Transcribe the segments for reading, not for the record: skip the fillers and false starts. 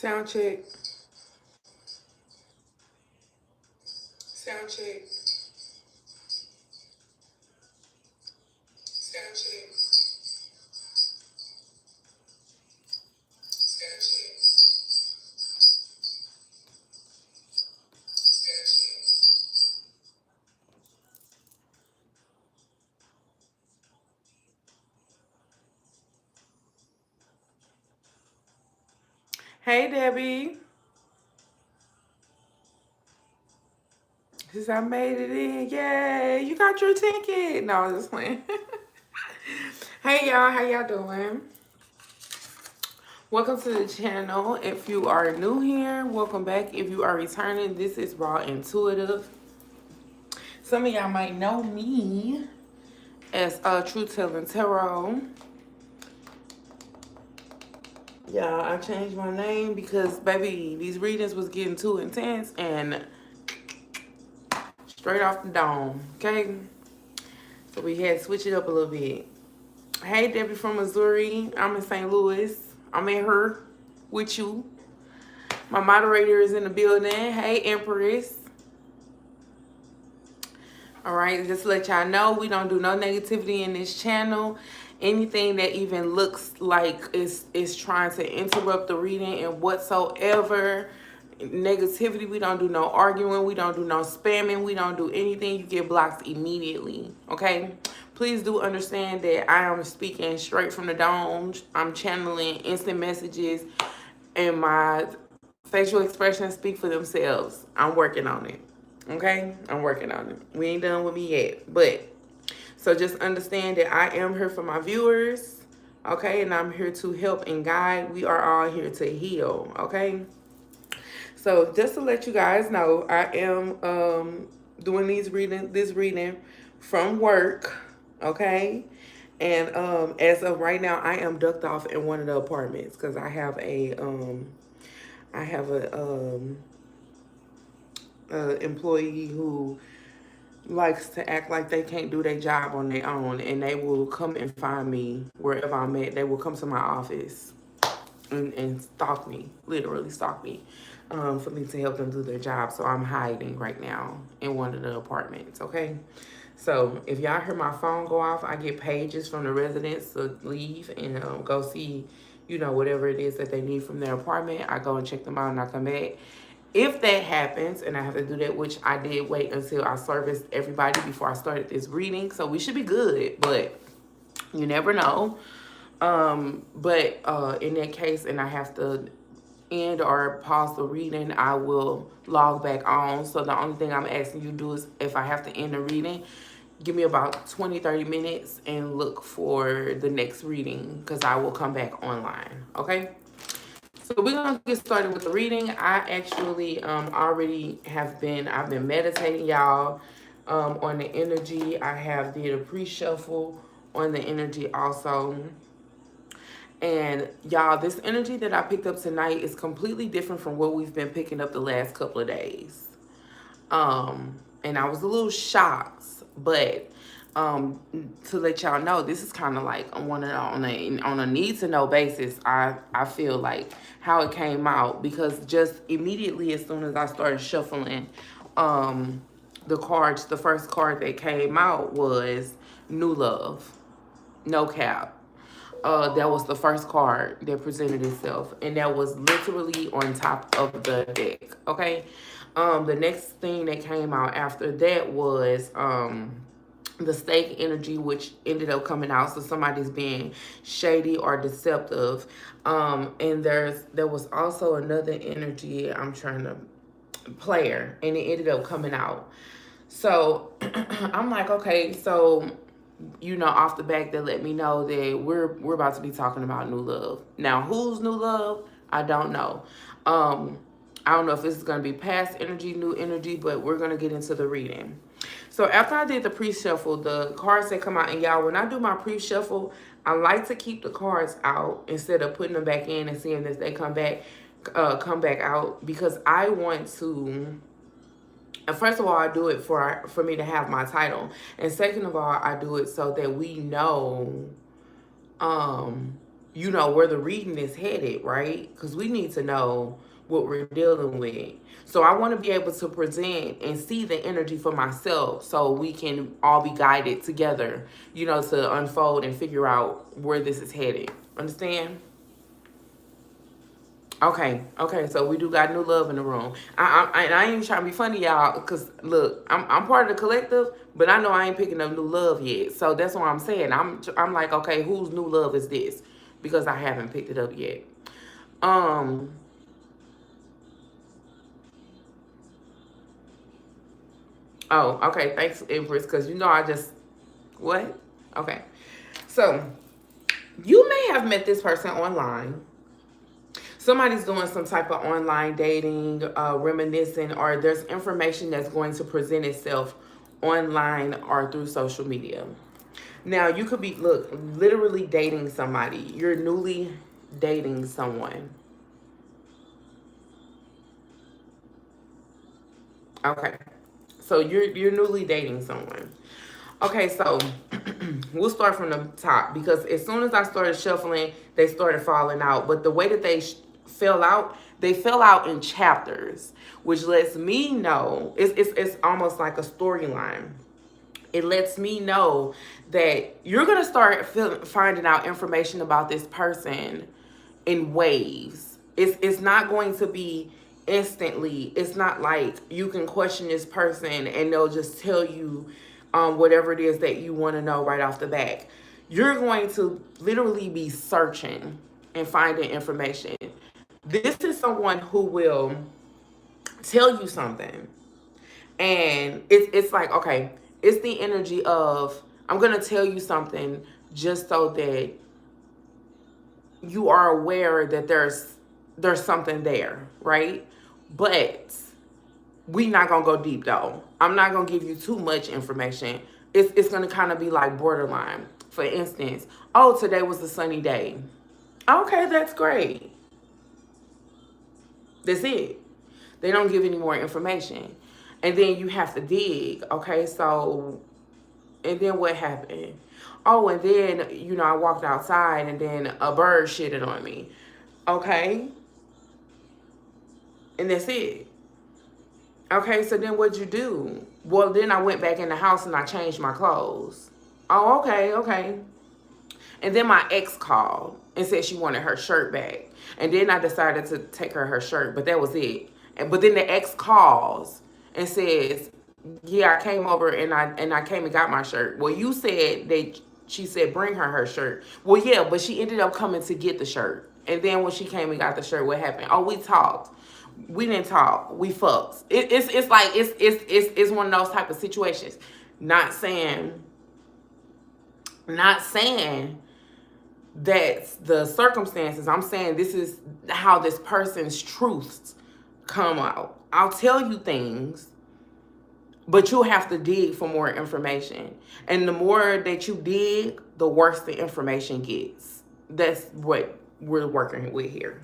Sound check. Sound check. Sound check. Sound check. Sound check. Hey, Debbie. Since I made it in, yay! You got your ticket. No, I was just playing. Hey, y'all. How y'all doing? Welcome to the channel. If you are new here, welcome back. If you are returning, this is Raw Intuitive. Some of y'all might know me as Truth Telling Tarot. Yeah, I changed my name because, baby, these readings was getting too intense and straight off the dome, okay? So we had to switch it up a little bit. Hey, Debbie from Missouri. I'm in St. Louis. I'm in here with you. My moderator is in the building. Hey, Empress. All right, just to let y'all know, we don't do no negativity in this channel. Anything that even looks like is trying to interrupt the reading and whatsoever. Negativity, we don't do no arguing, we don't do no spamming, we don't do anything. You get blocked immediately, okay? Please do understand that I am speaking straight from the dome. I'm channeling instant messages, and my facial expressions speak for themselves. I'm working on it, okay? I'm working on it. We ain't done with me yet, but so just understand that I am here for my viewers, okay? And I'm here to help and guide. We are all here to heal, okay? So just to let you guys know, I am doing this reading from work, okay? And as of right now, I am ducked off in one of the apartments because I have a employee who likes to act like they can't do their job on their own, and they will come and find me wherever I'm at. They will come to my office and stalk me, literally stalk me, for me to help them do their job. So I'm hiding right now in one of the apartments, okay? So if y'all hear my phone go off, I get pages from the residents to leave and go see, you know, whatever it is that they need from their apartment. I go and check them out and I come back. If that happens, and I have to do that, which I did wait until I serviced everybody before I started this reading, so we should be good, but you never know. But in that case, and I have to end or pause the reading, I will log back on. So the only thing I'm asking you to do is, if I have to end the reading, give me about 20-30 minutes and look for the next reading, because I will come back online, okay? So we're gonna get started with the reading. I actually already I've been meditating, y'all, on the energy. I have did a pre-shuffle on the energy also. And y'all, this energy that I picked up tonight is completely different from what we've been picking up the last couple of days. And I was a little shocked, but to let y'all know, this is kind of like on a need to know basis. I feel like how it came out, because just immediately as soon as I started shuffling the cards, the first card that came out was New Love, no cap. That was the first card that presented itself, and that was literally on top of the deck, okay? The next thing that came out after that was the stake energy, which ended up coming out. So somebody's being shady or deceptive. And there was also another energy, I'm trying to, player, and it ended up coming out. So I'm like, okay, so you know, off the back, that let me know that we're about to be talking about new love. Now, who's new love? I don't know. I don't know if this is going to be past energy, new energy, but we're going to get into the reading. So after I did the pre-shuffle, the cards that come out, and y'all, when I do my pre-shuffle, I like to keep the cards out instead of putting them back in and seeing if they come back out, because I want to. And first of all, I do it for me to have my title, and second of all, I do it so that we know you know, where the reading is headed, right? Because we need to know what we're dealing with. So I want to be able to present and see the energy for myself so we can all be guided together, you know, to unfold and figure out where this is headed. Understand? Okay, so we do got new love in the room. I ain't trying to be funny, y'all, because look, I'm part of the collective, but I know I ain't picking up new love yet. So that's what I'm saying. I'm like, okay, whose new love is this? Because I haven't picked it up yet. Um, oh, okay, thanks, Empress, because you know I just, what? Okay. So you may have met this person online. Somebody's doing some type of online dating, reminiscing, or there's information that's going to present itself online or through social media. Now, you could be, look, literally dating somebody. You're newly dating someone. Okay. So you're newly dating someone. Okay, so we'll start from the top because as soon as I started shuffling, they started falling out. But the way that fell out, they fell out in chapters, which lets me know it's almost like a storyline. It lets me know that you're gonna start finding out information about this person in waves. It's not going to be instantly. It's not like you can question this person and they'll just tell you whatever it is that you want to know right off the bat. You're going to literally be searching and finding information. This is someone who will tell you something, and it's like, okay, it's the energy of, I'm gonna tell you something just so that you are aware that there's something there, right? But we not gonna go deep though. I'm not gonna give you too much information. It's gonna kind of be like borderline. For instance, oh, today was a sunny day. Okay, that's great. That's it. They don't give any more information. And then you have to dig. Okay, so, and then what happened? Oh, and then, you know, I walked outside and then a bird shitted on me. Okay, and that's it. Okay, so then what'd you do? Well, then I went back in the house and I changed my clothes. Oh, okay. And then my ex called and said she wanted her shirt back. And then I decided to take her shirt, but that was it. But then the ex calls and says, yeah, I came over and I came and got my shirt. Well, you said that she said bring her shirt. Well, yeah, but she ended up coming to get the shirt. And then when she came and got the shirt, what happened? Oh, we talked. We didn't talk. We fucked. It's like it's one of those type of situations. Not saying that's the circumstances. I'm saying this is how this person's truths come out. I'll tell you things, but you'll have to dig for more information. And the more that you dig, the worse the information gets. That's what we're working with here.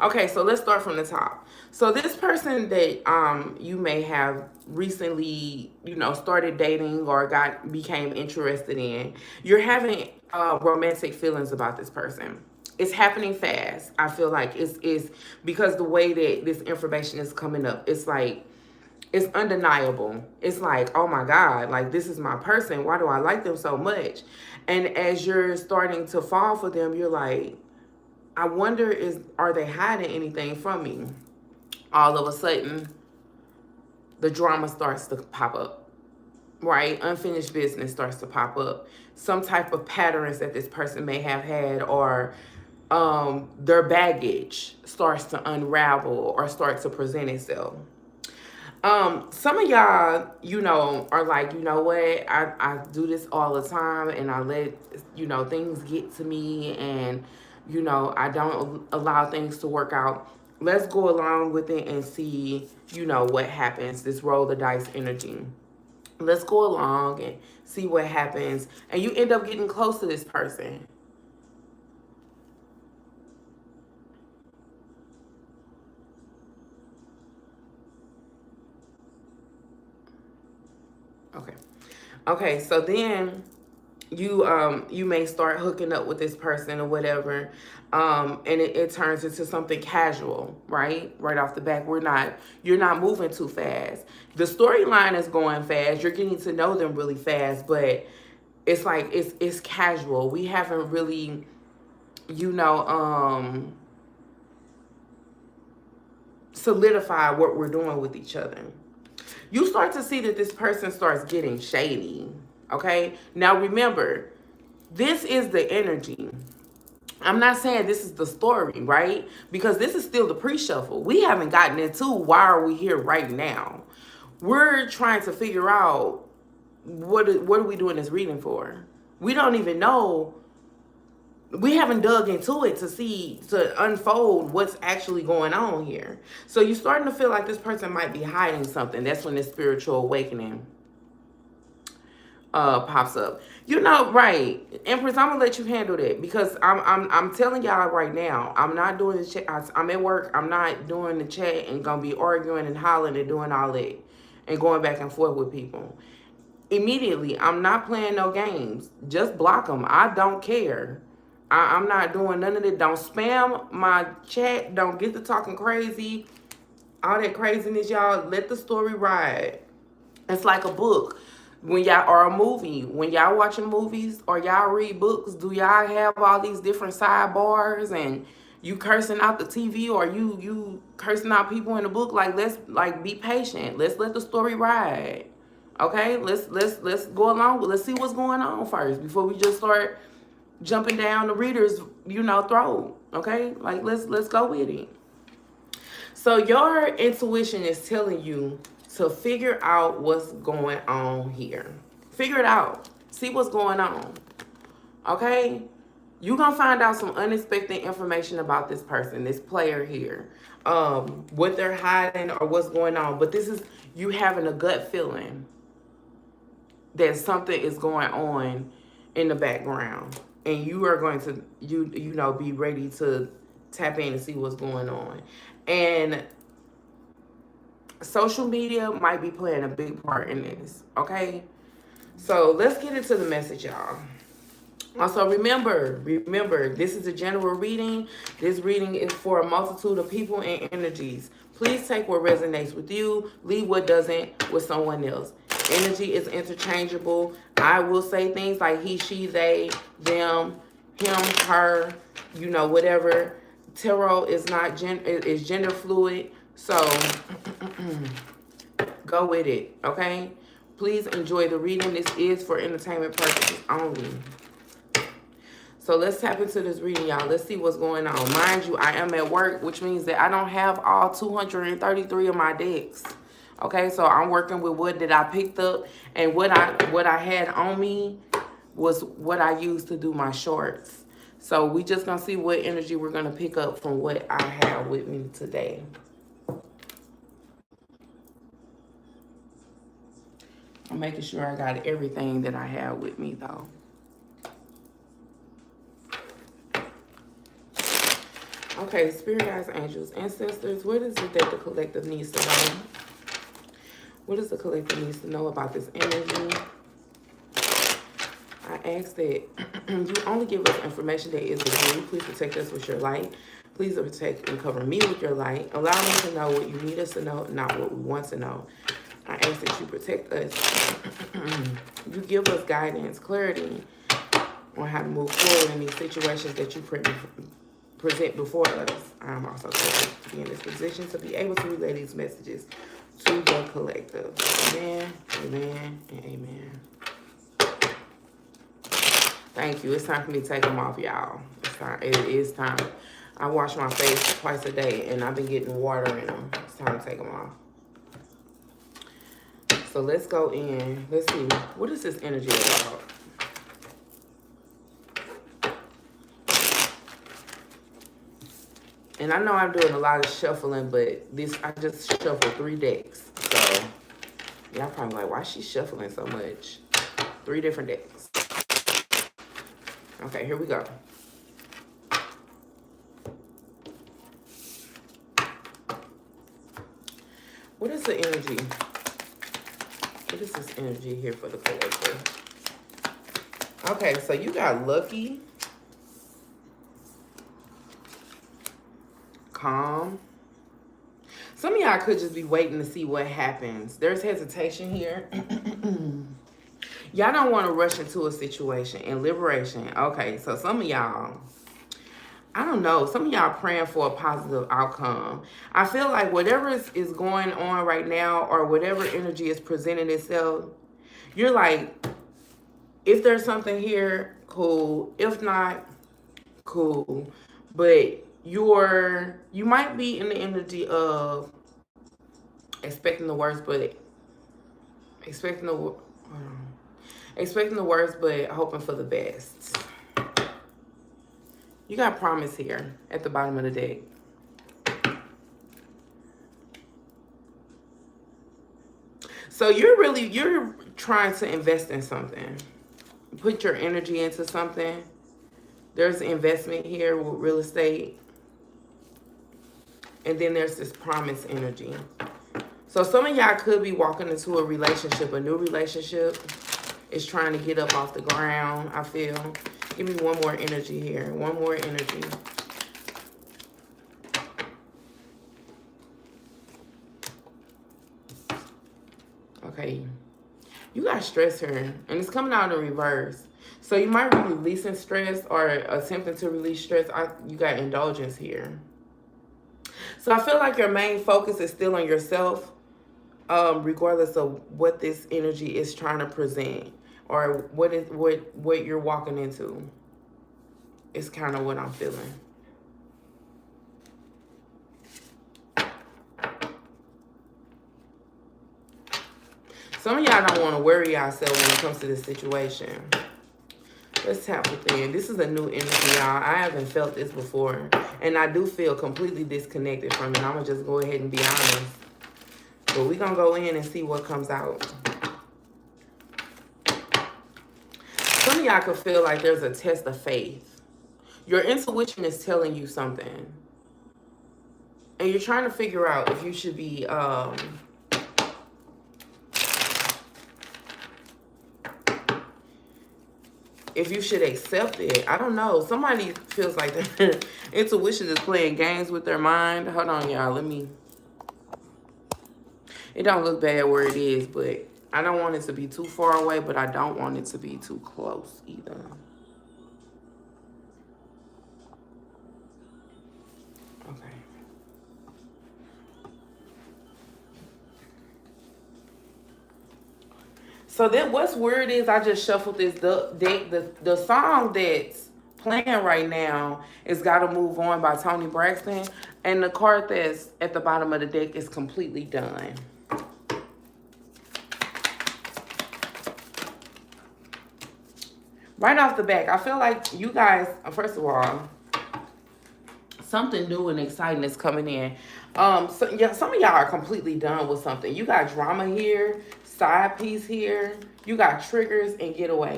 Okay, so let's start from the top. So this person that you may have recently, you know, started dating or became interested in, you're having romantic feelings about this person. It's happening fast. I feel like it's because the way that this information is coming up, it's like it's undeniable. It's like, oh my God, like this is my person. Why do I like them so much? And as you're starting to fall for them, you're like, I wonder, are they hiding anything from me? All of a sudden, the drama starts to pop up, right? Unfinished business starts to pop up. Some type of patterns that this person may have had, or their baggage starts to unravel or start to present itself. Some of y'all, you know, are like, you know what, I do this all the time and I let, you know, things get to me and, you know, I don't allow things to work out. Let's go along with it and see, you know, what happens, this roll the dice energy. Let's go along and see what happens. And you end up getting close to this person. Okay, so then you may start hooking up with this person or whatever, and it turns into something casual, right off the back. You're not moving too fast. The storyline is going fast, you're getting to know them really fast, but it's like it's casual. We haven't really, you know, solidified what we're doing with each other. You start to see that this person starts getting shady. Okay, now remember, this is the energy. I'm not saying this is the story, right? Because this is still the pre-shuffle. We haven't gotten into why are we here right now. We're trying to figure out what are we doing this reading for. We don't even know. We haven't dug into it to unfold what's actually going on here. So you're starting to feel like this person might be hiding something. That's when this spiritual awakening pops up. You know, right, Empress, I'm gonna let you handle that because I'm telling y'all right now, I'm not doing the chat. I'm at work. I'm not doing the chat and gonna be arguing and hollering and doing all that and going back and forth with people. Immediately, I'm not playing no games. Just block them. I don't care. I'm not doing none of that. Don't spam my chat. Don't get to talking crazy. All that craziness, y'all. Let the story ride. It's like a book. When y'all, or a movie, when y'all watching movies or y'all read books, do y'all have all these different sidebars and you cursing out the TV or you cursing out people in the book? Like, let's be patient. Let's let the story ride. Okay, let's go along with. Let's see what's going on first before we just start jumping down the reader's throat. Okay, like let's go with it. So your intuition is telling you to figure out what's going on here. Figure it out. See what's going on. Okay? You're going to find out some unexpected information about this person, this player here. What they're hiding or what's going on. But this is you having a gut feeling that something is going on in the background. And you are going to, be ready to tap in and see what's going on. And social media might be playing a big part in this, okay? So let's get into the message, y'all. Also, remember, this is a general reading. This reading is for a multitude of people and energies. Please take what resonates with you, leave what doesn't with someone else. Energy is interchangeable. I will say things like he, she, they, them, him, her, whatever. Tarot is not is gender fluid. So go with it, okay? Please enjoy the reading. This is for entertainment purposes only. So let's tap into this reading, y'all. Let's see what's going on. Mind you, I am at work, which means that I don't have all 233 of my decks. Okay, so I'm working with what that I picked up, and what I had on me was what I used to do my shorts. So we just gonna see what energy we're gonna pick up from what I have with me today. I'm making sure I got everything that I have with me, though. Okay, spirit guides, angels, ancestors, what is it that the collective needs to know? What does the collective needs to know about this energy? I ask that you only give us information that is of you. Please protect us with your light. Please protect and cover me with your light. Allow me to know what you need us to know, not what we want to know. I ask that you protect us. You give us guidance, clarity on how to move forward in these situations that you present before us. I'm also glad to be in this position to be able to relay these messages to the collective. Amen, amen, and amen. Thank you. It's time for me to take them off, y'all. It's time. It is time. I wash my face twice a day, and I've been getting water in them. It's time to take them off. So let's go in. Let's see. What is this energy about? And I know I'm doing a lot of shuffling, but I just shuffled 3 decks. So y'all probably like, why is she shuffling so much? 3 different decks. Okay, here we go. What is the energy? What is this energy here for the collective? Okay, so you got lucky, calm. Some of y'all could just be waiting to see what happens. There's hesitation here. Y'all don't want to rush into a situation. And liberation. Okay, so some of y'all, I don't know, some of y'all praying for a positive outcome. I feel like whatever is going on right now, or whatever energy is presenting itself, you're like, if there's something here, cool. If not, cool. But you might be in the energy of expecting the worst, but expecting the expecting the worst, but hoping for the best. You got promise here at the bottom of the deck. So you're trying to invest in something. Put your energy into something. There's investment here with real estate. And then there's this promise energy. So some of y'all could be walking into a relationship, a new relationship. Is trying to get up off the ground, I feel. Give me one more energy here. One more energy. Okay. You got stress here. And it's coming out in reverse. So you might be releasing stress or attempting to release stress. You got indulgence here. So I feel like your main focus is still on yourself, regardless of what this energy is trying to present. Or what you're walking into. It's kind of what I'm feeling. Some of y'all don't want to worry yourself when it comes to this situation. Let's tap within. This is a new energy, y'all. I haven't felt this before. And I do feel completely disconnected from it. I'm going to just go ahead and be honest. But we're going to go in and see what comes out. Some of y'all could feel like there's a test of faith. Your intuition is telling you something. And you're trying to figure out if you should be, if you should accept it. I don't know. Somebody feels like their intuition is playing games with their mind. Hold on, y'all. It don't look bad where it is, but I don't want it to be too far away, but I don't want it to be too close either. Okay. So then what's weird is I just shuffled this deck. The song that's playing right now is Gotta Move On by Toni Braxton. And the card that's at the bottom of the deck is Completely Done. Right off the back, I feel like you guys, first of all, something new and exciting is coming in. So yeah, some of y'all are completely done with something. You got drama here, side piece here. You got triggers and getaway.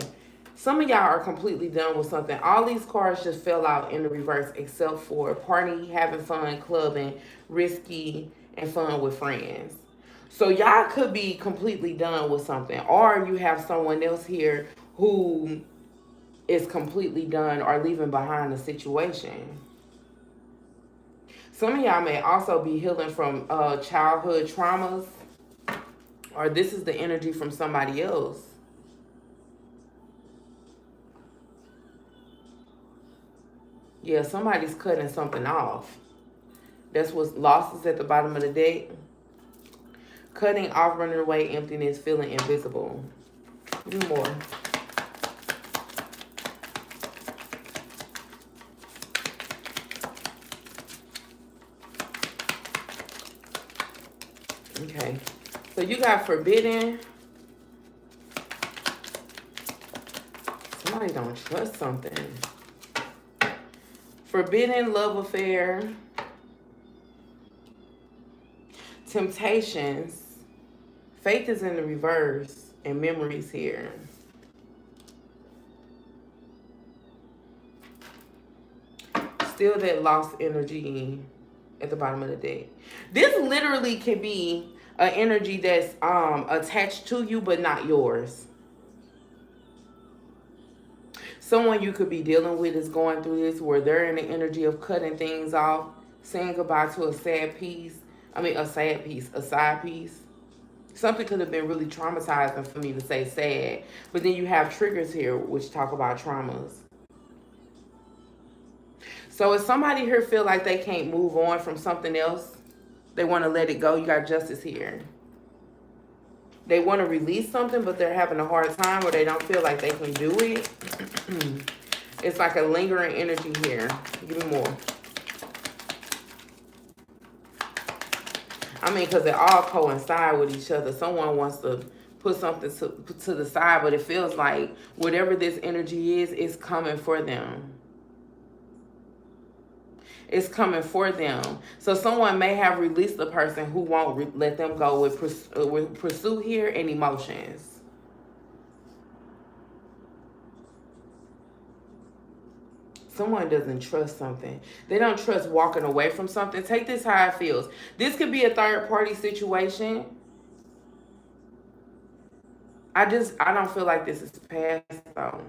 Some of y'all are completely done with something. All these cards just fell out in the reverse except for party, having fun, clubbing, risky, and fun with friends. So y'all could be completely done with something. Or you have someone else here who is completely done or leaving behind a situation. Some of y'all may also be healing from childhood traumas, or this is the energy from somebody else. Yeah, somebody's cutting something off. That's what's losses at the bottom of the deck. Cutting off, running away, emptiness, feeling invisible. Give me more. Okay, so you got forbidden. Somebody don't trust something. Forbidden love affair. Temptations. Faith is in the reverse. And memories here. Still that lost energy at the bottom of the deck. This literally can be an energy that's attached to you but not yours. Someone you could be dealing with is going through this where they're in the energy of cutting things off, saying goodbye to a sad piece. A sad piece, a side piece. Something could have been really traumatizing for me to say sad. But then you have triggers here which talk about traumas. So if somebody here feel like they can't move on from something else, they want to let it go, you got justice here. They want to release something, but they're having a hard time or they don't feel like they can do it. It's like a lingering energy here. Give me more. Because they all coincide with each other. Someone wants to put something to the side, but it feels like whatever this energy is coming for them. It's coming for them. So someone may have released the person who won't let them go with pursuit here and emotions. Someone doesn't trust something. They don't trust walking away from something. Take this how it feels. This could be a third party situation. I don't feel like this is past though.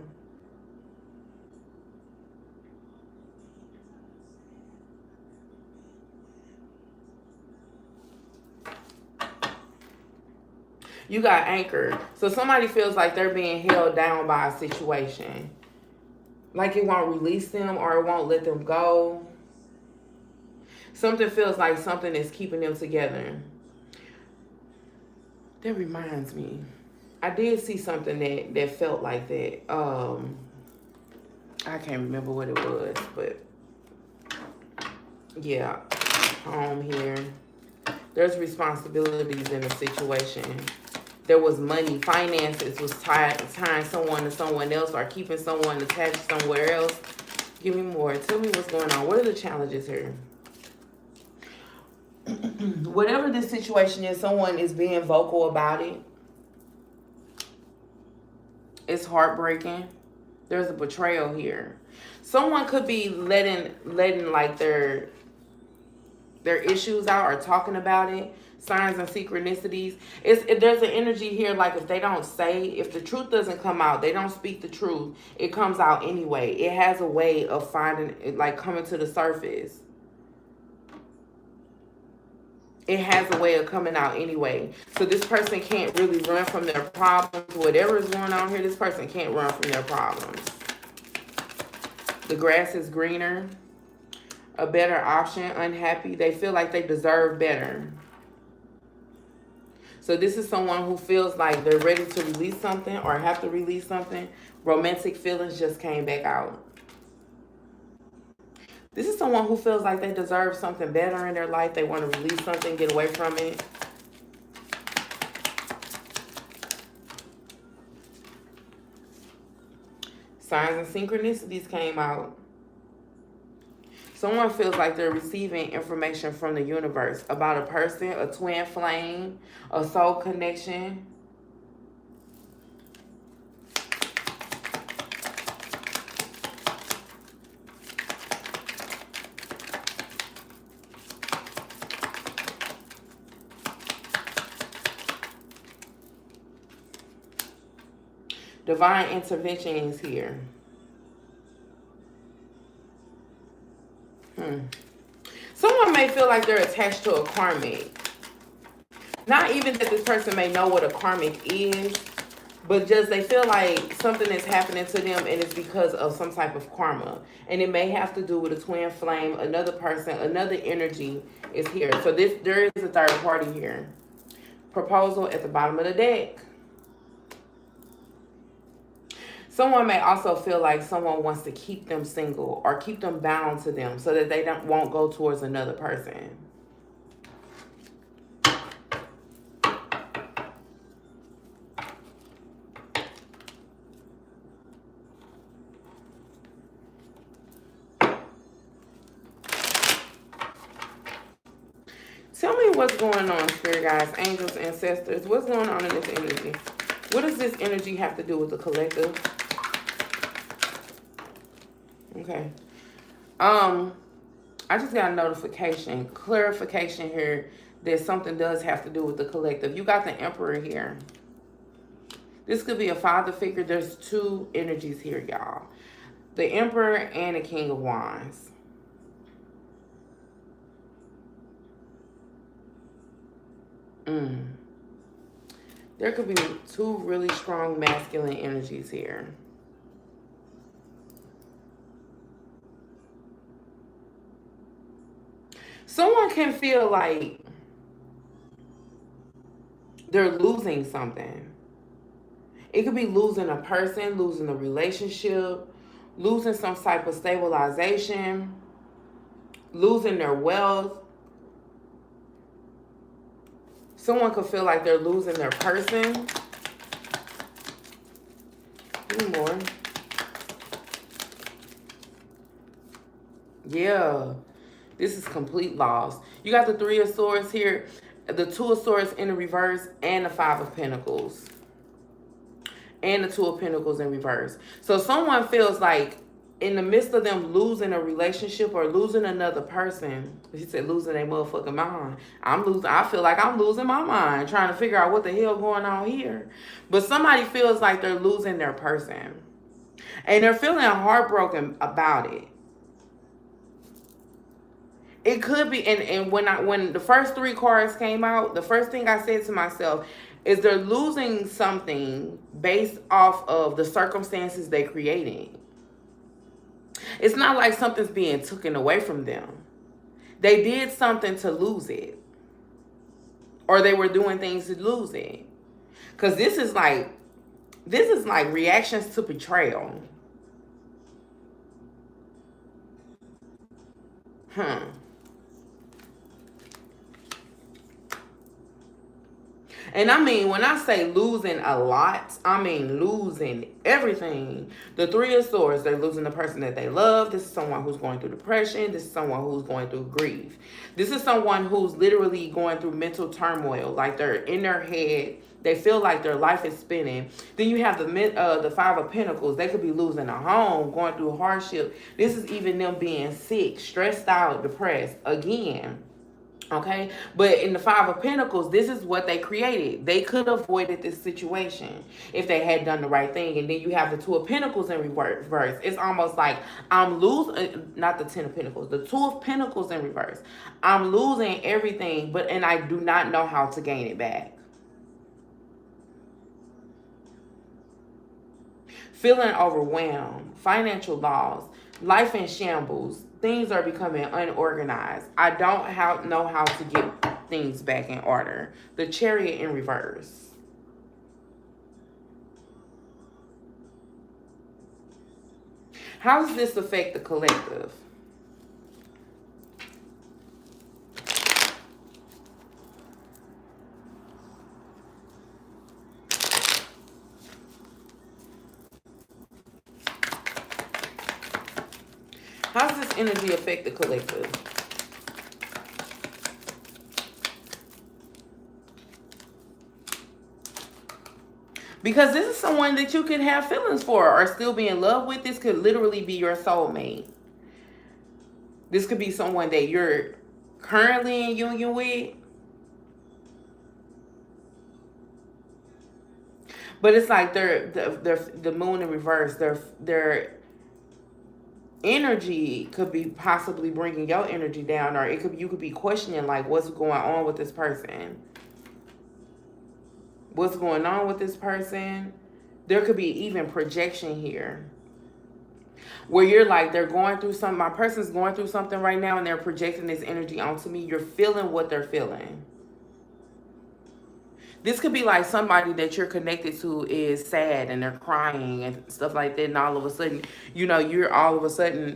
You got anchored. So somebody feels like they're being held down by a situation. Like it won't release them or it won't let them go. Something feels like something is keeping them together. That reminds me. I did see something that felt like that. I can't remember what it was, but yeah. Home here. There's responsibilities in the situation. There was money, finances was tying someone to someone else or keeping someone attached somewhere else. Give me more. Tell me what's going on. What are the challenges here? Whatever this situation is, someone is being vocal about it. It's heartbreaking. There's a betrayal here. Someone could be letting like their issues out or talking about it. Signs and synchronicities. There's an energy here like if they don't say, if the truth doesn't come out, they don't speak the truth, it comes out anyway. It has a way of finding, like coming to the surface. It has a way of coming out anyway. So this person can't really run from their problems. Whatever is going on here, this person can't run from their problems. The grass is greener. A better option, unhappy. They feel like they deserve better. So this is someone who feels like they're ready to release something or have to release something. Romantic feelings just came back out. This is someone who feels like they deserve something better in their life. They want to release something, get away from it. Signs and synchronicities came out. Someone feels like they're receiving information from the universe about a person, a twin flame, a soul connection. Divine intervention is here. Someone may feel like they're attached to a karmic. Not even that this person may know what a karmic is, but just they feel like something is happening to them and it's because of some type of karma. And it may have to do with a twin flame, another person, another energy is here. So there is a third party here. Proposal at the bottom of the deck. Someone may also feel like someone wants to keep them single or keep them bound to them so that they won't go towards another person. Tell me what's going on, spirit guides, angels, ancestors. What's going on in this energy? What does this energy have to do with the collective? Okay. I just got a notification, clarification here that something does have to do with the collective. You got the Emperor here. This could be a father figure. There's two energies here, y'all. The Emperor and the King of Wands. There could be two really strong masculine energies here. Someone can feel like they're losing something. It could be losing a person, losing a relationship, losing some type of stabilization, losing their wealth. Someone could feel like they're losing their person. Give me more. Yeah. This is complete loss. You got the Three of Swords here, the Two of Swords in the reverse, and the Five of Pentacles. And the Two of Pentacles in reverse. So someone feels like in the midst of them losing a relationship or losing another person, he said losing their motherfucking mind. I feel like I'm losing my mind trying to figure out what the hell going on here. But somebody feels like they're losing their person. And they're feeling heartbroken about it. It could be, and when the first three cards came out, the first thing I said to myself is they're losing something based off of the circumstances they're creating. It's not like something's being taken away from them. They did something to lose it. Or they were doing things to lose it. Because this is like reactions to betrayal. And I mean, when I say losing a lot, I mean losing everything. The Three of Swords, they're losing the person that they love. This is someone who's going through depression. This is someone who's going through grief. This is someone who's literally going through mental turmoil. Like they're in their head. They feel like their life is spinning. Then you have the Five of Pentacles. They could be losing a home, going through hardship. This is even them being sick, stressed out, depressed. Again. Okay, but in the Five of Pentacles, this is what they created. They could have avoided this situation if they had done the right thing. And then you have the Two of Pentacles in reverse. It's almost like I'm losing, not the Ten of Pentacles, the Two of Pentacles in reverse. I'm losing everything, and I do not know how to gain it back. Feeling overwhelmed, financial loss, life in shambles. Things are becoming unorganized. I don't know how to get things back in order. The Chariot in reverse. How does this affect the collective? How does this energy affect the collective? Because this is someone that you could have feelings for or still be in love with. This could literally be your soulmate. This could be someone that you're currently in union with. But it's like they're the moon in reverse. Their energy could be possibly bringing your energy down, or you could be questioning like what's going on with this person. What's going on with this person? There could be even projection here. Where you're like, they're going through something, my person's going through something right now and they're projecting this energy onto me. You're feeling what they're feeling. This could be like somebody that you're connected to is sad and they're crying and stuff like that. And all of a sudden,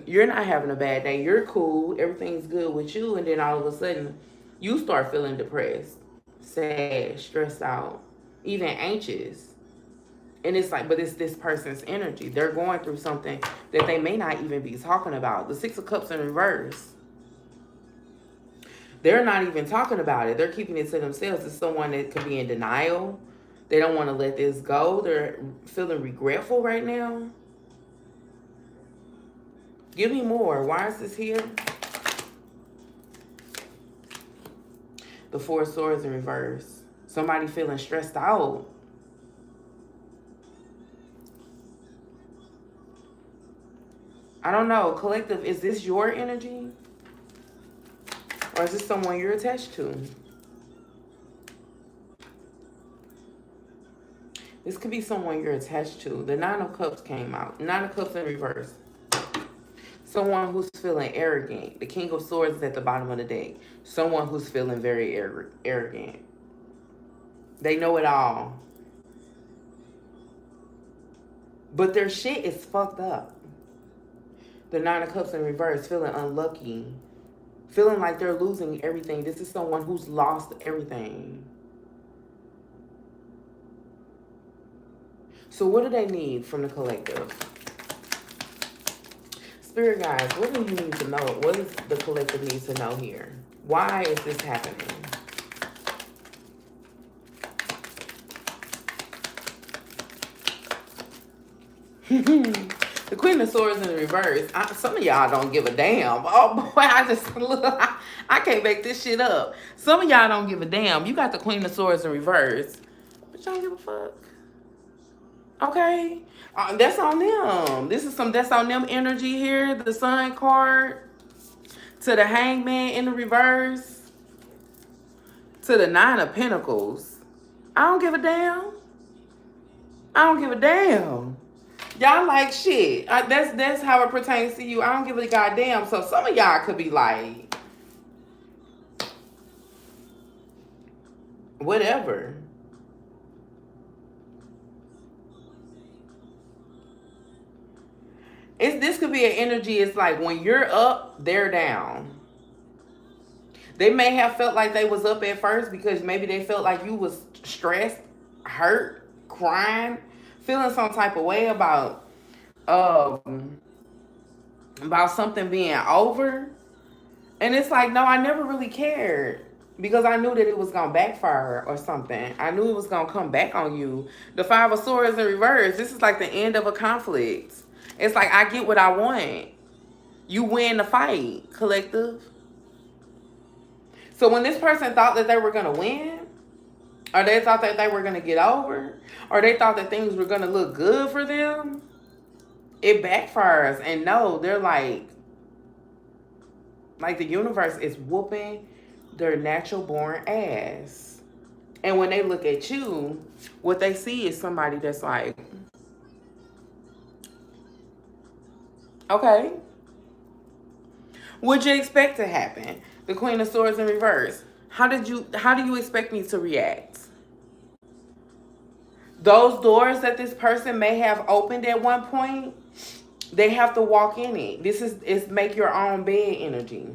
you're not having a bad day. You're cool. Everything's good with you. And then all of a sudden, you start feeling depressed, sad, stressed out, even anxious. And it's like, but it's this person's energy. They're going through something that they may not even be talking about. The Six of Cups in reverse. They're not even talking about it. They're keeping it to themselves. It's someone that could be in denial. They don't want to let this go. They're feeling regretful right now. Give me more. Why is this here? The Four of Swords in reverse. Somebody feeling stressed out. I don't know. Collective, is this your energy? Or is this someone you're attached to? This could be someone you're attached to. The Nine of Cups came out. Nine of Cups in reverse. Someone who's feeling arrogant. The King of Swords is at the bottom of the deck. Someone who's feeling very arrogant. They know it all. But their shit is fucked up. The Nine of Cups in reverse, feeling unlucky. Feeling like they're losing everything. This is someone who's lost everything. So what do they need from the collective? Spirit guides, what do you need to know? What does the collective need to know here? Why is this happening? The Queen of Swords in reverse. Some of y'all don't give a damn. Oh boy, I can't make this shit up. Some of y'all don't give a damn. You got the Queen of Swords in reverse, but y'all don't give a fuck. Okay, that's on them. This is some that's on them energy here. The Sun card to the Hangman in the reverse to the Nine of Pentacles. I don't give a damn. I don't give a damn. Y'all like shit. That's how it pertains to you. I don't give a goddamn. So some of y'all could be like, whatever. This could be an energy. It's like when you're up, they're down. They may have felt like they was up at first because maybe they felt like you was stressed, hurt, crying, feeling some type of way about something being over. And it's like, no, I never really cared because I knew that it was going to backfire or something. I knew it was going to come back on you. The Five of Swords in reverse. This is like the end of a conflict. It's like, I get what I want. You win the fight, collective. So when this person thought that they were going to win, or they thought that they were going to get over, or they thought that things were going to look good for them, it backfires. And no, they're like the universe is whooping their natural born ass. And when they look at you, what they see is somebody that's like, okay, what'd you expect to happen? The Queen of Swords in reverse. How do you expect me to react? Those doors that this person may have opened at one point, they have to walk in it. This is make your own bed energy.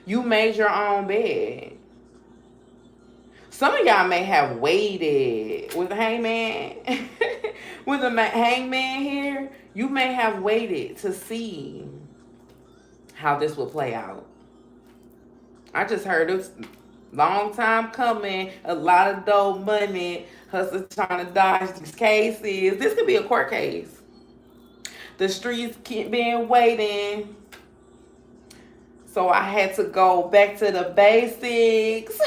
You made your own bed. Some of y'all may have waited with the hangman. With the hangman here, you may have waited to see how this will play out. I just heard it was long time coming, a lot of dough money, hustlers trying to dodge these cases. This could be a court case. The streets keep being waiting. So I had to go back to the basics.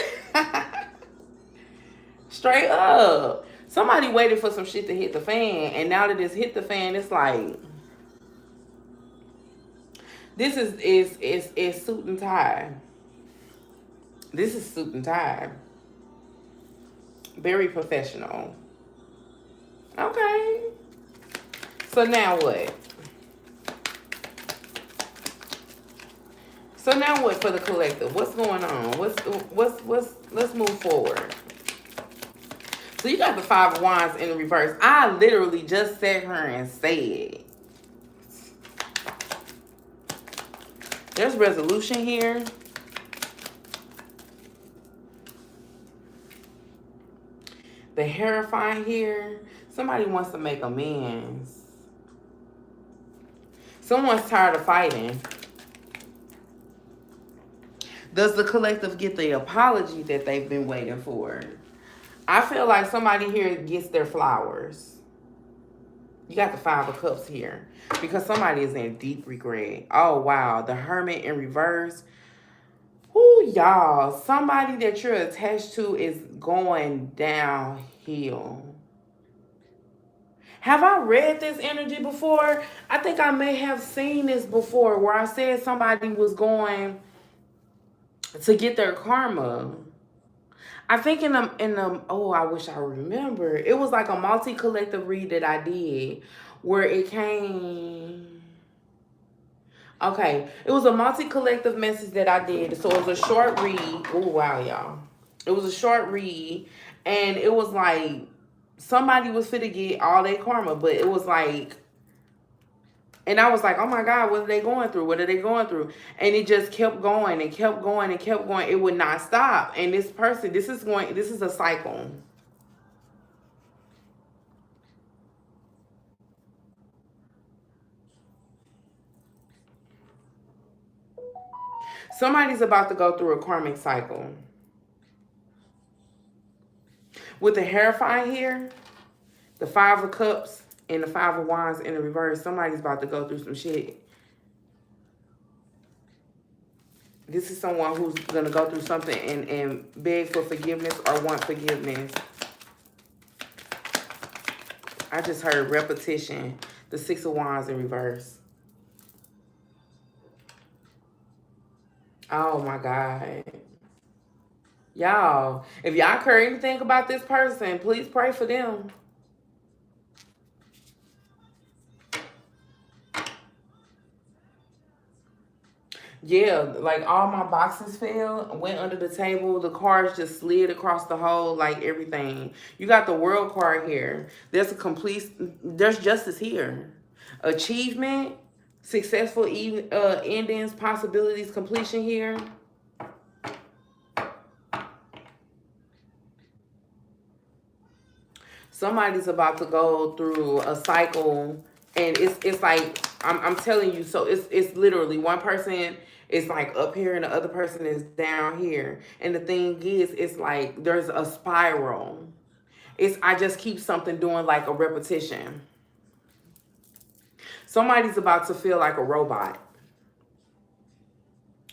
Straight up. Somebody waited for some shit to hit the fan, and now that it's hit the fan, it's like, this is suit and tie. This is suit and tie. Very professional. Okay. So now what? So now what for the collective? What's going on? Let's move forward. So you got the Five of Wands in reverse. I literally just sat here and said, there's resolution here. The Hierophant here. Somebody wants to make amends. Someone's tired of fighting. Does the collective get the apology that they've been waiting for? I feel like somebody here gets their flowers. You got the Five of Cups here. Because somebody is in deep regret. Oh, wow. The Hermit in reverse. Ooh, y'all. Somebody that you're attached to is going downhill. Have I read this energy before? I think I may have seen this before where I said somebody was going to get their karma. I think in the oh, I wish I remember. It was like a multi-collective read that I did where it came. Okay, it was a multi-collective message that I did. So it was a short read. Oh wow, y'all. It was a short read, and it was like somebody was fit to get all their karma, but it was like, and I was like, oh my God, what are they going through? What are they going through? And it just kept going and kept going and kept going. It would not stop. And this person, this is a cycle. Somebody's about to go through a karmic cycle. With the Hierophant here, the Five of Cups and the Five of Wands in the reverse, somebody's about to go through some shit. This is someone who's going to go through something and beg for forgiveness or want forgiveness. I just heard repetition. The Six of Wands in reverse. Oh my God. Y'all, if y'all heard anything about this person, please pray for them. Yeah, like all my boxes fell, went under the table. The cards just slid across the whole, like everything. You got the World card here. There's justice here. Achievement, successful endings, possibilities, completion here. Somebody's about to go through a cycle, and it's like I'm telling you. So it's literally one person is like up here and the other person is down here. And the thing is, it's like there's a spiral. I just keep something doing like a repetition. Somebody's about to feel like a robot,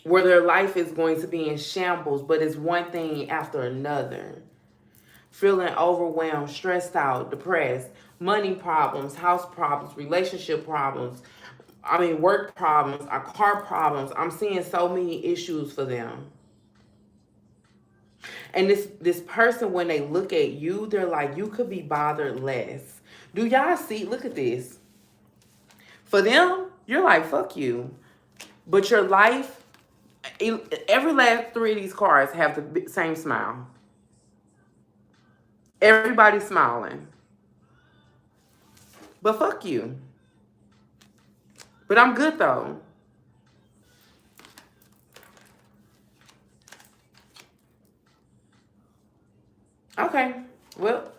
where their life is going to be in shambles, but it's one thing after another. Feeling overwhelmed, stressed out, depressed, money problems, house problems, relationship problems, work problems, car problems. I'm seeing so many issues for them. And this person, when they look at you, they're like, you could be bothered less. Do y'all see? Look at this. For them, you're like, fuck you. But your life, every last three of these cards have the same smile. Everybody's smiling. But fuck you. But I'm good though. Okay. Well,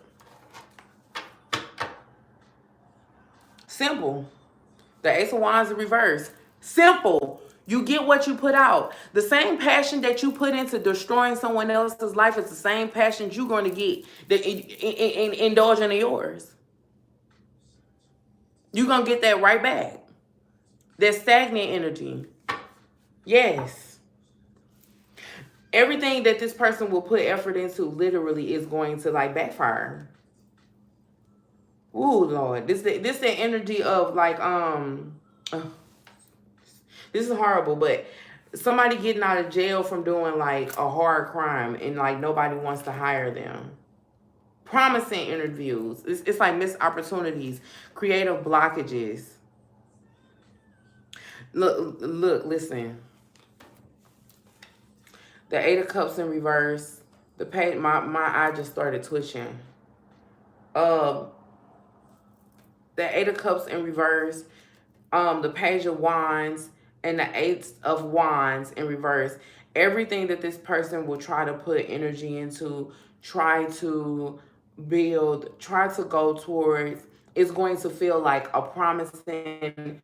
simple. The Ace of Wands in reverse. Simple. You get what you put out. The same passion that you put into destroying someone else's life is the same passion you're going to get indulging in yours. You're going to get that right back. That stagnant energy. Yes. Everything that this person will put effort into literally is going to like backfire. Ooh, Lord. This the energy of like, this is horrible, but somebody getting out of jail from doing like a hard crime and like nobody wants to hire them. Promising interviews. It's like missed opportunities, creative blockages. Look, listen. The Eight of Cups in reverse. The page, my eye just started twitching. The Eight of Cups in reverse. The Page of Wands and the Eight of Wands in reverse. Everything that this person will try to put energy into, try to build, try to go towards, is going to feel like a promising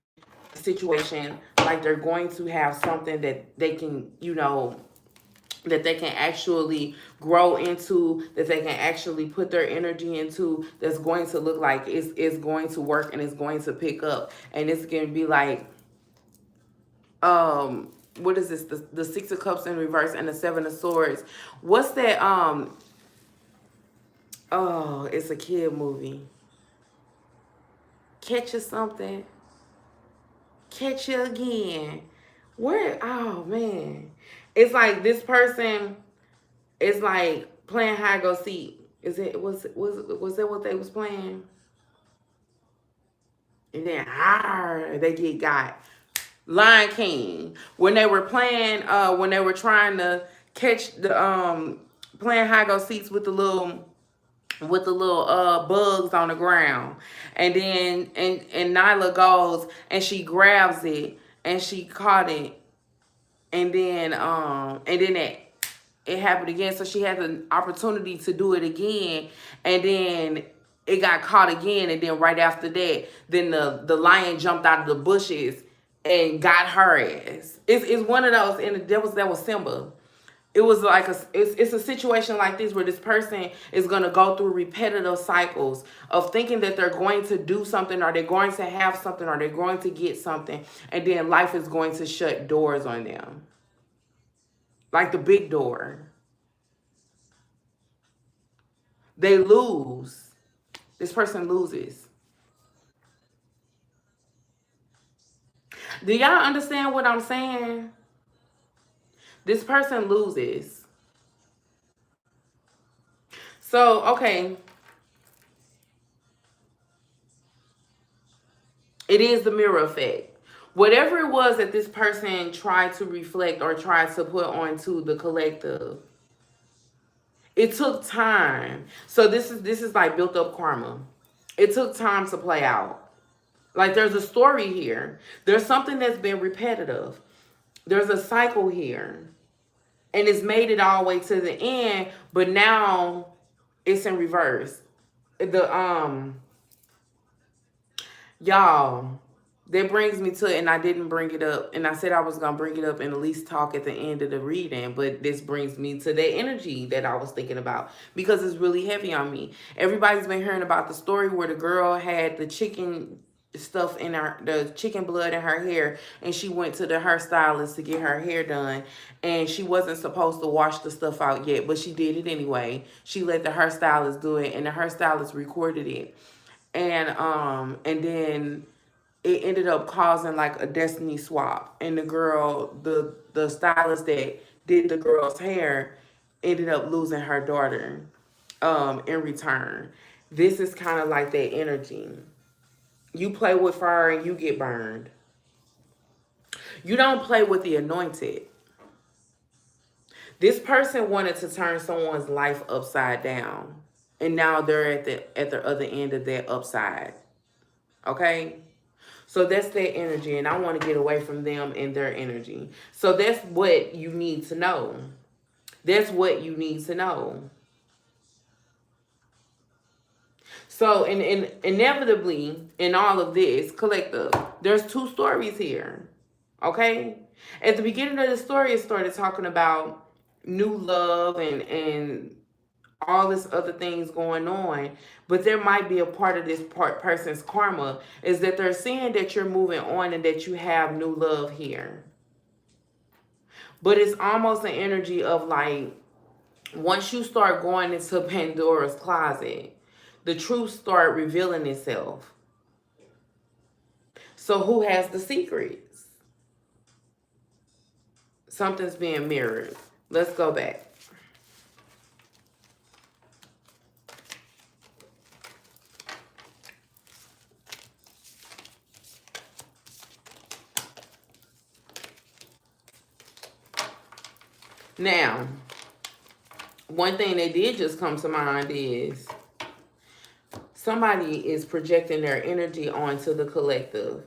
situation, like they're going to have something that they can, that they can actually grow into, that they can actually put their energy into, that's going to look like it's going to work and it's going to pick up. And it's going to be like, what is this? The Six of Cups in reverse and the Seven of Swords. What's that? Oh, it's a kid movie. catch you something, catch you again. Where? Oh man, it's like this person is like playing hide go seek. Is it was that what they was playing? And then they get got. Lion King. When they were playing, when they were trying to catch the playing hide go seeks with the little bugs on the ground. And then and Nyla goes and she grabs it and she caught it. And then it happened again. So she had an opportunity to do it again. And then it got caught again. And then right after that, then the lion jumped out of the bushes and got her ass. It's one of those, and that was Simba. It was like it's a situation like this where this person is going to go through repetitive cycles of thinking that they're going to do something, or they're going to have something, or they're going to get something, and then life is going to shut doors on them, like the big door. They lose. This person loses. Do y'all understand what I'm saying? This person loses. So, okay. It is the mirror effect. Whatever it was that this person tried to reflect or tried to put onto the collective, it took time. So this is like built up karma. It took time to play out. Like there's a story here. There's something that's been repetitive. There's a cycle here. And it's made it all the way to the end, but now it's in reverse. The y'all, that brings me to, and I didn't bring it up, and I said I was gonna bring it up and at least talk at the end of the reading, but this brings me to the energy that I was thinking about because it's really heavy on me. Everybody's been hearing about the story where the girl had the chicken stuff in the chicken blood in her hair, and she went to the hairstylist to get her hair done, and she wasn't supposed to wash the stuff out yet, but she did it anyway. She let the hairstylist do it, and the hairstylist recorded it, and then it ended up causing like a destiny swap, and the girl, the stylist that did the girl's hair, ended up losing her daughter in return. This is kind of like that energy. You play with fire and you get burned. You don't play with the anointed. This person wanted to turn someone's life upside down, and now they're at the other end of that upside. Okay? So that's their energy, and I want to get away from them and their energy. So that's what you need to know. That's what you need to know. So, and inevitably, in all of this collective, there's two stories here. Okay? At the beginning of the story, it started talking about new love and all this other things going on, but there might be a part of this person's karma is that they're seeing that you're moving on and that you have new love here. But it's almost an energy of like, once you start going into Pandora's closet, the truth start revealing itself. So who has the secrets? Something's being mirrored. Let's go back. Now, one thing that did just come to mind is somebody is projecting their energy onto the collective.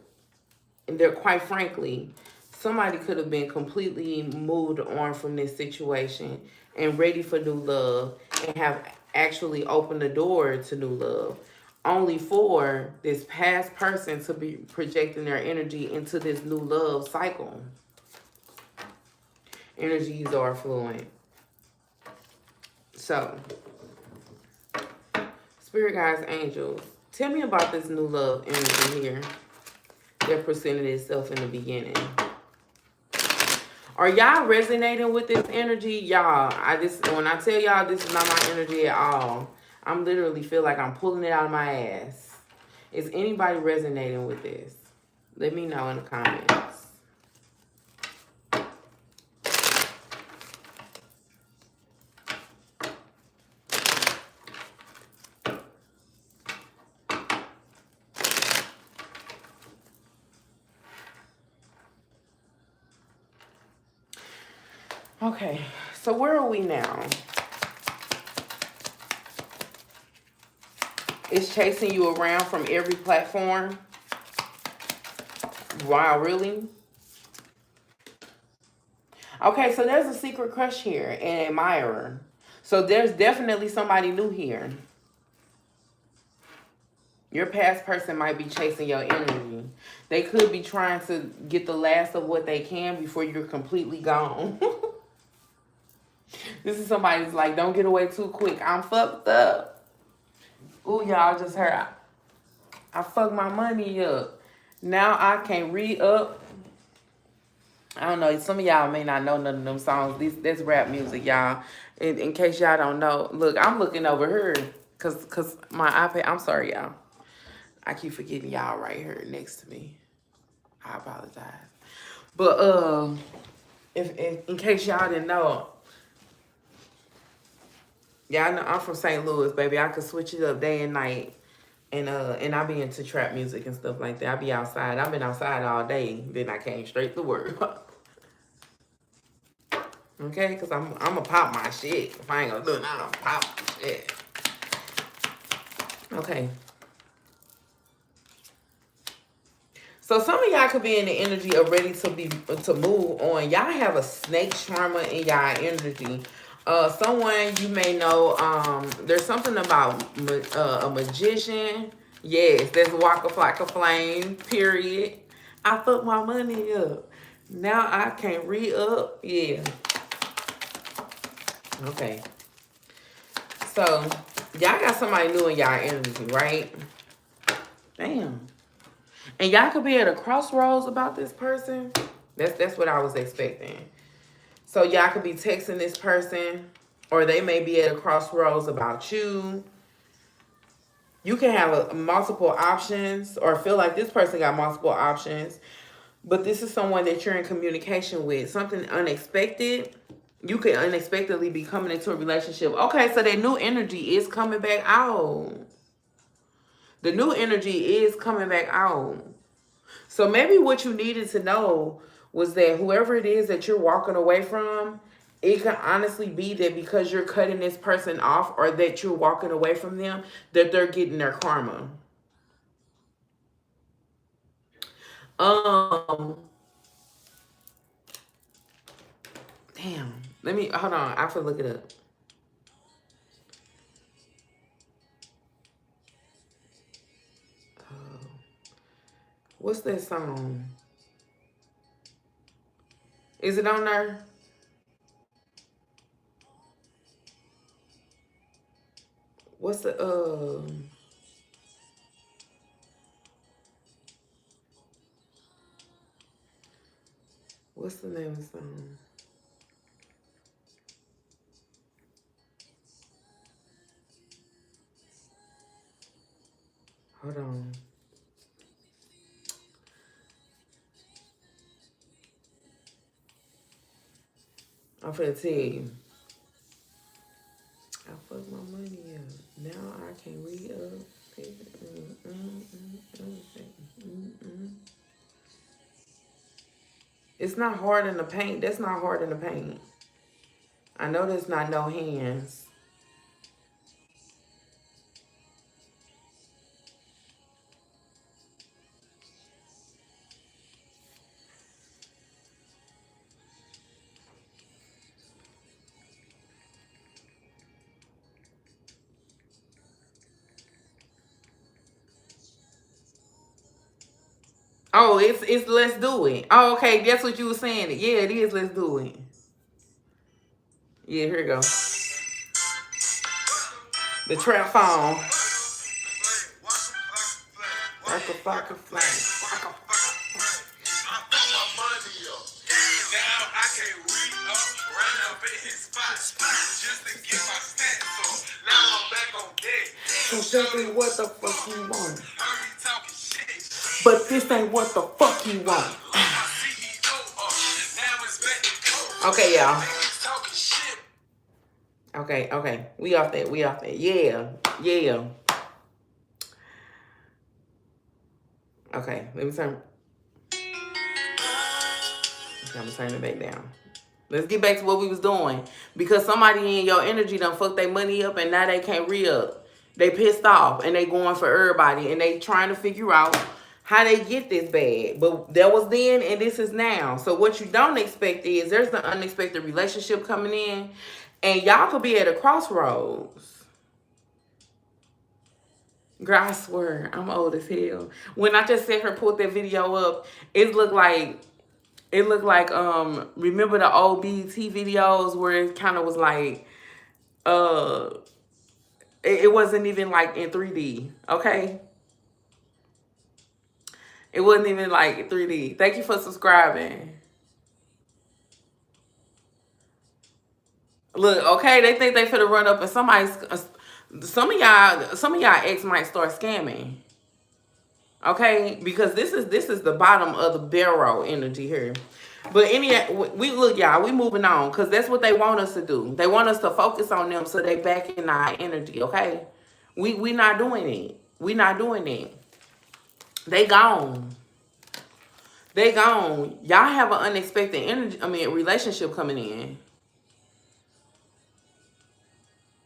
And they're, quite frankly, somebody could have been completely moved on from this situation and ready for new love and have actually opened the door to new love, only for this past person to be projecting their energy into this new love cycle. Energies are fluent. So, spirit guides, angels, tell me about this new love energy here that presented itself in the beginning. Are y'all resonating with this energy? Y'all, when I tell y'all this is not my energy at all, I'm literally feel like I'm pulling it out of my ass. Is anybody resonating with this? Let me know in the comments. Okay, so where are we now? It's chasing you around from every platform. Wow, really? Okay, so there's a secret crush here and admirer. So there's definitely somebody new here. Your past person might be chasing your energy. They could be trying to get the last of what they can before you're completely gone. This is somebody who's like, don't get away too quick. I'm fucked up. Ooh, y'all just heard. I fucked my money up. Now I can't re-up. I don't know. Some of y'all may not know none of them songs. That's rap music, y'all. In case y'all don't know. Look, I'm looking over here. Cause my iPad, I'm sorry, y'all. I keep forgetting y'all right here next to me. I apologize. But if in case y'all didn't know, y'all know I'm from St. Louis, baby. I could switch it up day and night. And I be into trap music and stuff like that. I be outside. I've been outside all day. Then I came straight to work. Okay, because I'm going to pop my shit. If I ain't going to do it, I'm going to pop my shit. Okay. So some of y'all could be in the energy of ready to move on. Y'all have a snake charmer in y'all energy. Someone you may know, there's something about a magician. Yes, that's Waka Flocka Flame, period. I fucked my money up. Now I can't re-up. Yeah. Okay. So, y'all got somebody new in y'all energy, right? Damn. And y'all could be at a crossroads about this person. That's what I was expecting. So y'all could be texting this person, or they may be at a crossroads about you. You can have multiple options, or feel like this person got multiple options. But this is someone that you're in communication with. Something unexpected. You could unexpectedly be coming into a relationship. Okay, so that new energy is coming back out. The new energy is coming back out. So maybe what you needed to know was that whoever it is that you're walking away from, it can honestly be that because you're cutting this person off, or that you're walking away from them, that they're getting their karma. Damn. Let me, hold on. I have to look it up. What's that song? Is it on there? What's the, what's the name of the song? Hold on. I'm finna tell you. I fucked my money up. Now I can re-up. It's not hard in the paint. That's not hard in the paint. I know there's not no hands. Oh, it's let's do it. Oh, okay, that's what you were saying. Yeah, it is. Let's do it. Yeah, here we go. The trap phone. Waka flame. So simply, what the fuck you want? but this ain't what the fuck you want. Okay, y'all. Okay. We off that. Yeah. Okay, let me turn. I'm gonna turn it back down. Let's get back to what we was doing. Because somebody in your energy done fucked their money up and now they can't re-up. They pissed off and they going for everybody and they trying to figure out how they get this bad. But that was then and this is now. So what you don't expect is there's an unexpected relationship coming in and y'all could be at a crossroads. Girl, I swear, I'm old as hell. When I just said her pulled that video up, it looked like remember the old BET videos where it kind of was like it wasn't even like in 3D, okay? It wasn't even like 3D. Thank you for subscribing. Look, okay, they think they finna run up and some of y'all ex might start scamming. Okay, because this is the bottom of the barrel energy here. But we look, y'all, we moving on because that's what they want us to do. They want us to focus on them so they back in our energy. Okay, we not doing it. We not doing it. They gone. They gone. Y'all have an unexpected energy. I mean, relationship coming in.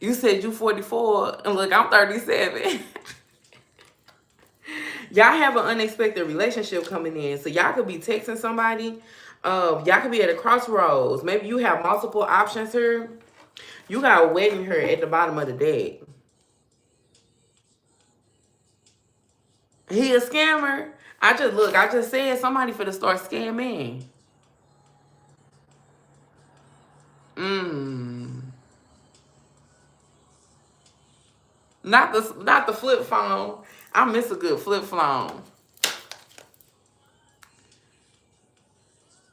You said you 44, and look, I'm 37. Y'all have an unexpected relationship coming in. So y'all could be texting somebody. Y'all could be at a crossroads. Maybe you have multiple options here. You got a wedding here at the bottom of the deck. He a scammer. I just said somebody for to start scamming. Not the flip phone. I miss a good flip phone.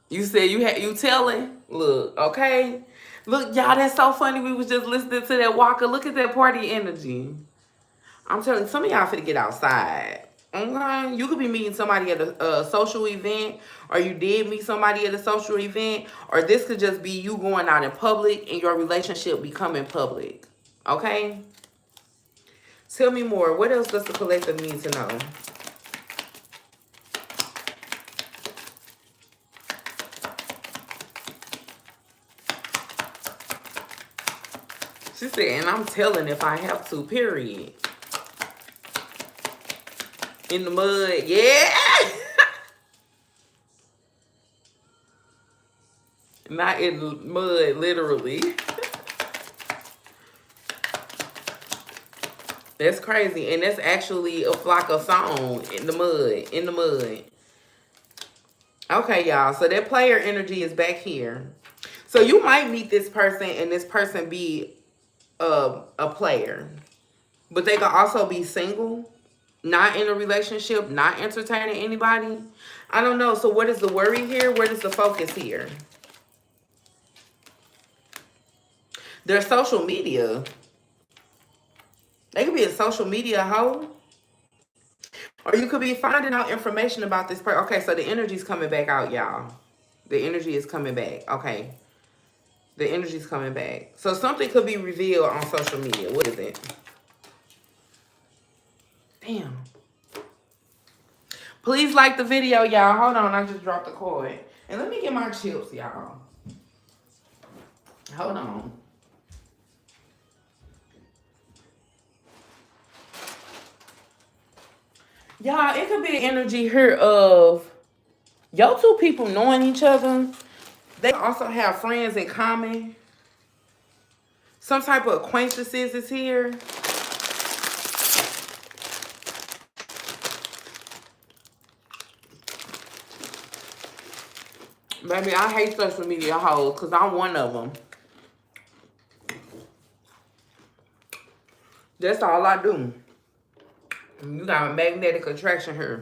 You said you telling? Look, okay. Look, y'all, that's so funny. We was just listening to that Walker. Look at that party energy. I'm telling you, some of y'all finna get outside. Okay? You could be meeting somebody at a social event, or you did meet somebody at a social event, or this could just be you going out in public and your relationship becoming public. Okay? Tell me more. What else does the collective need to know? She said, and I'm telling if I have to, period. In the mud, yeah. Not in the mud, literally. That's crazy. And that's actually a flock of sown in the mud. In the mud. Okay, y'all. So that player energy is back here. So you might meet this person and this person be a player. But they can also be single. Not in a relationship. Not entertaining anybody. I don't know. So what is the worry here? Where is the focus here? Their social media. They could be a social media hoe. Or you could be finding out information about this person. Okay, so the energy's coming back out, y'all. The energy is coming back. Okay. The energy's coming back. So something could be revealed on social media. What is it? Damn. Please like the video, y'all. Hold on, I just dropped the cord. And let me get my chips, y'all. Hold on. Y'all, it could be an energy here of y'all two people knowing each other. They also have friends in common. Some type of acquaintances is here. Baby, I hate social media hoes because I'm one of them. That's all I do. You got a magnetic attraction here.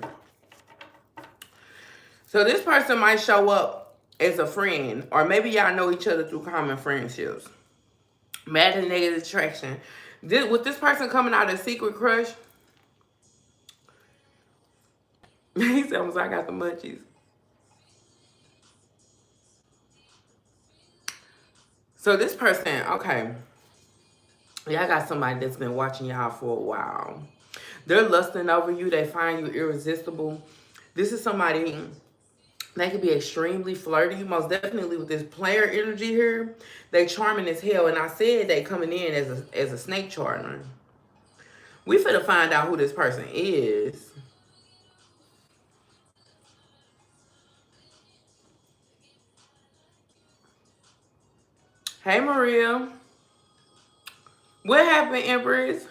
So this person might show up as a friend, or maybe y'all know each other through common friendships. Magnetic attraction. With this person coming out as secret crush, He said, I got the munchies. So this person, okay, y'all got somebody that's been watching y'all for a while. They're lusting over you. They find you irresistible. This is somebody, they could be extremely flirty, most definitely with this player energy here. They charming as hell, and I said they coming in as a snake charmer. We finna find out who this person is. Hey, Maria. What happened, Empress?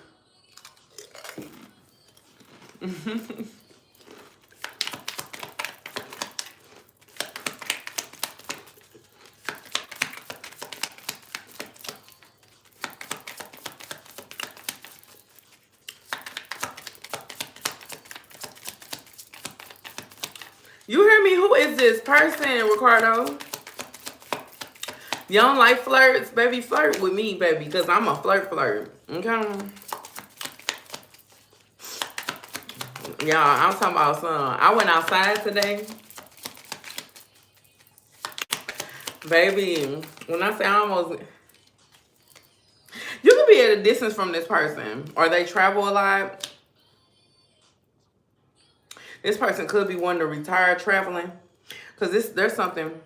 You hear me? Who is this person, Ricardo? You don't like flirts? Baby, flirt with me, baby, because I'm a flirt. Okay? Y'all, I'm talking about some. I went outside today. Baby, when I say I almost... You could be at a distance from this person, or they travel a lot. This person could be wanting to retire traveling. Because there's something...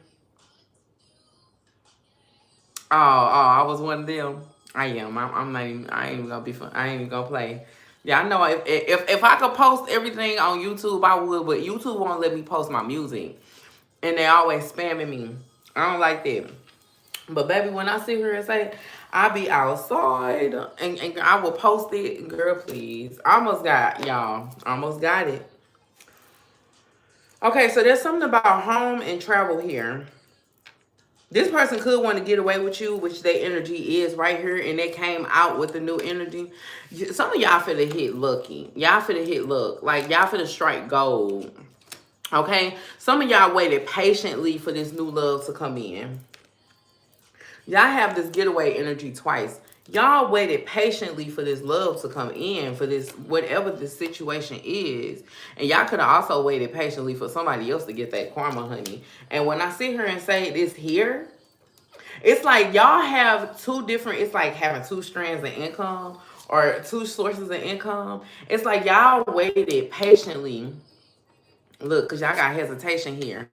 I was one of them. I am. I'm not even. I ain't even gonna be fun. I ain't even gonna play. Yeah, I know. If I could post everything on YouTube, I would. But YouTube won't let me post my music, and they always spamming me. I don't like that. But baby, when I sit here and say I be outside and I will post it, girl, please. I almost got y'all. Almost got it. Okay, so there's something about home and travel here. This person could want to get away with you, which their energy is right here, and they came out with the new energy. Some of y'all finna hit lucky. Y'all finna hit luck. Like, y'all finna strike gold. Okay? Some of y'all waited patiently for this new love to come in. Y'all have this getaway energy twice. Y'all waited patiently for this love to come in, for this, whatever the situation is. And y'all could have also waited patiently for somebody else to get that karma, honey. And when I sit here and say this here, it's like y'all have two different, it's like having two strands of income or two sources of income. It's like y'all waited patiently. Look, because y'all got hesitation here.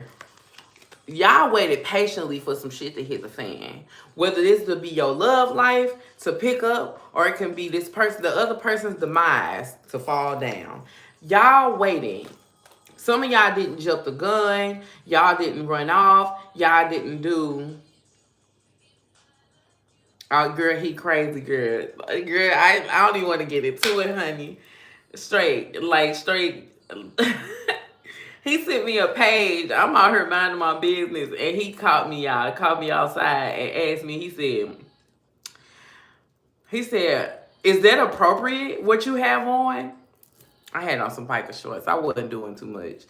Y'all waited patiently for some shit to hit the fan. Whether this will be your love life to pick up, or it can be this person, the other person's demise to fall down. Y'all waiting. Some of y'all didn't jump the gun. Y'all didn't run off. Y'all didn't do... Oh, girl, he crazy, girl. Girl, I don't even want to get into it, honey. Straight. He sent me a page. I'm out here minding my business, and he caught me outside and asked me, he said, is that appropriate, what you have on? I had on some biker shorts. I wasn't doing too much.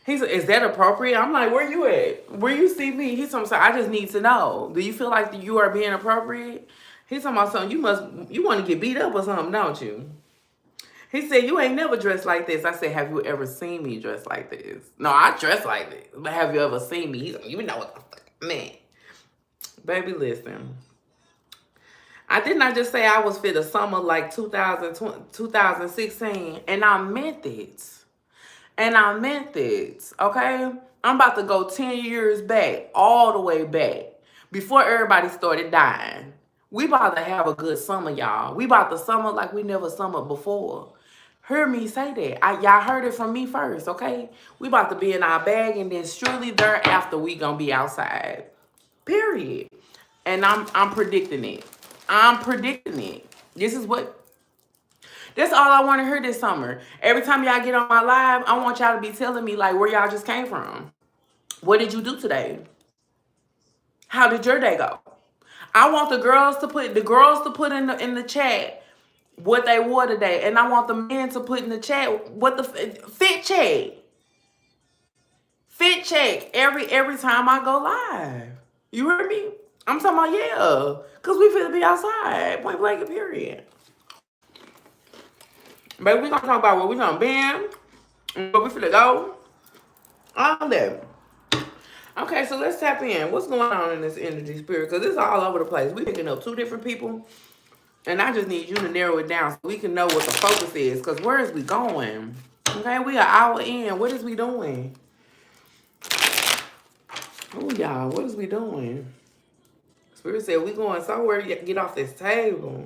He said, is that appropriate? I'm like, where you at? Where you see me? He's talking about, I just need to know. Do you feel like you are being appropriate? He's talking about something, you want to get beat up or something, don't you? He said, you ain't never dressed like this. I said, have you ever seen me dress like this? No, I dress like this. But have you ever seen me? He's like, you know what the fuck, man. Baby, listen. I did not just say I was fit a summer like 2016. And I meant it. And I meant it. Okay? I'm about to go 10 years back. All the way back. Before everybody started dying. We about to have a good summer, y'all. We about to summer like we never summered before. Hear me say that. Y'all heard it from me first, okay? We about to be in our bag, and then surely thereafter we gonna be outside. Period. And I'm predicting it. I'm predicting it. That's all I want to hear this summer. Every time y'all get on my live, I want y'all to be telling me like where y'all just came from. What did you do today? How did your day go? I want the girls to put in the chat what they wore today, and I want the men to put in the chat what the fit check every time I go live. You heard me? I'm talking about, yeah, because we finna be outside, point blank, period. But we gonna talk about what we gonna ban. But we finna go on that. Okay, so let's tap in. What's going on in this energy spirit? Because it's all over the place. We picking up two different people. And I just need you to narrow it down so we can know what the focus is. Because where is we going? Okay, we are an hour in. What is we doing? Oh, y'all, what is we doing? Spirit said we going somewhere. Get off this table.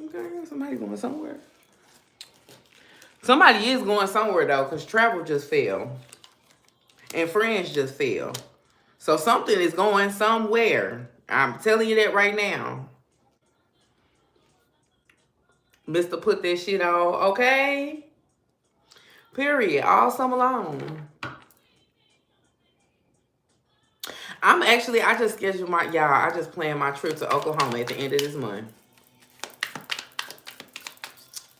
Okay, somebody going somewhere. Somebody is going somewhere, though, because travel just fell. And friends just fell. So something is going somewhere. I'm telling you that right now. Mr. Put that shit on, okay? Period. All summer long. I just scheduled I just planned my trip to Oklahoma at the end of this month.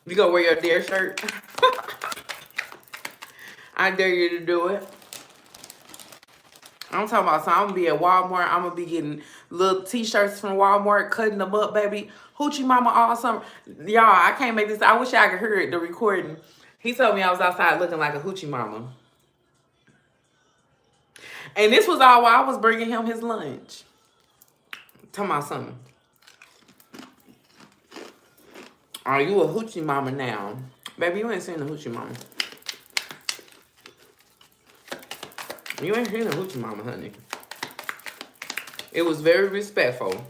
You gonna wear your dare shirt? I dare you to do it. I'm talking about, so I'm gonna be at Walmart. I'm gonna be getting little t-shirts from Walmart, cutting them up, baby. Hoochie mama all summer. Y'all, I can't make this. I wish I could hear it, the recording. He told me I was outside looking like a hoochie mama. And this was all while I was bringing him his lunch. Talking about something. Are you a hoochie mama now? Baby, you ain't seen the hoochie mama. You ain't seen the hoochie mama, honey. It was very respectful.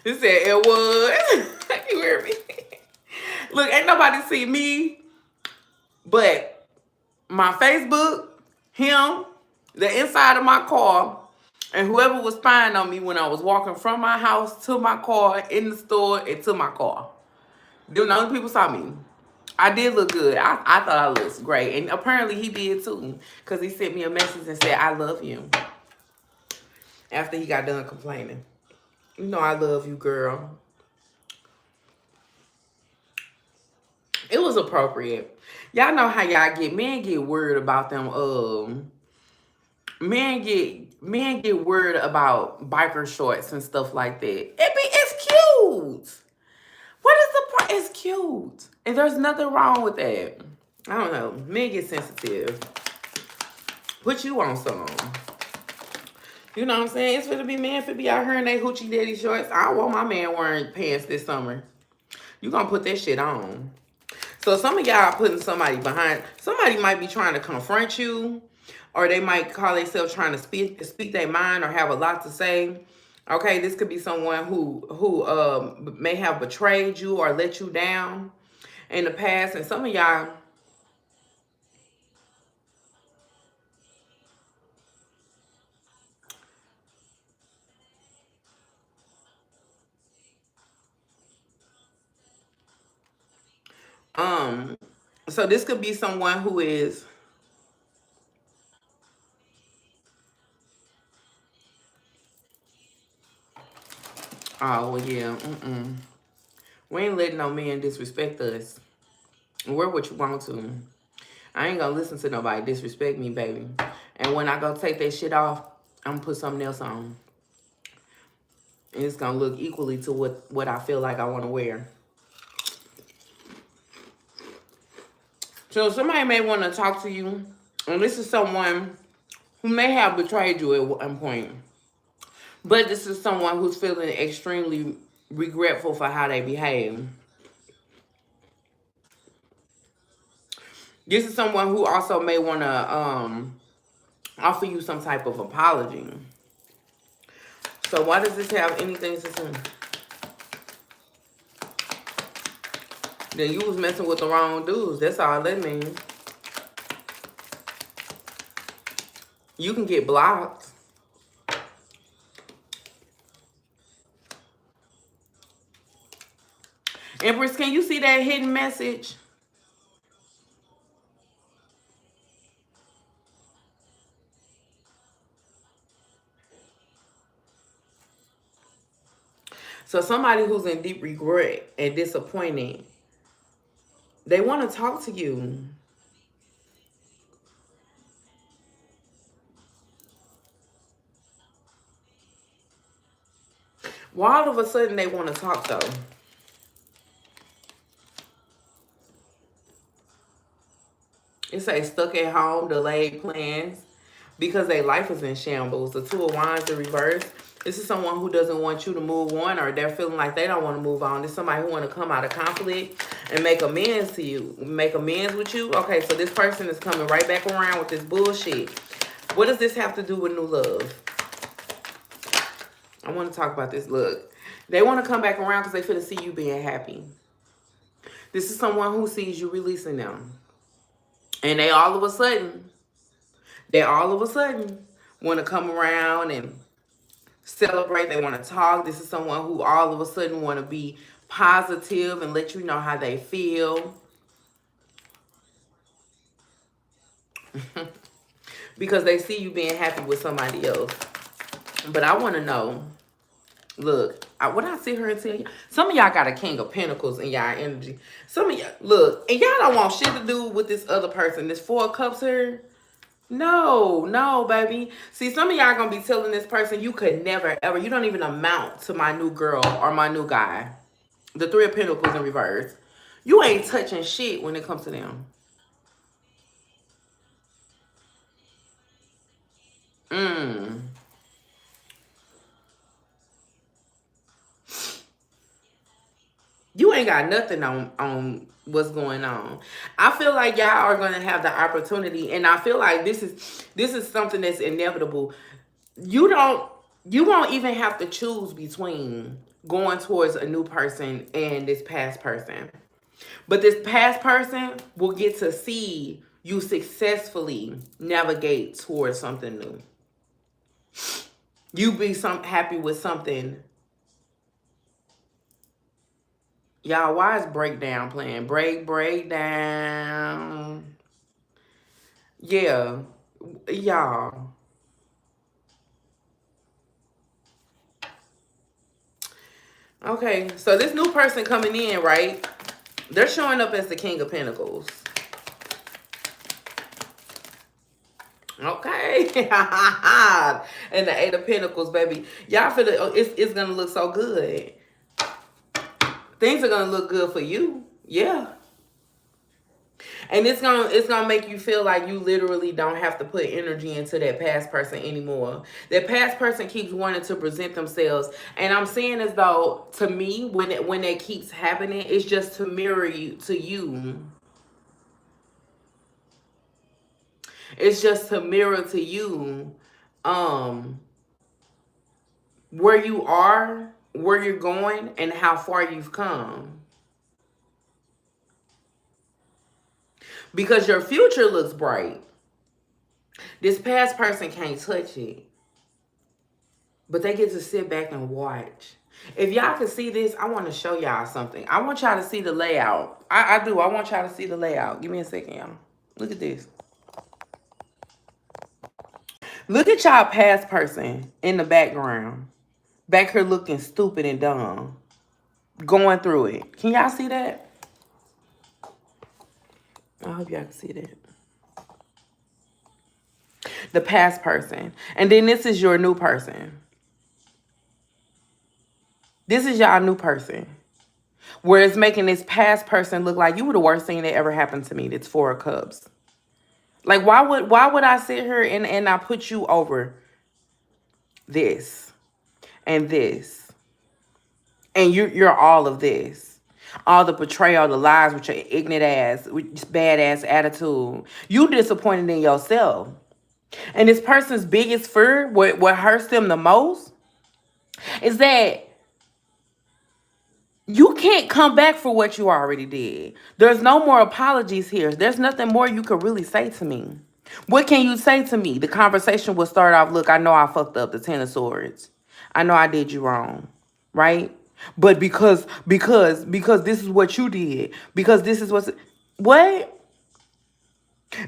He said it was. You hear me? Look, ain't nobody see me but my Facebook, him, the inside of my car, and whoever was spying on me when I was walking from my house to my car, in the store, and to my car. Them the only people saw me. I did look good. I thought I looked great. And apparently he did too. Because he sent me a message and said, I love you. After he got done complaining. You know I love you, girl. It was appropriate. Y'all know how y'all get. Men get worried about them. Men get worried about biker shorts and stuff like that. It's cute. What is the point? It's cute. And there's nothing wrong with that. I don't know. Men get sensitive. Put you on some. You know what I'm saying? It's for to be men for be out here in they hoochie daddy shorts. I don't want my man wearing pants this summer. You gonna put that shit on. So some of y'all putting somebody behind. Somebody might be trying to confront you. Or they might call themselves trying to speak their mind or have a lot to say. Okay, this could be someone who may have betrayed you or let you down in the past. And some of y'all, so this could be someone who is, oh, well, yeah, we ain't letting no man disrespect us. Wear what you want to. I ain't gonna listen to nobody disrespect me, baby. And when I go take that shit off, I'm gonna put something else on. And it's gonna look equally to what I feel like I want to wear. So somebody may want to talk to you, and this is someone who may have betrayed you at one point. But this is someone who's feeling extremely regretful for how they behave. This is someone who also may want to offer you some type of apology. So why does this have anything to say? Then you was messing with the wrong dudes. That's all that means. You can get blocked. Empress, can you see that hidden message? So somebody who's in deep regret and disappointed, they want to talk to you. Why all of a sudden they want to talk though? It says stuck at home, delayed plans because their life is in shambles. The Two of Wands in reverse. This is someone who doesn't want you to move on, or they're feeling like they don't want to move on. This is somebody who want to come out of conflict and make amends to you. Make amends with you. Okay, so this person is coming right back around with this bullshit. What does this have to do with new love? I want to talk about this. Look, they want to come back around because they feel to see you being happy. This is someone who sees you releasing them. And they all of a sudden want to come around and celebrate. They want to talk. This is someone who all of a sudden want to be positive and let you know how they feel. Because they see you being happy with somebody else. But I want to know, look, what I sit here and tell you, some of y'all got a King of Pentacles in y'all energy. Some of y'all, look, and y'all don't want shit to do with this other person. This Four of Cups here. No, baby. See, some of y'all gonna be telling this person you could never, ever, you don't even amount to my new girl or my new guy. The Three of Pentacles in reverse. You ain't touching shit when it comes to them. You ain't got nothing on what's going on. I feel like y'all are going to have the opportunity, and I feel like this is something that's inevitable. You won't even have to choose between going towards a new person and this past person. But this past person will get to see you successfully navigate towards something new. You be happy with something. Y'all, why is breakdown playing? Breakdown. Yeah. Y'all. Okay, so this new person coming in, right? They're showing up as the King of Pentacles. Okay. And the Eight of Pentacles, baby. Y'all feel it's going to look so good. Things are going to look good for you. Yeah. And it's gonna make you feel like you literally don't have to put energy into that past person anymore. That past person keeps wanting to present themselves, and I'm saying as though, to me, when that keeps happening, it's just to mirror you to you. It's just to mirror to you, where you are, where you're going, and how far you've come. Because your future looks bright. This past person can't touch it. But they get to sit back and watch. If y'all can see this, I want to show y'all something. I want y'all to see the layout. I do. I want y'all to see the layout. Give me a second, y'all. Look at this. Look at y'all past person in the background. Back here looking stupid and dumb. Going through it. Can y'all see that? I hope y'all can see that. The past person. And then this is your new person. This is y'all new person. Where it's making this past person look like you were the worst thing that ever happened to me. That's Four of Cups. Like, why would I sit here and I put you over this and this? And you're all of this. All the betrayal, the lies with your ignorant ass, with your badass attitude. You disappointed in yourself. And this person's biggest fear, what hurts them the most, is that you can't come back for what you already did. There's no more apologies here. There's nothing more you could really say to me. What can you say to me? The conversation will start off, look, I know I fucked up, the Ten of Swords. I know I did you wrong, right? But because this is what you did, because this is what?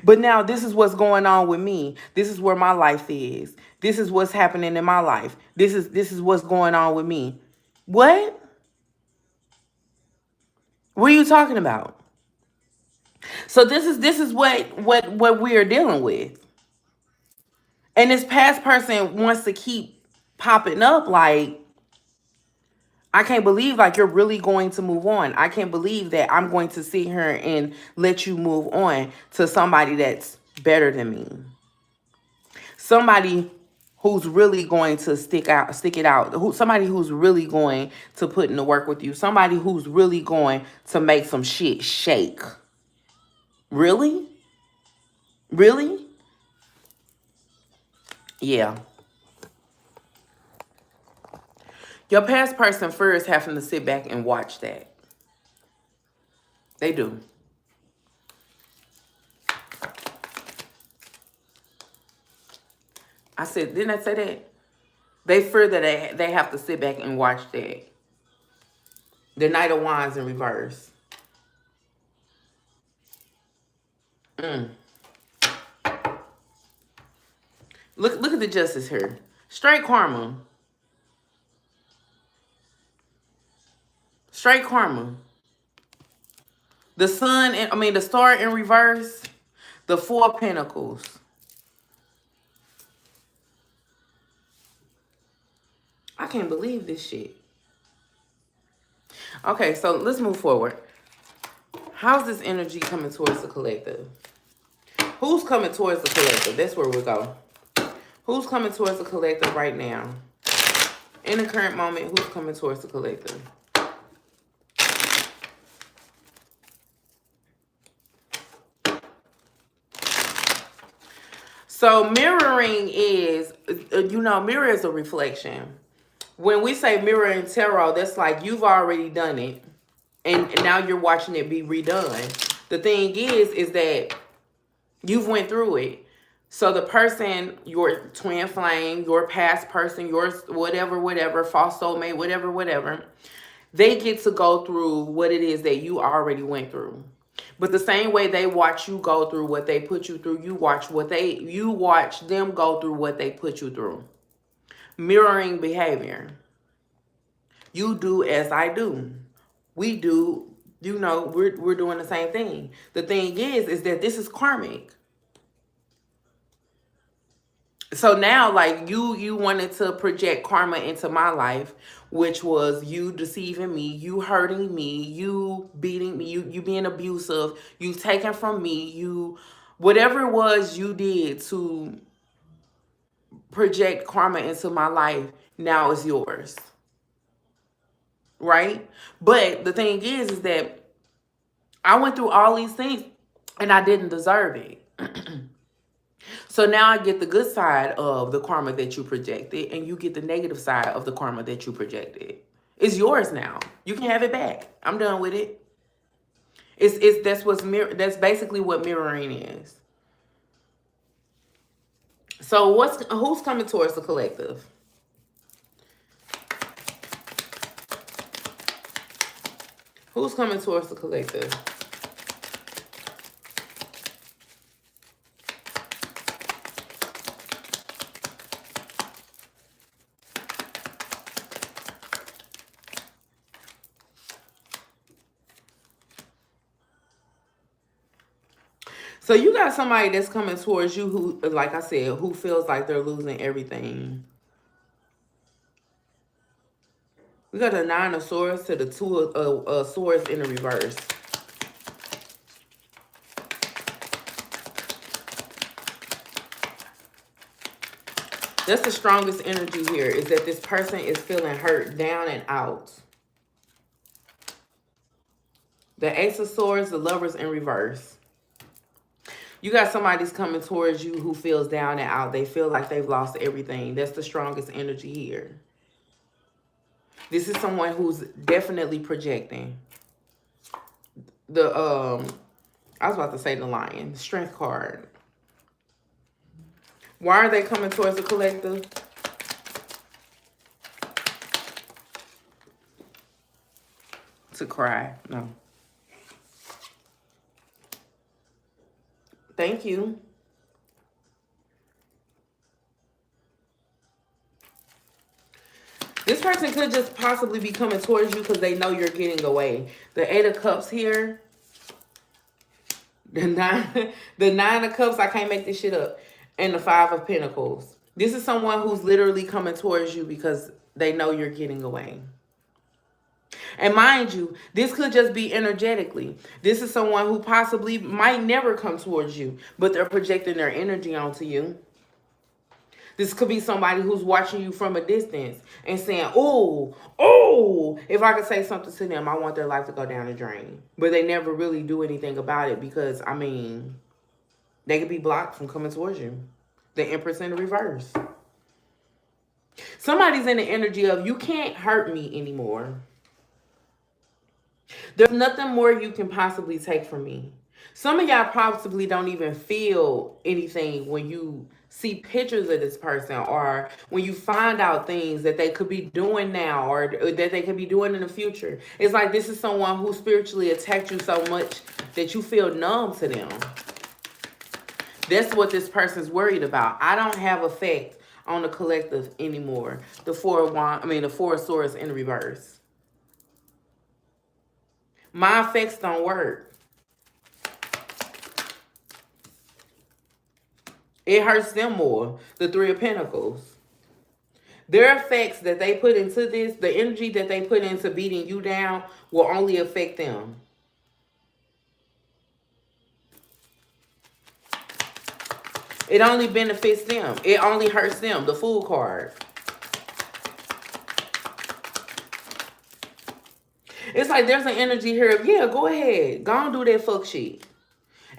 But now this is what's going on with me. This is where my life is. This is what's happening in my life. This is what's going on with me. What? What are you talking about? So this is what we are dealing with. And this past person wants to keep popping up like, I can't believe like you're really going to move on. I can't believe that I'm going to sit here and let you move on to somebody that's better than me. Somebody who's really going to stick it out. Somebody who's really going to put in the work with you. Somebody who's really going to make some shit shake. Really? Really? Yeah. Your past person first having to sit back and watch that. They do. I said, didn't I say that? They fear that they have to sit back and watch that. The Knight of Wands in reverse. Look at the Justice here. Straight karma. Straight karma. The sun, the star in reverse. The Four of Pentacles. I can't believe this shit. Okay, so let's move forward. How's this energy coming towards the collective? Who's coming towards the collective? That's where we go. Who's coming towards the collective right now? In the current moment, who's coming towards the collective? So mirroring is, mirror is a reflection. When we say mirror in tarot, that's like you've already done it. And now you're watching it be redone. The thing is that you've went through it. So the person, your twin flame, your past person, yours, whatever, false soulmate, whatever, they get to go through what it is that you already went through. But the same way they watch you go through what they put you through, you watch them go through what they put you through. Mirroring behavior. You do as I do. We do, we're doing the same thing. The thing is that this is karmic. So now, like, you wanted to project karma into my life, which was you deceiving me, you hurting me, you beating me, you being abusive, you taking from me, you, whatever it was you did to project karma into my life, now is yours. Right? But the thing is that I went through all these things and I didn't deserve it. So now I get the good side of the karma that you projected, and you get the negative side of the karma that you projected. It's yours now. You can have it back. I'm done with it. That's basically what mirroring is. So who's coming towards the collective? Who's coming towards the collective? So you got somebody that's coming towards you who, like I said, who feels like they're losing everything. We got the Nine of Swords to the Two of Swords in the reverse. That's the strongest energy here, is that this person is feeling hurt, down and out. The Ace of Swords, the Lovers in reverse. You got somebody that's coming towards you who feels down and out. They feel like they've lost everything. That's the strongest energy here. This is someone who's definitely projecting. I was about to say the Lion. Strength card. Why are they coming towards the collective? To cry. No. Thank you. This person could just possibly be coming towards you because they know you're getting away. The Eight of Cups here. The Nine of Cups. I can't make this shit up. And the Five of Pentacles. This is someone who's literally coming towards you because they know you're getting away. And mind you, this could just be energetically. This is someone who possibly might never come towards you, but they're projecting their energy onto you. This could be somebody who's watching you from a distance and saying, oh, if I could say something to them, I want their life to go down the drain. But they never really do anything about it because, I mean, they could be blocked from coming towards you. The Empress in the reverse. Somebody's in the energy of, you can't hurt me anymore. There's nothing more you can possibly take from me. Some of y'all possibly don't even feel anything when you see pictures of this person, or when you find out things that they could be doing now, or that they could be doing in the future. It's like this is someone who spiritually attacked you so much that you feel numb to them. That's what this person's worried about. I don't have effect on the collective anymore. The Four of Swords in reverse. My effects don't work. It hurts them more. The Three of Pentacles. Their effects that they put into this, the energy that they put into beating you down, will only affect them. It only benefits them. It only hurts them. The Fool card. It's like there's an energy here of, yeah, go ahead. Go and do that fuck shit.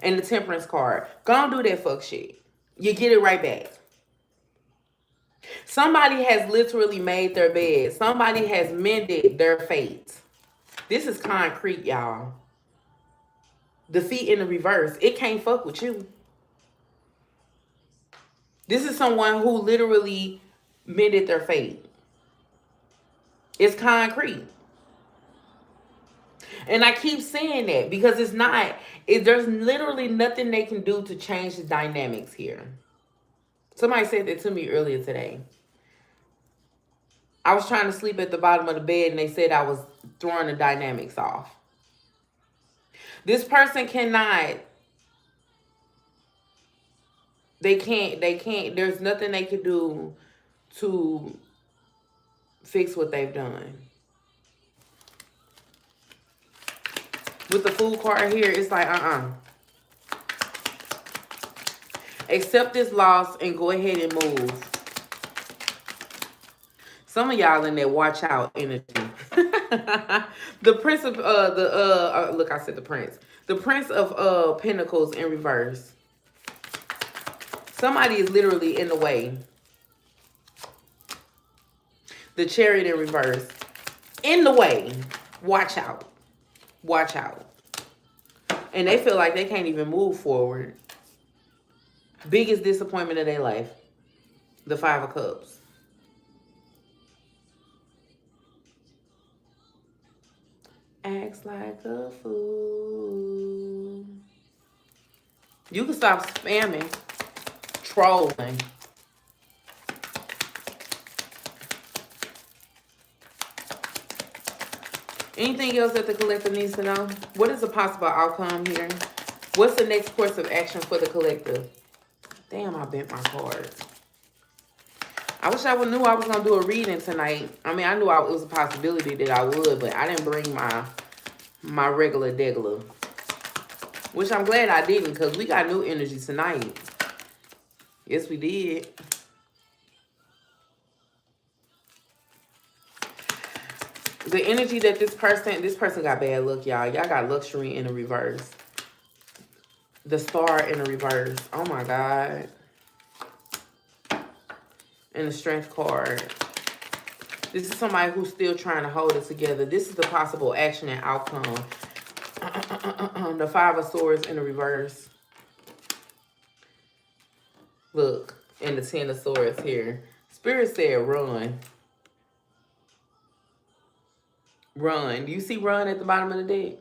And the Temperance card. Go and do that fuck shit. You get it right back. Somebody has literally made their bed. Somebody has mended their fate. This is concrete, y'all. The feet in the reverse. It can't fuck with you. This is someone who literally mended their fate. It's concrete. And I keep saying that because it's not, there's literally nothing they can do to change the dynamics here. Somebody said that to me earlier today. I was trying to sleep at the bottom of the bed and they said I was throwing the dynamics off. This person cannot, they can't, there's nothing they can do to fix what they've done. With the Fool card here, it's like, accept this loss and go ahead and move. Some of y'all in there watch out energy. The Prince of, look, I said the Prince. The Prince of Pentacles in reverse. Somebody is literally in the way. The Chariot in reverse. In the way. Watch out. Watch out. And they feel like they can't even move forward. Biggest disappointment of their life. The Five of Cups. Acts like a fool. You can stop spamming. Trolling. Anything else that the collective needs to know? What is the possible outcome here? What's the next course of action for the collective? Damn, I bent my cards. I wish I knew I was going to do a reading tonight. I mean, I knew it was a possibility that I would, but I didn't bring my regular degular. Which I'm glad I didn't, because we got new energy tonight. Yes, we did. The energy that this person got bad luck, y'all. Y'all got luxury in the reverse. The Star in the reverse. Oh, my God. And the Strength card. This is somebody who's still trying to hold it together. This is the possible action and outcome. The Five of Swords in the reverse. Look. And the Ten of Swords here. Spirit said run. Run. Do you see run at the bottom of the deck?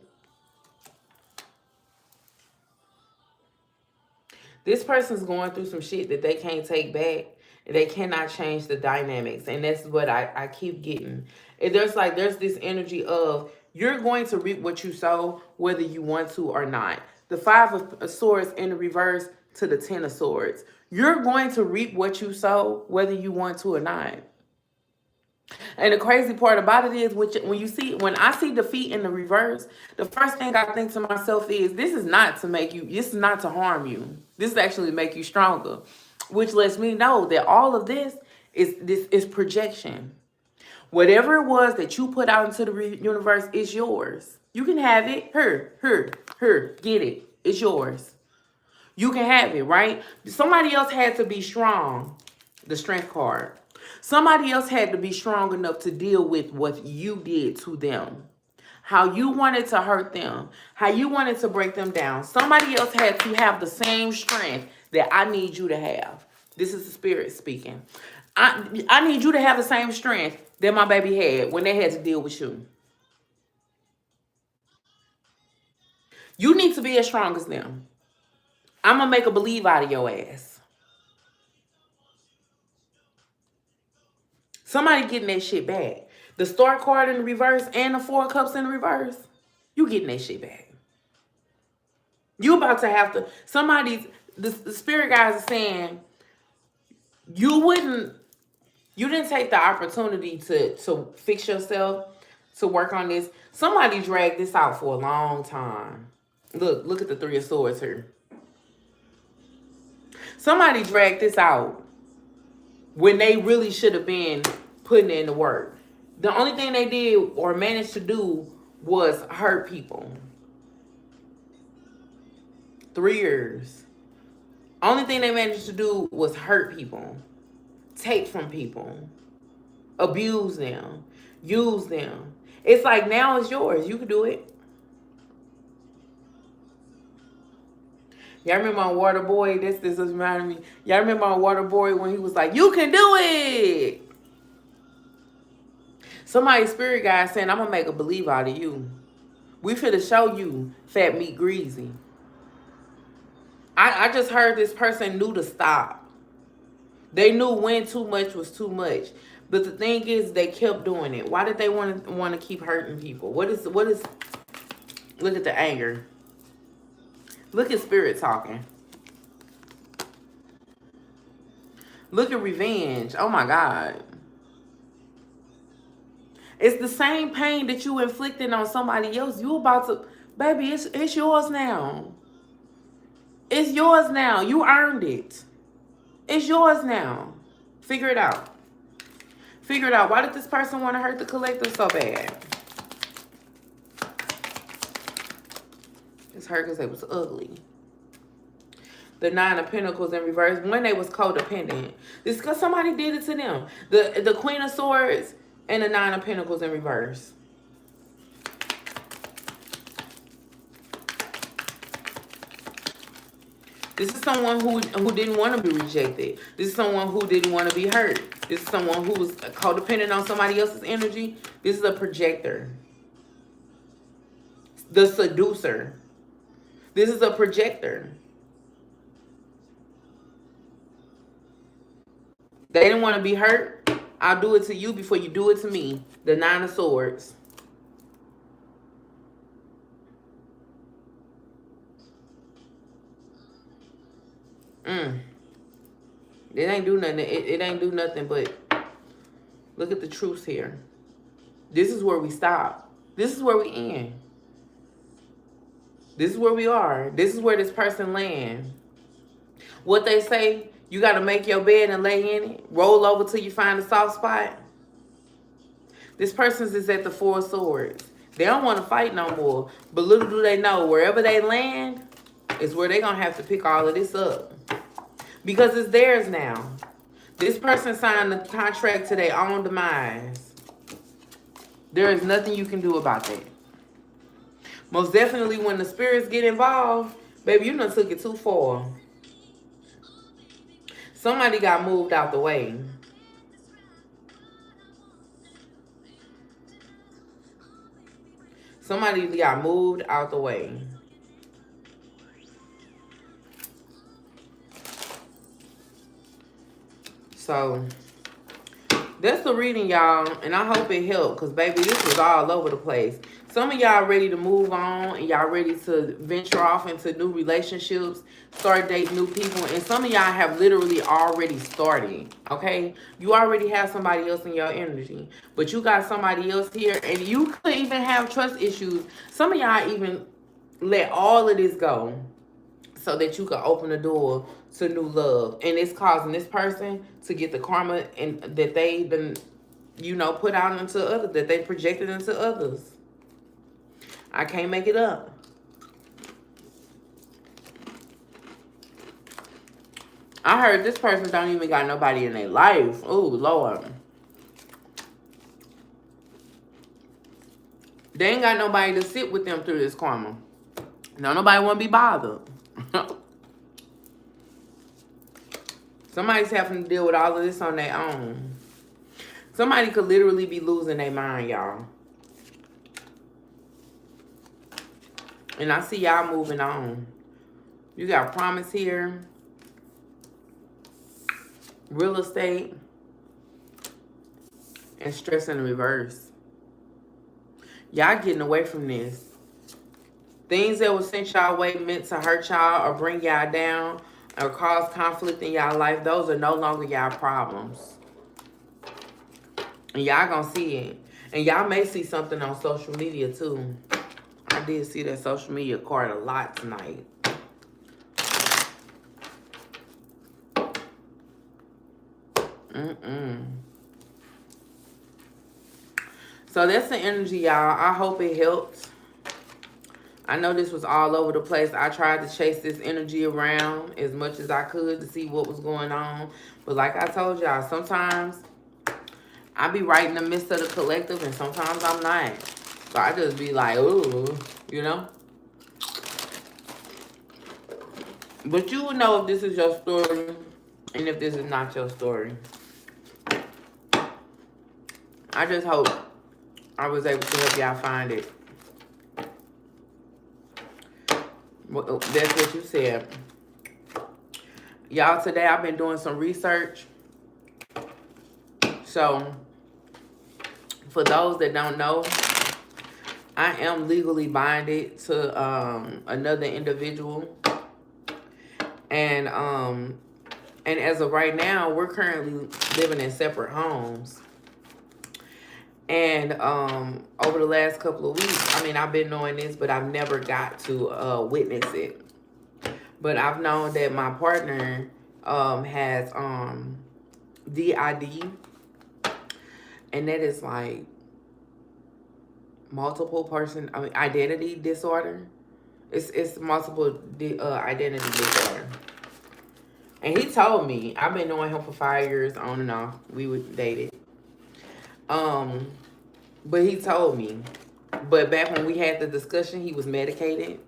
This person's going through some shit that they can't take back. They cannot change the dynamics. And that's what I keep getting. And there's this energy of you're going to reap what you sow, whether you want to or not. The Five of Swords in the reverse to the Ten of Swords. You're going to reap what you sow, whether you want to or not. And the crazy part about it is, when I see defeat in the reverse, the first thing I think to myself is, this is not to make you, this is not to harm you. This is actually to make you stronger, which lets me know that all of this is projection. Whatever it was that you put out into the universe is yours. You can have it. Get it. It's yours. You can have it, right? Somebody else had to be strong. The strength card. Somebody else had to be strong enough to deal with what you did to them. How you wanted to hurt them. How you wanted to break them down. Somebody else had to have the same strength that I need you to have. This is the spirit speaking. I need you to have the same strength that my baby had when they had to deal with you. You need to be as strong as them. I'm going to make a believe out of your ass. Somebody getting that shit back. The Star card in the reverse and the Four of Cups in the reverse. You getting that shit back. You about to have to, the spirit guys are saying, you didn't take the opportunity to fix yourself, to work on this. Somebody dragged this out for a long time. Look at the Three of Swords here. Somebody dragged this out when they really should have been putting in the work. The only thing they did or managed to do was hurt people. 3 years. Only thing they managed to do was hurt people. Take from people. Abuse them. Use them. It's like, now it's yours. You can do it. Y'all remember on Waterboy? This is reminding me. Y'all remember on Waterboy when he was like, you can do it. Somebody's spirit guy saying, I'm going to make a believe out of you. We finna show you fat meat greasy. I just heard this person knew to stop. They knew when too much was too much. But the thing is, they kept doing it. Why did they want to keep hurting people? What is, look at the anger. Look at spirit talking. Look at revenge. Oh my God. It's the same pain that you inflicted on somebody else. You about to, baby, it's yours now. It's yours now. You earned it. It's yours now. Figure it out. Figure it out. Why did this person want to hurt the collective so bad? It's hurt because it was ugly. The Nine of Pentacles in reverse. When they was codependent. This because somebody did it to them. The Queen of Swords and the Nine of Pentacles in reverse. This is someone who didn't want to be rejected. This is someone who didn't want to be hurt. This is someone who was codependent on somebody else's energy. This is a projector. The seducer. This is a projector. They didn't want to be hurt. I'll do it to you before you do it to me. The Nine of Swords. It ain't do nothing. It ain't do nothing but look at the truth here. This is where we stop. This is where we end. This is where we are. This is where this person lands. What they say, you got to make your bed and lay in it. Roll over till you find a soft spot. This person is at the Four of Swords. They don't want to fight no more. But little do they know, wherever they land is where they're going to have to pick all of this up. Because it's theirs now. This person signed a contract to their own demise. There is nothing you can do about that. Most definitely when the spirits get involved, baby, you done took it too far. Somebody got moved out the way. Somebody got moved out the way. So, that's the reading, y'all. And I hope it helped. Because, baby, this was all over the place. Some of y'all ready to move on and y'all ready to venture off into new relationships, start dating new people. And some of y'all have literally already started, okay? You already have somebody else in your energy. But you got somebody else here and you could even have trust issues. Some of y'all even let all of this go so that you can open the door to new love. And it's causing this person to get the karma and that they been, you know, put out into others, that they projected into others. I can't make it up. I heard this person don't even got nobody in their life. Oh, Lord. They ain't got nobody to sit with them through this karma. No, nobody want to be bothered. Somebody's having to deal with all of this on their own. Somebody could literally be losing their mind, y'all. And I see y'all moving on. You got promise here. Real estate. And stress in reverse. Y'all getting away from this. Things that was sent y'all way meant to hurt y'all or bring y'all down or cause conflict in y'all life, those are no longer y'all problems. And y'all gonna see it. And y'all may see something on social media too. I did see that social media card a lot tonight. So that's the energy, y'all. I hope it helped. I know this was all over the place. I tried to chase this energy around as much as I could to see what was going on. But like I told y'all, sometimes I be right in the midst of the collective and sometimes I'm not. So I just be like, ooh, you know? But you will know if this is your story and if this is not your story. I just hope I was able to help y'all find it. Well, that's what you said. Y'all, today I've been doing some research. So, for those that don't know, I am legally binded to another individual. And as of right now, we're currently living in separate homes. And over the last couple of weeks, I mean, I've been knowing this, but I've never got to witness it. But I've known that my partner has DID, and that is like multiple person, I mean, identity disorder. It's multiple identity disorder. And he told me, I've been knowing him for 5 years, on and off. We would date it. But he told me, but back when we had the discussion, he was medicated.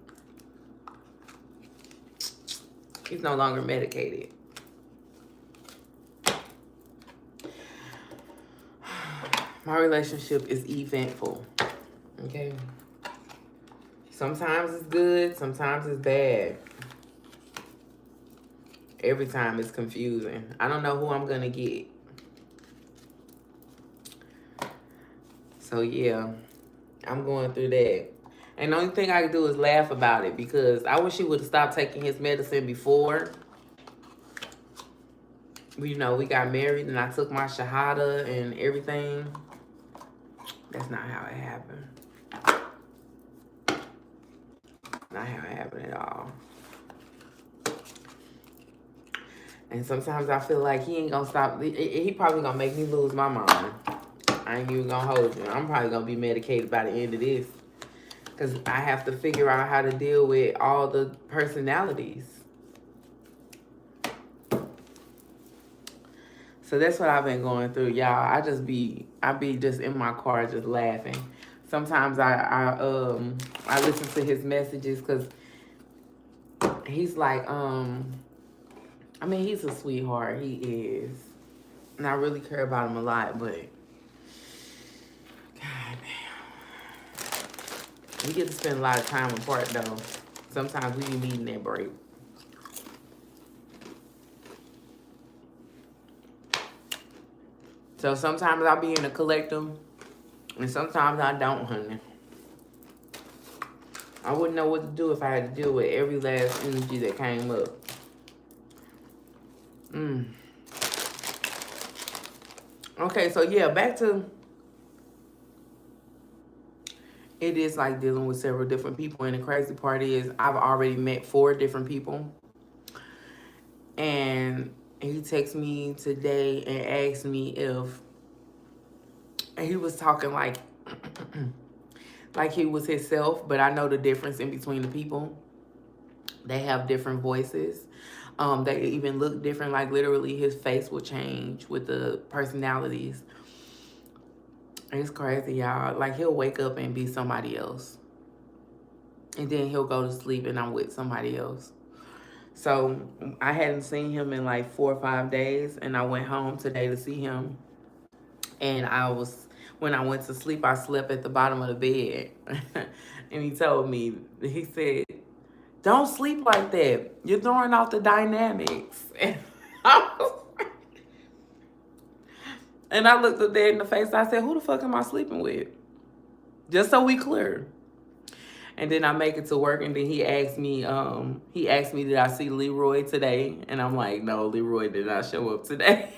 He's no longer medicated. My relationship is eventful. Okay. Sometimes it's good, sometimes it's bad. Every time it's confusing. I don't know who I'm gonna get. So yeah, I'm going through that. And the only thing I can do is laugh about it because I wish he would have stopped taking his medicine before. You know, we got married and I took my Shahada and everything. That's not how it happened. Not how it happened at all. And sometimes I feel like he ain't gonna stop. He probably gonna make me lose my mind. I ain't even gonna hold you. I'm probably gonna be medicated by the end of this. Because I have to figure out how to deal with all the personalities. So that's what I've been going through, y'all. I be just in my car just laughing. Sometimes I listen to his messages because he's like, I mean, he's a sweetheart. He is. And I really care about him a lot, but God damn. We get to spend a lot of time apart, though. Sometimes we be needing that break. So sometimes I'll be in a collective, and sometimes I don't, honey. I wouldn't know what to do if I had to deal with every last energy that came up. Okay, so yeah, back to it is like dealing with several different people. And the crazy part is I've already met 4 different people. And he texted me today and asked me if, and he was talking like, like he was himself, but I know the difference in between the people. They have different voices. They even look different. Like literally his face will change with the personalities. It's crazy, y'all. Like he'll wake up and be somebody else. And then he'll go to sleep and I'm with somebody else. So I hadn't seen him in like 4 or 5 days. And I went home today to see him. And when I went to sleep, I slept at the bottom of the bed. And he told me, he said, don't sleep like that. You're throwing off the dynamics. And I looked at Dad in the face. I said, who the fuck am I sleeping with? Just so we clear. And then I make it to work, and then he asked me, did I see Leroy today? And I'm like, no, Leroy did not show up today.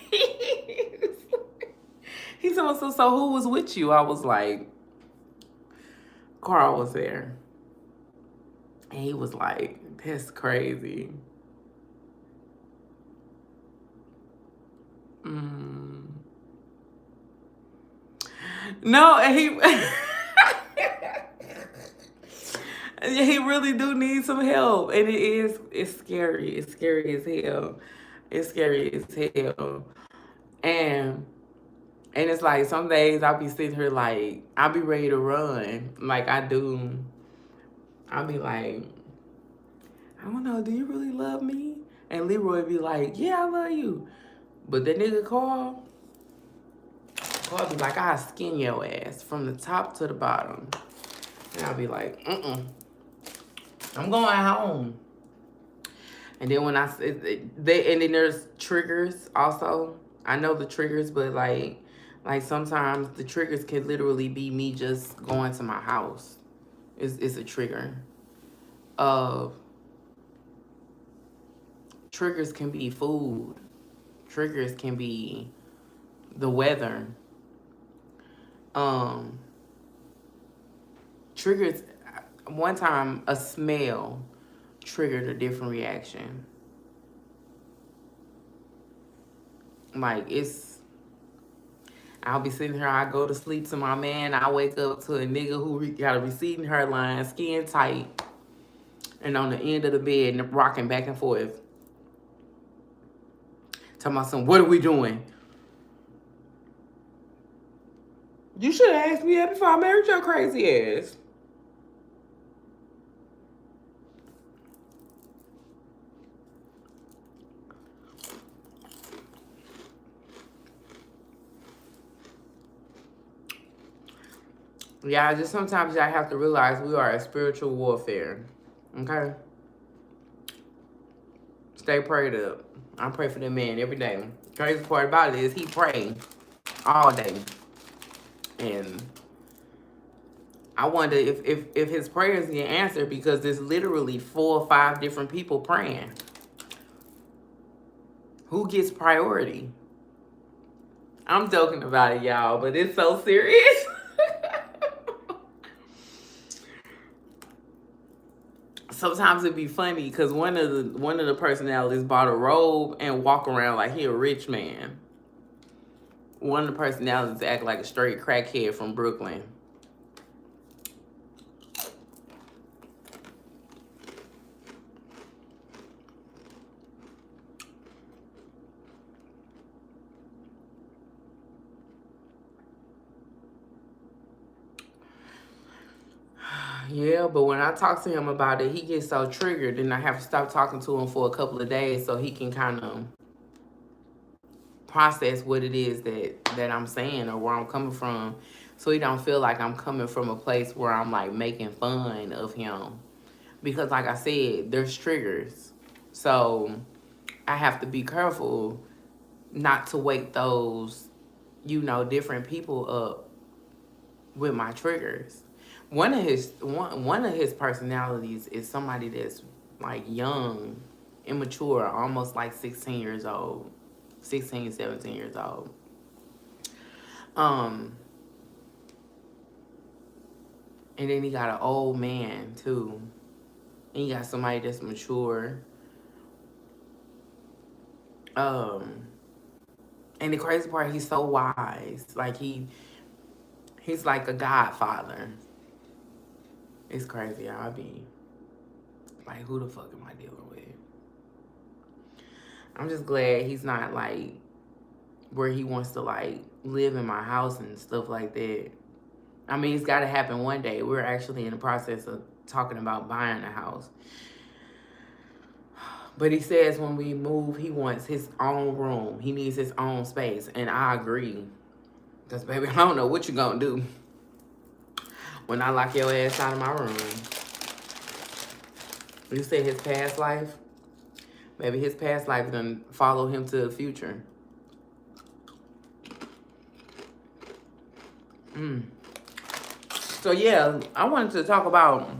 He said, so who was with you? I was like, Carl was there. And he was like, that's crazy. No, and he really do need some help. And it's scary. It's scary as hell. It's scary as hell. And it's like some days I'll be sitting here like, I'll be ready to run. Like I do. I'll be like, I don't know, do you really love me? And Leroy be like, yeah, I love you. But that nigga Carl be like, I'll skin your ass from the top to the bottom. And I'll be like, I'm going home. And then when and then there's triggers also. I know the triggers, but like sometimes the triggers can literally be me just going to my house. It's a trigger. Triggers can be food. Triggers can be the weather. Triggers, one time a smell triggered a different reaction. Like I'll be sitting here, I go to sleep to my man, I wake up to a nigga who got a receding hairline, skin tight, and on the end of the bed, rocking back and forth. Talking about some, what are we doing? You should have asked me that before I married your crazy ass. Yeah, just sometimes y'all have to realize we are a spiritual warfare. Okay? Stay prayed up. I pray for that man every day. Crazy part about it is he prayed all day. And I wonder if his prayers get answered because there's literally 4 or 5 different people praying. Who gets priority? I'm joking about it, y'all, but it's so serious. Sometimes it'd be funny because one of the personalities bought a robe and walk around like he a rich man. One of the personalities act like a straight crackhead from Brooklyn. Yeah, but when I talk to him about it, he gets so triggered, and I have to stop talking to him for a couple of days so he can kind of process what it is that I'm saying or where I'm coming from, so he don't feel like I'm coming from a place where I'm like making fun of him. Because like I said, there's triggers. So I have to be careful not to wake those, different people up with my triggers. one of his personalities is somebody that's like young, immature, almost like 16 years old, 16, 17 years old. Um, and then he got an old man too. And you got somebody that's mature. Um, and the crazy part, he's so wise. Like he's like a godfather. It's crazy. I'll be like, who the fuck am I dealing with? I'm just glad he's not like where he wants to like live in my house and stuff like that. I mean, it's got to happen one day. We're actually in the process of talking about buying a house. But he says when we move, he wants his own room. He needs his own space. And I agree. Because, baby, I don't know what you're going to do when I lock your ass out of my room. You said his past life? Maybe his past life is going to follow him to the future. So, yeah, I wanted to talk about,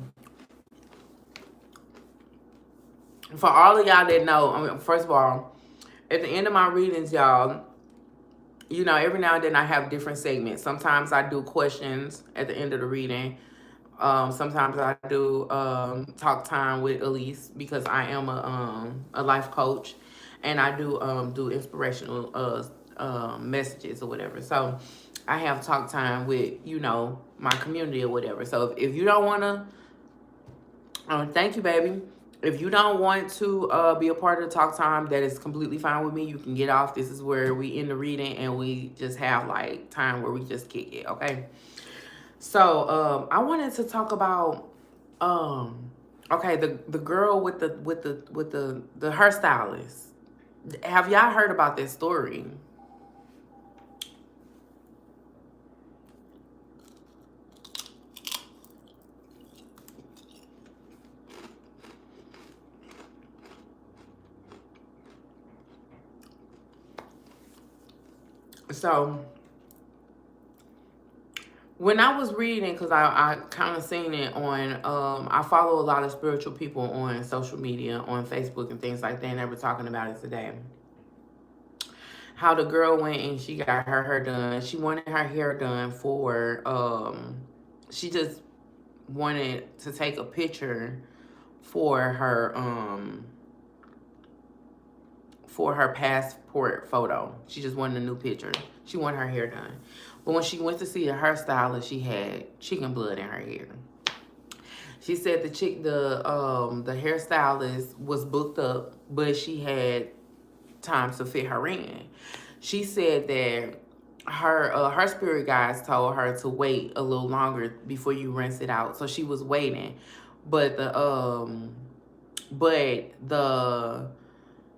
for all of y'all that know, I mean, first of all, at the end of my readings, y'all, you know, every now and then I have different segments. Sometimes I do questions at the end of the reading. Sometimes I do talk time with Elise because I am a life coach, and I do inspirational messages or whatever. So I have talk time with, you know, my community or whatever. So if you don't want to, thank you, baby. If you don't want to be a part of the talk time, that is completely fine with me. You can get off. This is where we end the reading and we just have like time where we just kick it, okay? So I wanted to talk about okay, the girl with the hairstylist. Have y'all heard about this story? So when I was reading, because I kind of seen it on, I follow a lot of spiritual people on social media, on Facebook and things like that, and they were talking about it today. How the girl went and she got her hair done. She wanted her hair done for, she just wanted to take a picture for her passport photo. She just wanted a new picture. She wanted her hair done. But when she went to see a hairstylist, she had chicken blood in her hair. She said the hairstylist was booked up, but she had time to fit her in. She said that her spirit guides told her to wait a little longer before you rinse it out. So she was waiting, but the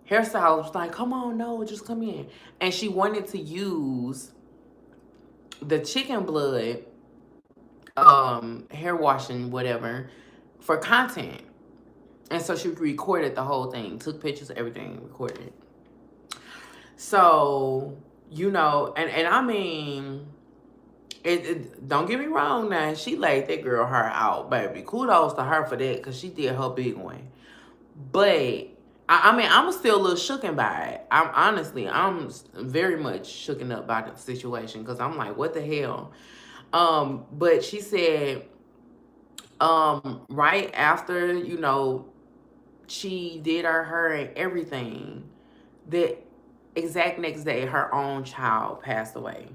hairstylist was like, "Come on, no, just come in." And she wanted to use the chicken blood hair washing, whatever, for content. And so she recorded the whole thing, took pictures of everything, recorded it. So, you know, and I mean, don't get me wrong now, she laid that girl hair out, baby. Kudos to her for that, because she did her big one. But I mean, I'm still a little shooken by it. I'm very much shooken up by the situation, because I'm like, what the hell? But she said, right after, you know, she did her hair and everything, the exact next day, her own child passed away.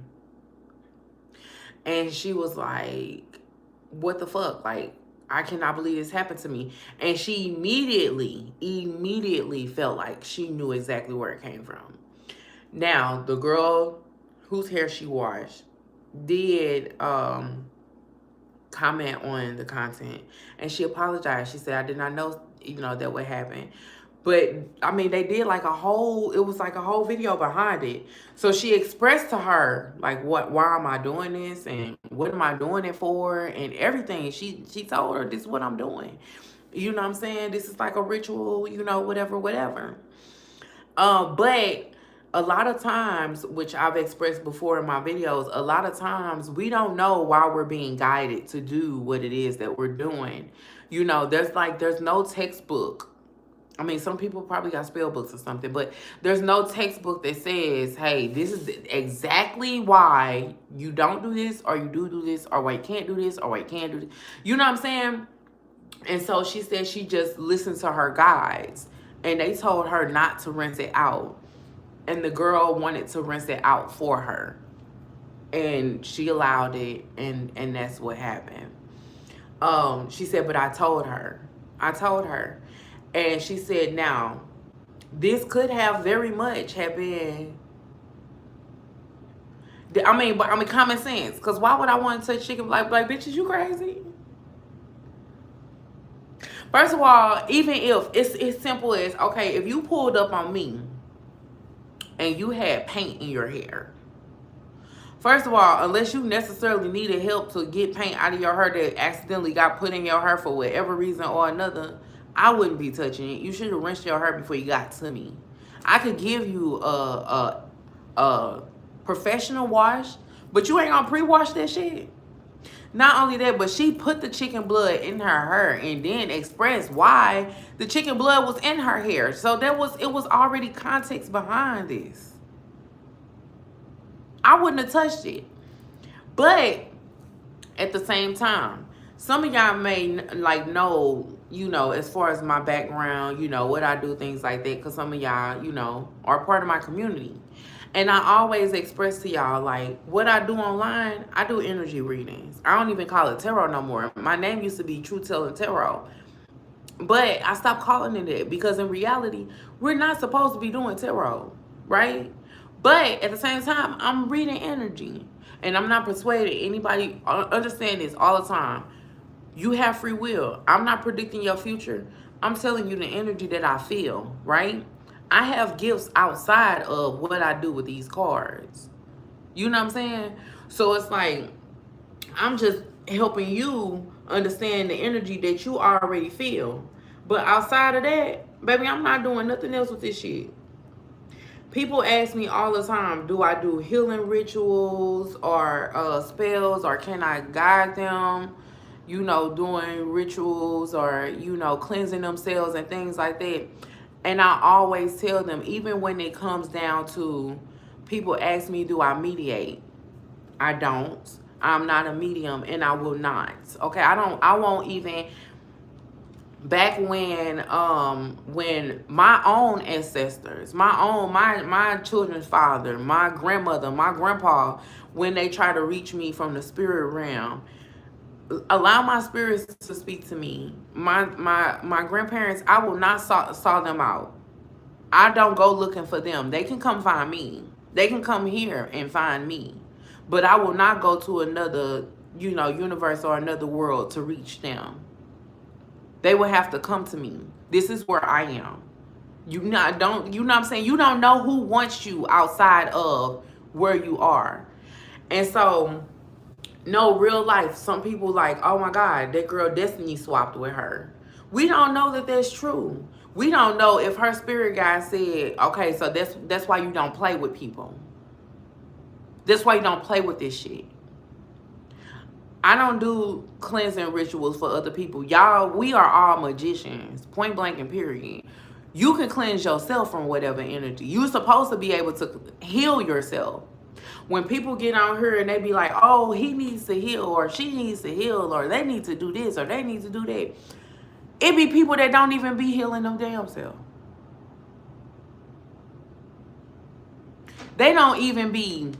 And she was like, what the fuck? Like, I cannot believe this happened to me. And she immediately felt like she knew exactly where it came from. Now, the girl whose hair she washed did comment on the content, and she apologized. She said, I did not know, you know, that would happen. But I mean, they did like it was like a whole video behind it. So she expressed to her, like, why am I doing this? And what am I doing it for? And everything. She told her, this is what I'm doing. You know what I'm saying? This is like a ritual, you know, whatever. But a lot of times, which I've expressed before in my videos, a lot of times we don't know why we're being guided to do what it is that we're doing. You know, there's no textbook. I mean, some people probably got spell books or something, but there's no textbook that says, hey, this is exactly why you don't do this, or you do this, or why you can't do this, or why you can't do this. You know what I'm saying? And so she said she just listened to her guides, and they told her not to rinse it out. And the girl wanted to rinse it out for her. And she allowed it, and that's what happened. She said, but I told her. And she said, now, this could have very much have been, common sense. Because why would I want to touch chicken like bitches, you crazy? First of all, even if it's simple as, okay, if you pulled up on me and you had paint in your hair, first of all, unless you necessarily needed help to get paint out of your hair that accidentally got put in your hair for whatever reason or another, I wouldn't be touching it. You should have rinsed your hair before you got to me. I could give you a professional wash, but you ain't gonna pre-wash that shit. Not only that, but she put the chicken blood in her hair and then expressed why the chicken blood was in her hair. So it was already context behind this. I wouldn't have touched it. But at the same time, some of y'all may know, as far as my background, what I do, things like that, because some of y'all, are part of my community. And I always express to y'all, what I do online, I do energy readings. I don't even call it tarot no more. My name used to be Truth Telling Tarot. But I stopped calling it that because in reality, we're not supposed to be doing tarot, right? But at the same time, I'm reading energy. And I'm not persuaded. Anybody understand this all the time. You have free will. I'm not predicting your future. I'm telling you the energy that I feel, right? I have gifts outside of what I do with these cards. You know what I'm saying? So it's like, I'm just helping you understand the energy that you already feel. But outside of that, baby, I'm not doing nothing else with this shit. People ask me all the time, do I do healing rituals or spells, or can I guide them, doing rituals or, cleansing themselves and things like that. And I always tell them, even when it comes down to people ask me, do I mediate? I don't. I'm not a medium, and I will not. Okay, I won't even. Back when my own ancestors, my children's father, my grandmother, my grandpa, when they try to reach me from the spirit realm, allow my spirits to speak to me. My grandparents, I will not saw them out. I don't go looking for them. They can come find me. They can come here and find me. But I will not go to another, universe or another world to reach them. They will have to come to me. This is where I am. You know what I'm saying? You don't know who wants you outside of where you are. And so, no, real life, some people like, oh my God, that girl Destiny swapped with her. We don't know that that's true. We don't know if her spirit guide said, okay, so that's why you don't play with people. That's why you don't play with this shit. I don't do cleansing rituals for other people. Y'all, we are all magicians, point blank and period. You can cleanse yourself from whatever energy. You're supposed to be able to heal yourself. When people get on here and they be like, oh, he needs to heal, or she needs to heal, or they need to do this, or they need to do that. It be people that don't even be healing them damn self. They don't even be,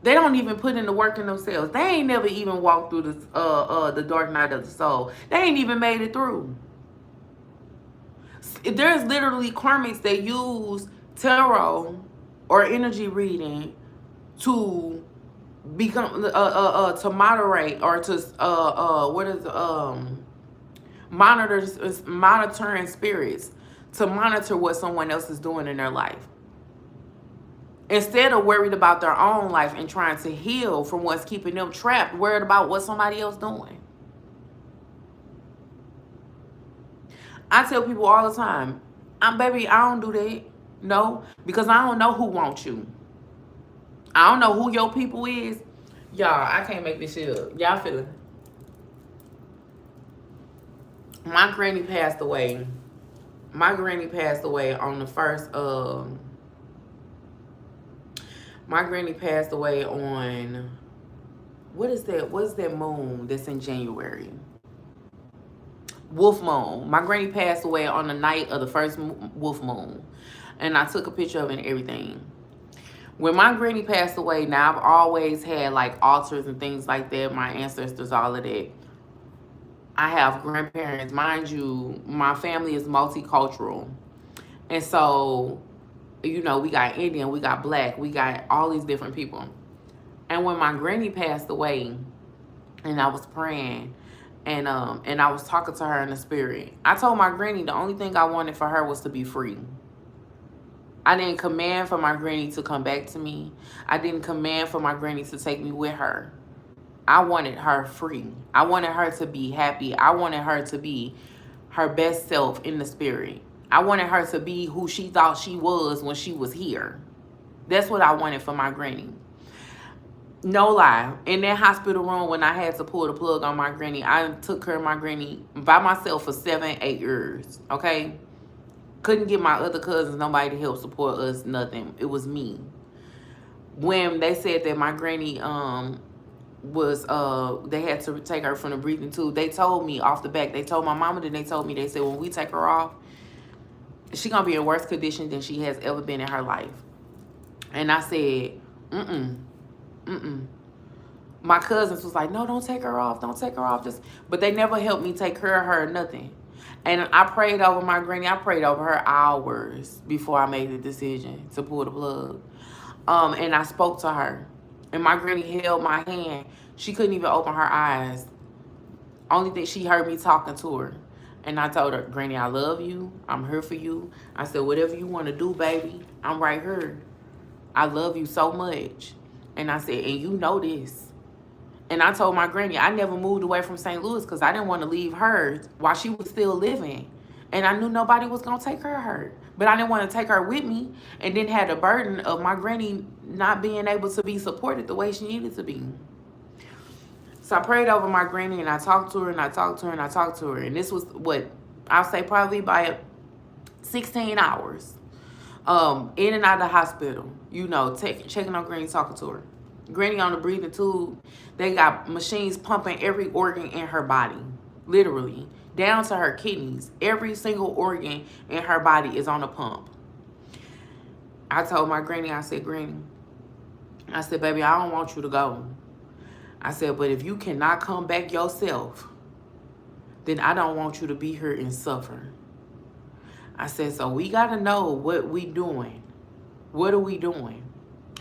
they don't even put in the work in themselves. They ain't never even walked through the dark night of the soul. They ain't even made it through. There's literally karmics that use tarot or energy reading to become to moderate or to monitoring spirits to monitor what someone else is doing in their life. Instead of worried about their own life and trying to heal from what's keeping them trapped, worried about what somebody else doing. I tell people all the time, baby, I don't do that. No, because I don't know who wants you. I don't know who your people is. Y'all, I can't make this shit up. Y'all feel it. My granny passed away. My granny passed away on the first my granny passed away on, what is that? What's that moon that's in January? Wolf moon. My granny passed away on the night of the first wolf moon. And I took a picture of it and everything. When my granny passed away, now I've always had like altars and things like that, my ancestors, all of that. I have grandparents. Mind you, my family is multicultural. And so, you know, we got Indian, we got black, we got all these different people. And when my granny passed away, and I was praying, and I was talking to her in the spirit, I told my granny the only thing I wanted for her was to be free. I didn't command for my granny to come back to me. I didn't command for my granny to take me with her. I wanted her free. I wanted her to be happy. I wanted her to be her best self in the spirit. I wanted her to be who she thought she was when she was here. That's what I wanted for my granny. No lie. In that hospital room when I had to pull the plug on my granny, I took care of my granny by myself for 7-8 years. Okay? Couldn't get my other cousins, nobody to help support us, nothing. It was me. When they said that my granny was they had to take her from the breathing tube, they told me off the back, they told my mama, then they told me, they said when we take her off, she gonna be in worse condition than she has ever been in her life. And I said, my cousins was like, no, don't take her off, don't take her off. But they never helped me take care of her or nothing. And I prayed over my granny. I prayed over her hours before I made the decision to pull the plug. And I spoke to her. And my granny held my hand. She couldn't even open her eyes. Only thing, she heard me talking to her. And I told her, Granny, I love you. I'm here for you. I said, whatever you want to do, baby, I'm right here. I love you so much. And I said, and you know this. And I told my granny, I never moved away from St. Louis because I didn't want to leave her while she was still living. And I knew nobody was going to take care of her. But I didn't want to take her with me and then had the burden of my granny not being able to be supported the way she needed to be. So I prayed over my granny and I talked to her and I talked to her and I talked to her. And this was what, I'll say probably by 16 hours. In and out of the hospital, you know, checking on Granny, talking to her. Granny on the breathing tube, they got machines pumping every organ in her body, literally, down to her kidneys. Every single organ in her body is on a pump. I told my granny, I said, Granny, I said, baby, I don't want you to go. I said, but if you cannot come back yourself, then I don't want you to be here and suffer. I said, so we got to know what we doing. What are we doing?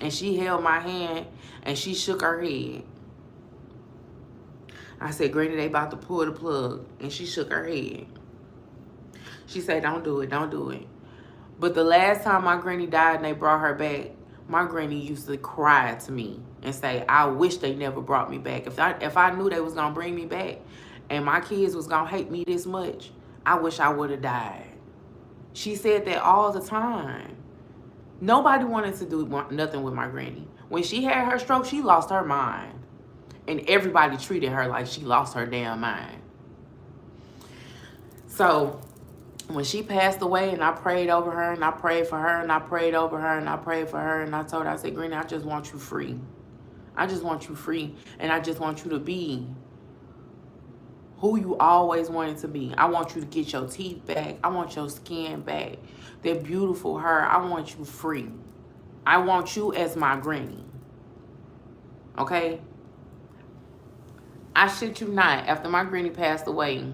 And she held my hand and she shook her head. I said, Granny, they about to pull the plug. And she shook her head. She said, don't do it, don't do it. But the last time my granny died and they brought her back, my granny used to cry to me and say, I wish they never brought me back. If I knew they was going to bring me back and my kids was going to hate me this much, I wish I would have died. She said that all the time. Nobody wanted to do nothing with my granny. When she had her stroke, she lost her mind. And everybody treated her like she lost her damn mind. So when she passed away and I prayed over her and I prayed for her and I prayed over her and I prayed for her and I told her, I said, Granny, I just want you free. I just want you free. And I just want you to be who you always wanted to be. I want you to get your teeth back. I want your skin back. That beautiful hair. I want you free. I want you as my granny. Okay? I shit you not. After my granny passed away,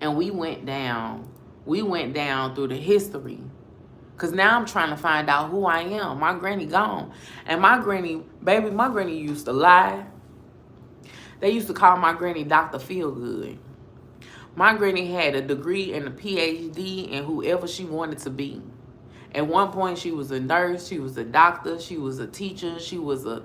and we went down through the history. Because now I'm trying to find out who I am. My granny gone. And my granny, baby, my granny used to lie. They used to call my granny Dr. Feelgood. My granny had a degree and a PhD in whoever she wanted to be. At one point, she was a nurse. She was a doctor. She was a teacher. She was a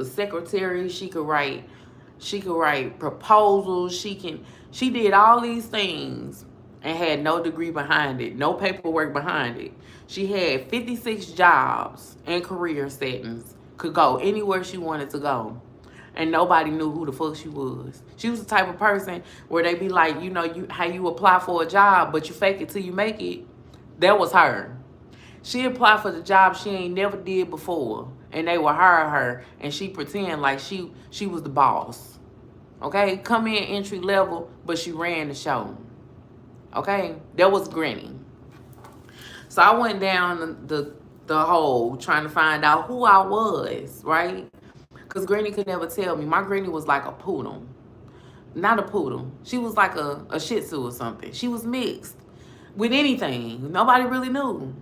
secretary. She could write proposals. She did all these things. and had no degree behind it, no paperwork behind it. She had 56 jobs and career settings, could go anywhere she wanted to go. And nobody knew who the fuck she was. She was the type of person where they be like, you know, you how you apply for a job, but you fake it till you make it. That was her. She applied for the job she ain't never did before, and they would hire her, and she pretend like she was the boss. Okay, come in entry level, but she ran the show. Okay, that was Granny. So I went down the hole trying to find out who I was, right? Because Granny could never tell me. My Granny was like a poodle. Not a poodle. She was like a Shih Tzu or something. She was mixed with anything. Nobody really knew.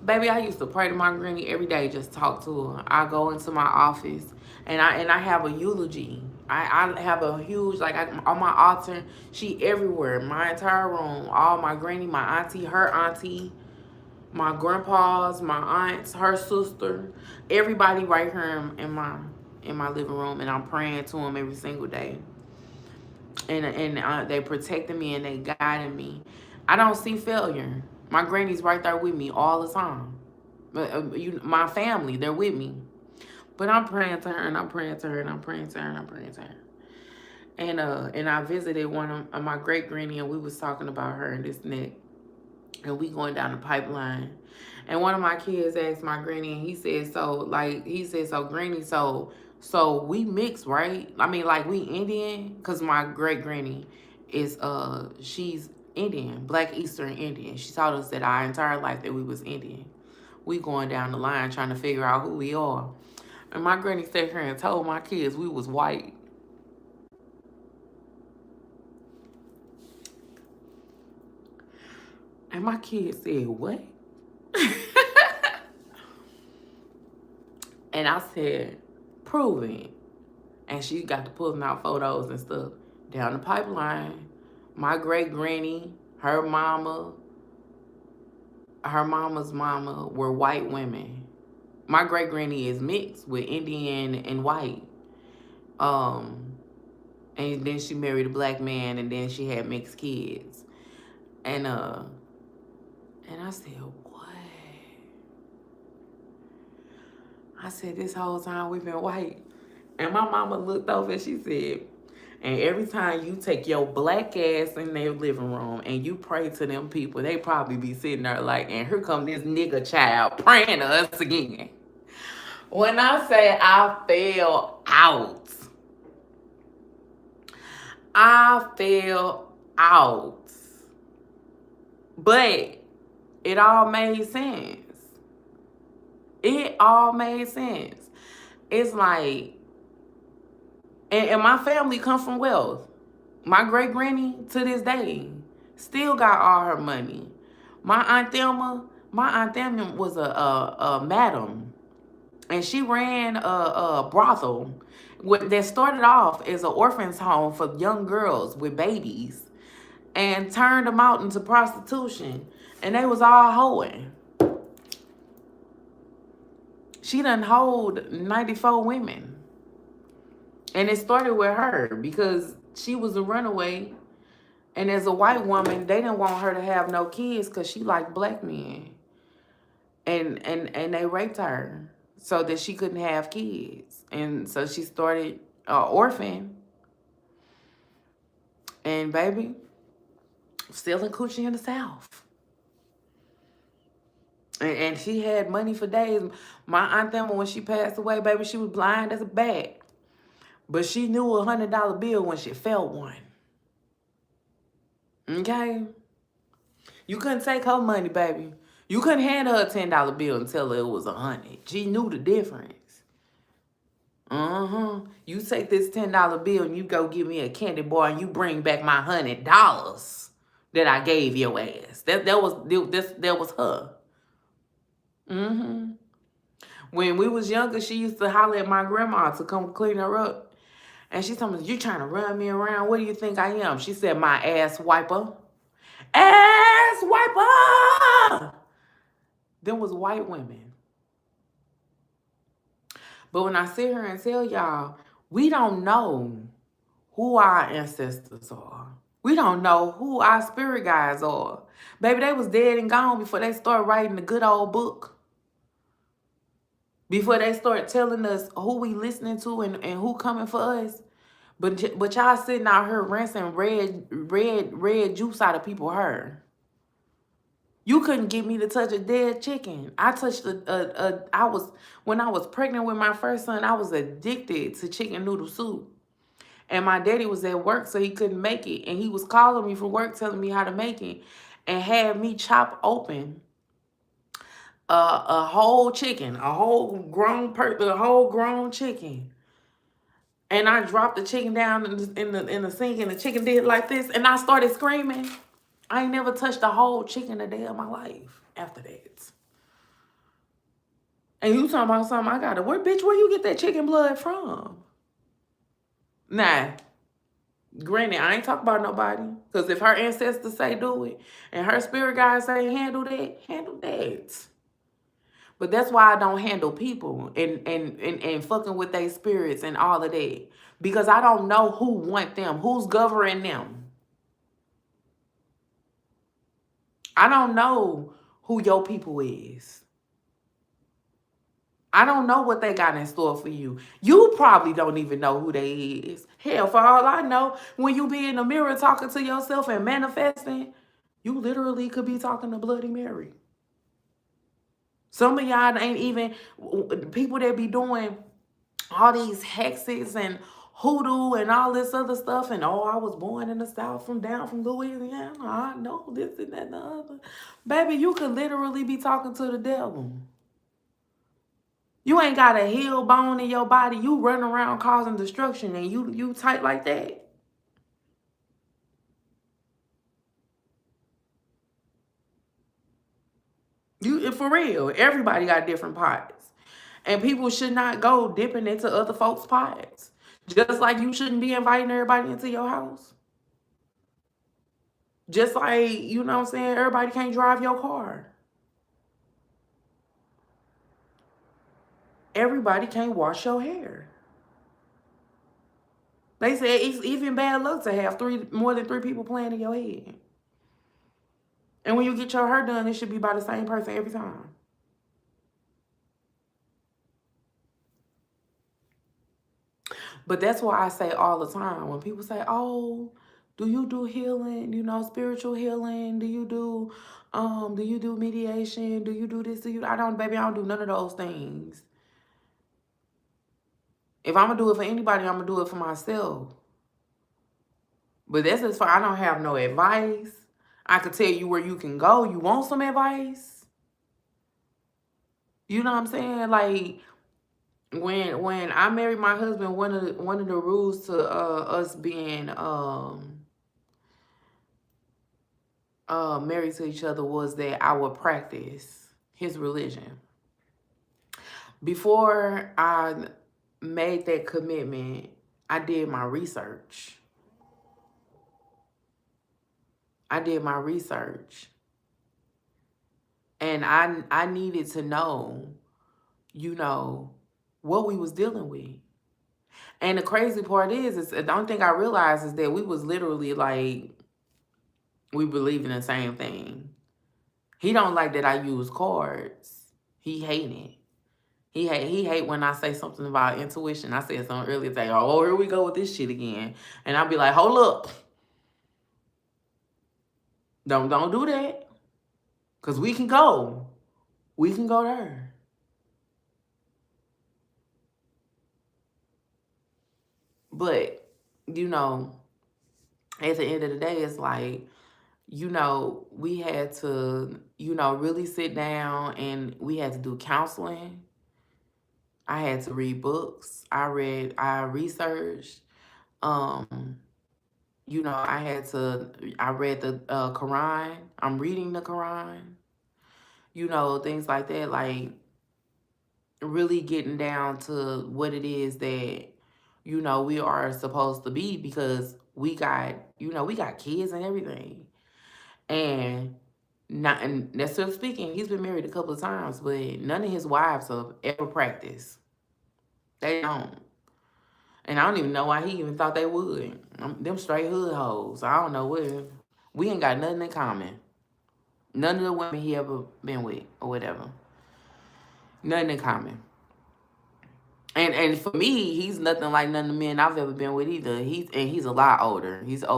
Baby, I used to pray to my Granny every day, just talk to her. I go into my office and I have a eulogy. I have a huge, like, on my altar, she everywhere. My entire room, all my Granny, my auntie, her auntie, my grandpas, my aunts, her sister, everybody right here in my living room, and I'm praying to them every single day. And they protected me and they guided me. I don't see failure. My Granny's right there with me all the time. My family, they're with me. But I'm praying to her and I'm praying to her and I'm praying to her and I'm praying to her. And I visited one of my great Granny, and we was talking about her and this and that. And we going down the pipeline. And one of my kids asked my Granny, and he said, so Granny, so we mix, right? I mean, like, we Indian? Because my great Granny is, she's Indian, Black Eastern Indian. She taught us that our entire life that we was Indian. We going down the line trying to figure out who we are. And my Granny sat here and told my kids we was white. And my kids said, what? And I said, prove it. And she got to pulling out photos and stuff. Down the pipeline, my great Granny, her mama's mama were white women. My great Granny is mixed with Indian and white. And then she married a black man, and then she had mixed kids. And I said, what? I said, this whole time we've been white. And my mama looked over and she said, and every time you take your black ass in their living room and you pray to them people, they probably be sitting there like, and here come this nigga child praying to us again. When I say I fell out, I fell out. But it all made sense. It all made sense. It's like, and my family come from wealth. My great Granny, to this day, still got all her money. My Aunt Thelma was a madam. And she ran a brothel that started off as an orphan's home for young girls with babies and turned them out into prostitution. And they was all hoeing. She done hoed 94 women. And it started with her because she was a runaway. And as a white woman, they didn't want her to have no kids because she liked black men. And they raped her so that she couldn't have kids. And so she started orphan. And baby, selling coochie in the South. And she had money for days. My Aunt Thelma, when she passed away, baby, she was blind as a bat. But she knew a $100 bill when she felt one. Okay? You couldn't take her money, baby. You couldn't hand her a $10 bill and tell her it was 100. She knew the difference. You take this $10 bill and you go give me a candy bar and you bring back my $100 that I gave your ass. That was her. When we was younger, she used to holler at my grandma to come clean her up. And she told me, you trying to run me around? What do you think I am? She said, my ass wiper. Ass wiper! Them was white women. But when I sit here and tell y'all, we don't know who our ancestors are. We don't know who our spirit guides are. Baby, they was dead and gone before they started writing the good old book. Before they start telling us who we listening to and who coming for us. But y'all sitting out here rinsing red juice out of people's hair. You couldn't get me to touch a dead chicken. I touched when I was pregnant with my first son, I was addicted to chicken noodle soup. And my daddy was at work, so he couldn't make it. And he was calling me from work, telling me how to make it, and had me chop open a whole chicken, a whole grown chicken. And I dropped the chicken down in the sink, and the chicken did like this, and I started screaming. I ain't never touched a whole chicken a day of my life after that. And you talking about something I gotta, where you get that chicken blood from? Nah. Granted, I ain't talking about nobody. Because if her ancestors say do it, and her spirit guides say handle that. But that's why I don't handle people and fucking with their spirits and all of that. Because I don't know who want them, who's governing them. I don't know who your people is. I don't know what they got in store for you. You probably don't even know who they is. Hell, for all I know, when you be in the mirror talking to yourself and manifesting, you literally could be talking to Bloody Mary. Some of y'all ain't even, people that be doing all these hexes and hoodoo and all this other stuff, and oh, I was born in the South from Louisiana. I know this and that and the other. Baby, you could literally be talking to the devil. You ain't got a heel bone in your body. You run around causing destruction, and you tight like that. You, for real, everybody got different pots. And people should not go dipping into other folks' pots. Just like you shouldn't be inviting everybody into your house. Just like, you know what I'm saying, everybody can't drive your car. Everybody can't wash your hair. They say it's even bad luck to have more than 3 people playing in your head. And when you get your hair done, it should be by the same person every time. But that's why I say all the time, when people say, oh, do you do healing, spiritual healing? Do you do mediation? Do you do this? Baby, I don't do none of those things. If I'm going to do it for anybody, I'm going to do it for myself. But that's as far, I don't have no advice. I could tell you where you can go. You want some advice? You know what I'm saying? Like, when I married my husband, one of the rules to us being married to each other was that I would practice his religion. Before I made that commitment, I did my research. And I needed to know, what we was dealing with. And the crazy part is the only thing I realized is that we was literally like, we believe in the same thing. He don't like that I use cards. He hate it. He hate when I say something about intuition. I said something earlier today. Oh, here we go with this shit again. And I'll be like, hold up. Don't do that. Because we can go. We can go there. But, at the end of the day, it's like, we had to, really sit down, and we had to do counseling. I had to read books. I researched. I read the Quran. I'm reading the Quran. Things like that. Like, really getting down to what it is that, we are supposed to be, because we got kids and everything. And necessarily speaking, he's been married a couple of times, but none of his wives have ever practiced. They don't. And I don't even know why he even thought they would. Them straight hood hoes. I don't know what. We ain't got nothing in common. None of the women he ever been with or whatever. Nothing in common. And for me, he's nothing like none of the men I've ever been with either. He's a lot older. He's a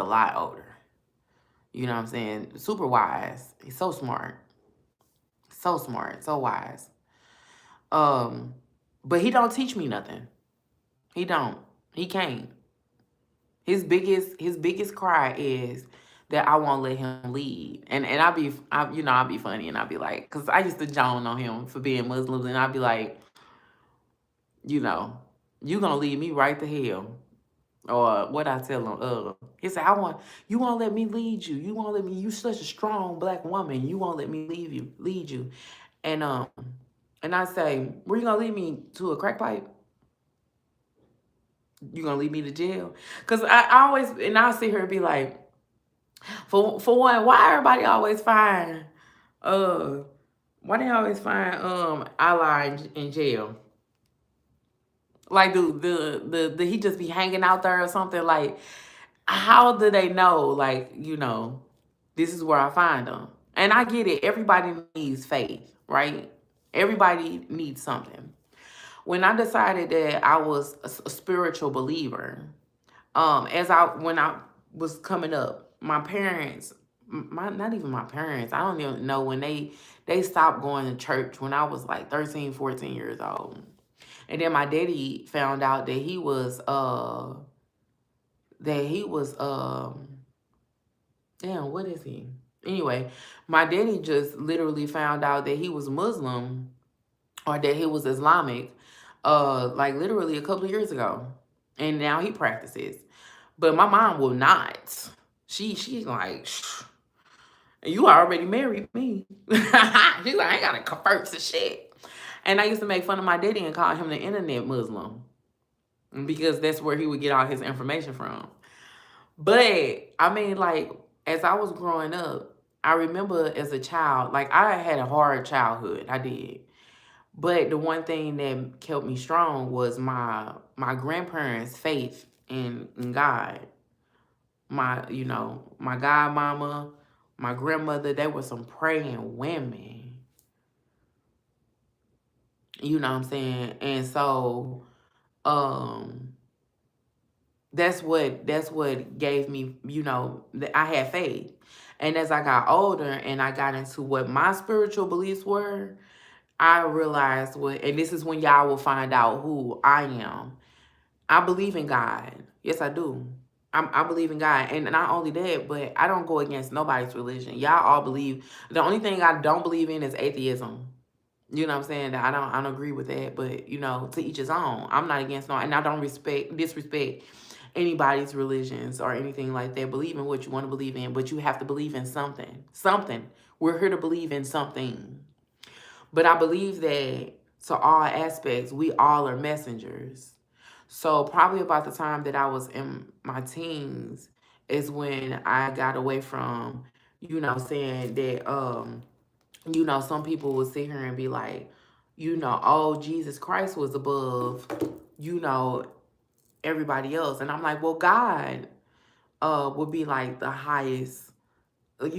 lot older. You know what I'm saying? Super wise. He's so smart. So smart. So wise. Um, but he don't teach me nothing. He don't. He can't. His biggest cry is that I won't let him lead. And I'll be funny and I'll be like, because I used to joan on him for being Muslims, and I'll be like, you know, you gonna lead me right to hell. Or what I tell him, he said, you won't let me lead you. You won't let me, you such a strong black woman. You won't let me lead you. And and I say, where you gonna lead me to a crack pipe? You gonna lead me to jail? Cause I always, and I'll sit here and be like, for one, why everybody always find uh why they always find Allah in jail? Like the he just be hanging out there or something? Like, how do they know? Like, this is where I find them. And I get it. Everybody needs faith, right? Everybody needs something. When I decided that I was a spiritual believer, when I was coming up, my parents, not even my parents, I don't even know when they stopped going to church when I was like 13, 14 years old. And then my daddy found out that he was damn, what is he? Anyway, my daddy just literally found out that he was Muslim, or that he was Islamic, like literally a couple of years ago. And now he practices. But my mom will not. She's like, you already married me. She's like, I ain't gotta convert to shit. And I used to make fun of my daddy and call him the internet Muslim, because that's where he would get all his information from. But I mean, like, as I was growing up, I remember as a child, like, I had a hard childhood. I did. But the one thing that kept me strong was my grandparents' faith in God. My godmama, my grandmother, they were some praying women. You know what I'm saying? And so um that's what gave me, that I had faith. And as I got older and I got into what my spiritual beliefs were, I realized and this is when y'all will find out who I am. I believe in God. Yes, I do. I believe in God. And not only that, but I don't go against nobody's religion. Y'all all believe. The only thing I don't believe in is atheism. You know what I'm saying? I don't agree with that, but to each his own. I'm not against no, and I don't disrespect anybody's religions or anything like that. Believe in what you want to believe in, but you have to believe in something. Something. We're here to believe in something. But I believe that to all aspects, we all are messengers. So probably about the time that I was in my teens is when I got away from, saying that some people would sit here and be like, oh, Jesus Christ was above, you know, everybody else. And I'm like, well, God would be like the highest, than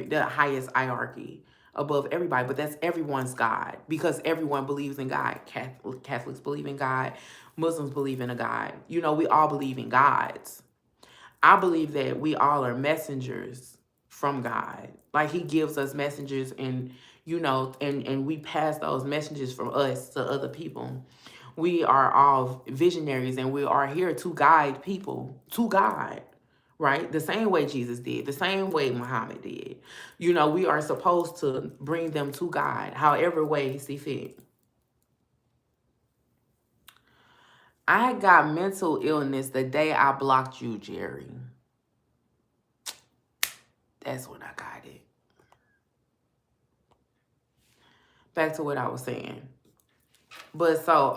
the highest hierarchy above everybody. But that's everyone's God, because everyone believes in God. Catholics believe in God. Muslims believe in a God. We all believe in gods. I believe that we all are messengers from God. Like, he gives us messengers, and and we pass those messages from us to other people. We are all visionaries, and we are here to guide people to God, right? The same way Jesus did, the same way Muhammad did. We are supposed to bring them to God, however way he see fit. I got mental illness the day I blocked you, Jerry. That's when I got it. Back to what I was saying. But so,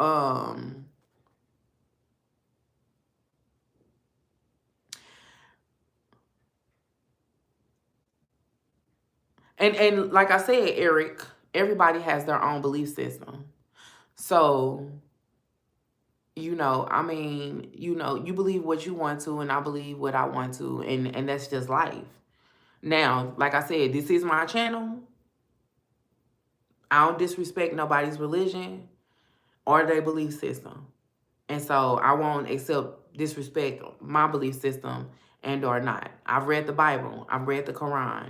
and like I said, Eric, everybody has their own belief system. So I mean, you believe what you want to, and I believe what I want to, and that's just life. Now, like I said, this is my channel. I don't disrespect nobody's religion or their belief system. And so I won't accept disrespect my belief system and or not. I've read the Bible. I've read the Quran.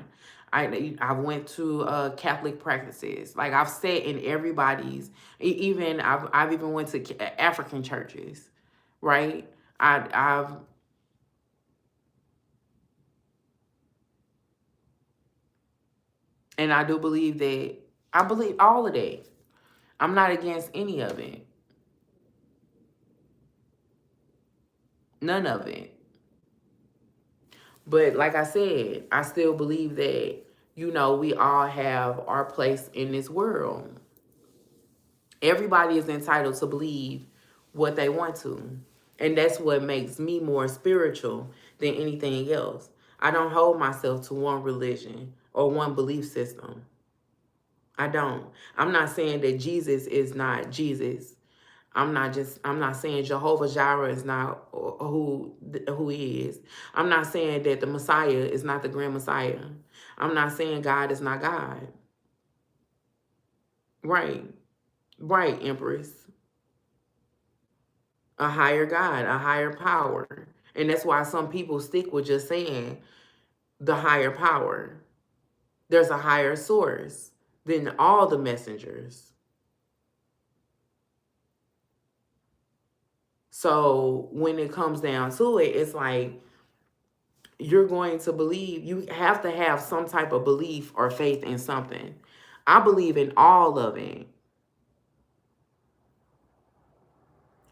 I went to Catholic practices. Like I've sat in everybody's. Even I've even went to African churches, right? I've and I do believe that. I believe all of that. I'm not against any of it. None of it. But like I said, I still believe that, we all have our place in this world. Everybody is entitled to believe what they want to. And that's what makes me more spiritual than anything else. I don't hold myself to one religion or one belief system. I don't. I'm not saying that Jesus is not Jesus. I'm not saying Jehovah Jireh is not who he is. I'm not saying that the Messiah is not the grand Messiah. I'm not saying God is not God. Right. Right, Empress. A higher God, a higher power. And that's why some people stick with just saying the higher power. There's a higher source than all the messengers. So when it comes down to it, it's like you're going to believe, you have to have some type of belief or faith in something. I believe in all of it.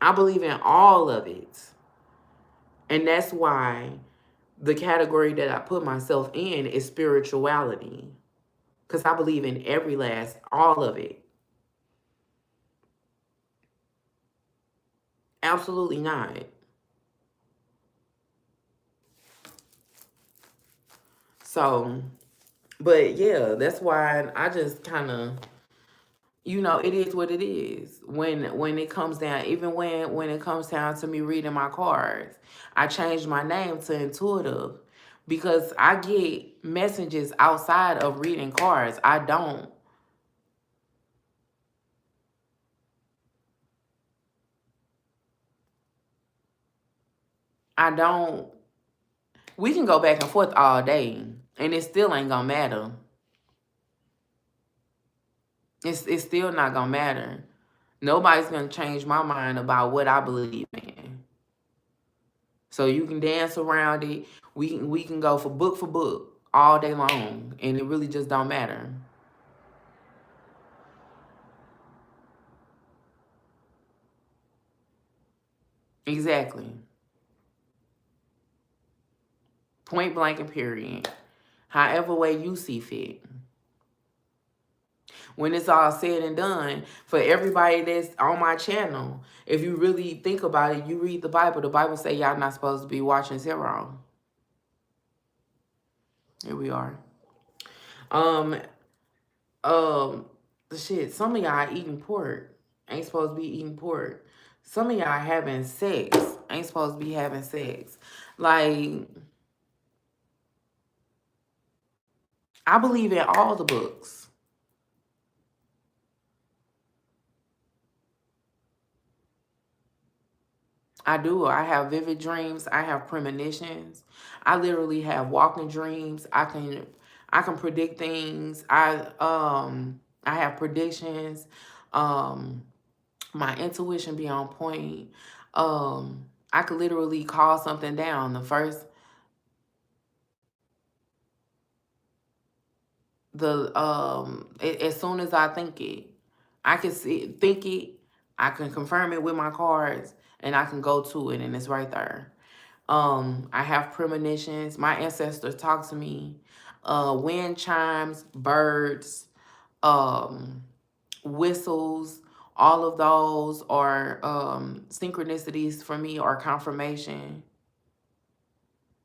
I believe in all of it. And that's why the category that I put myself in is spirituality. Because I believe in all of it. Absolutely not. So, but yeah, that's why I just kind of, it is what it is. When it comes down, even when it comes down to me reading my cards, I changed my name to Intuitive because I get messages outside of reading cards. I don't. We can go back and forth all day, and it still ain't gonna matter. It's still not gonna matter. Nobody's gonna change my mind about what I believe in. So you can dance around it. We can go for book all day long, and it really just don't matter. Exactly. Point blank and period. However way you see fit. When it's all said and done, for everybody that's on my channel, if you really think about it, you read the Bible. The Bible say y'all not supposed to be watching zero. Here we are. Um, um, the shit. Some of y'all eating pork. Ain't supposed to be eating pork. Some of y'all having sex. Ain't supposed to be having sex. Like, I believe in all the books. I do. I have vivid dreams. I have premonitions. I literally have walking dreams. I can predict things. I have predictions. Um my intuition be on point. I could literally call something down as soon as I think it. I can think it, I can confirm it with my cards, and I can go to it, and it's right there. I have premonitions. My ancestors talk to me. Wind chimes, birds, um, whistles, all of those are synchronicities for me or confirmation.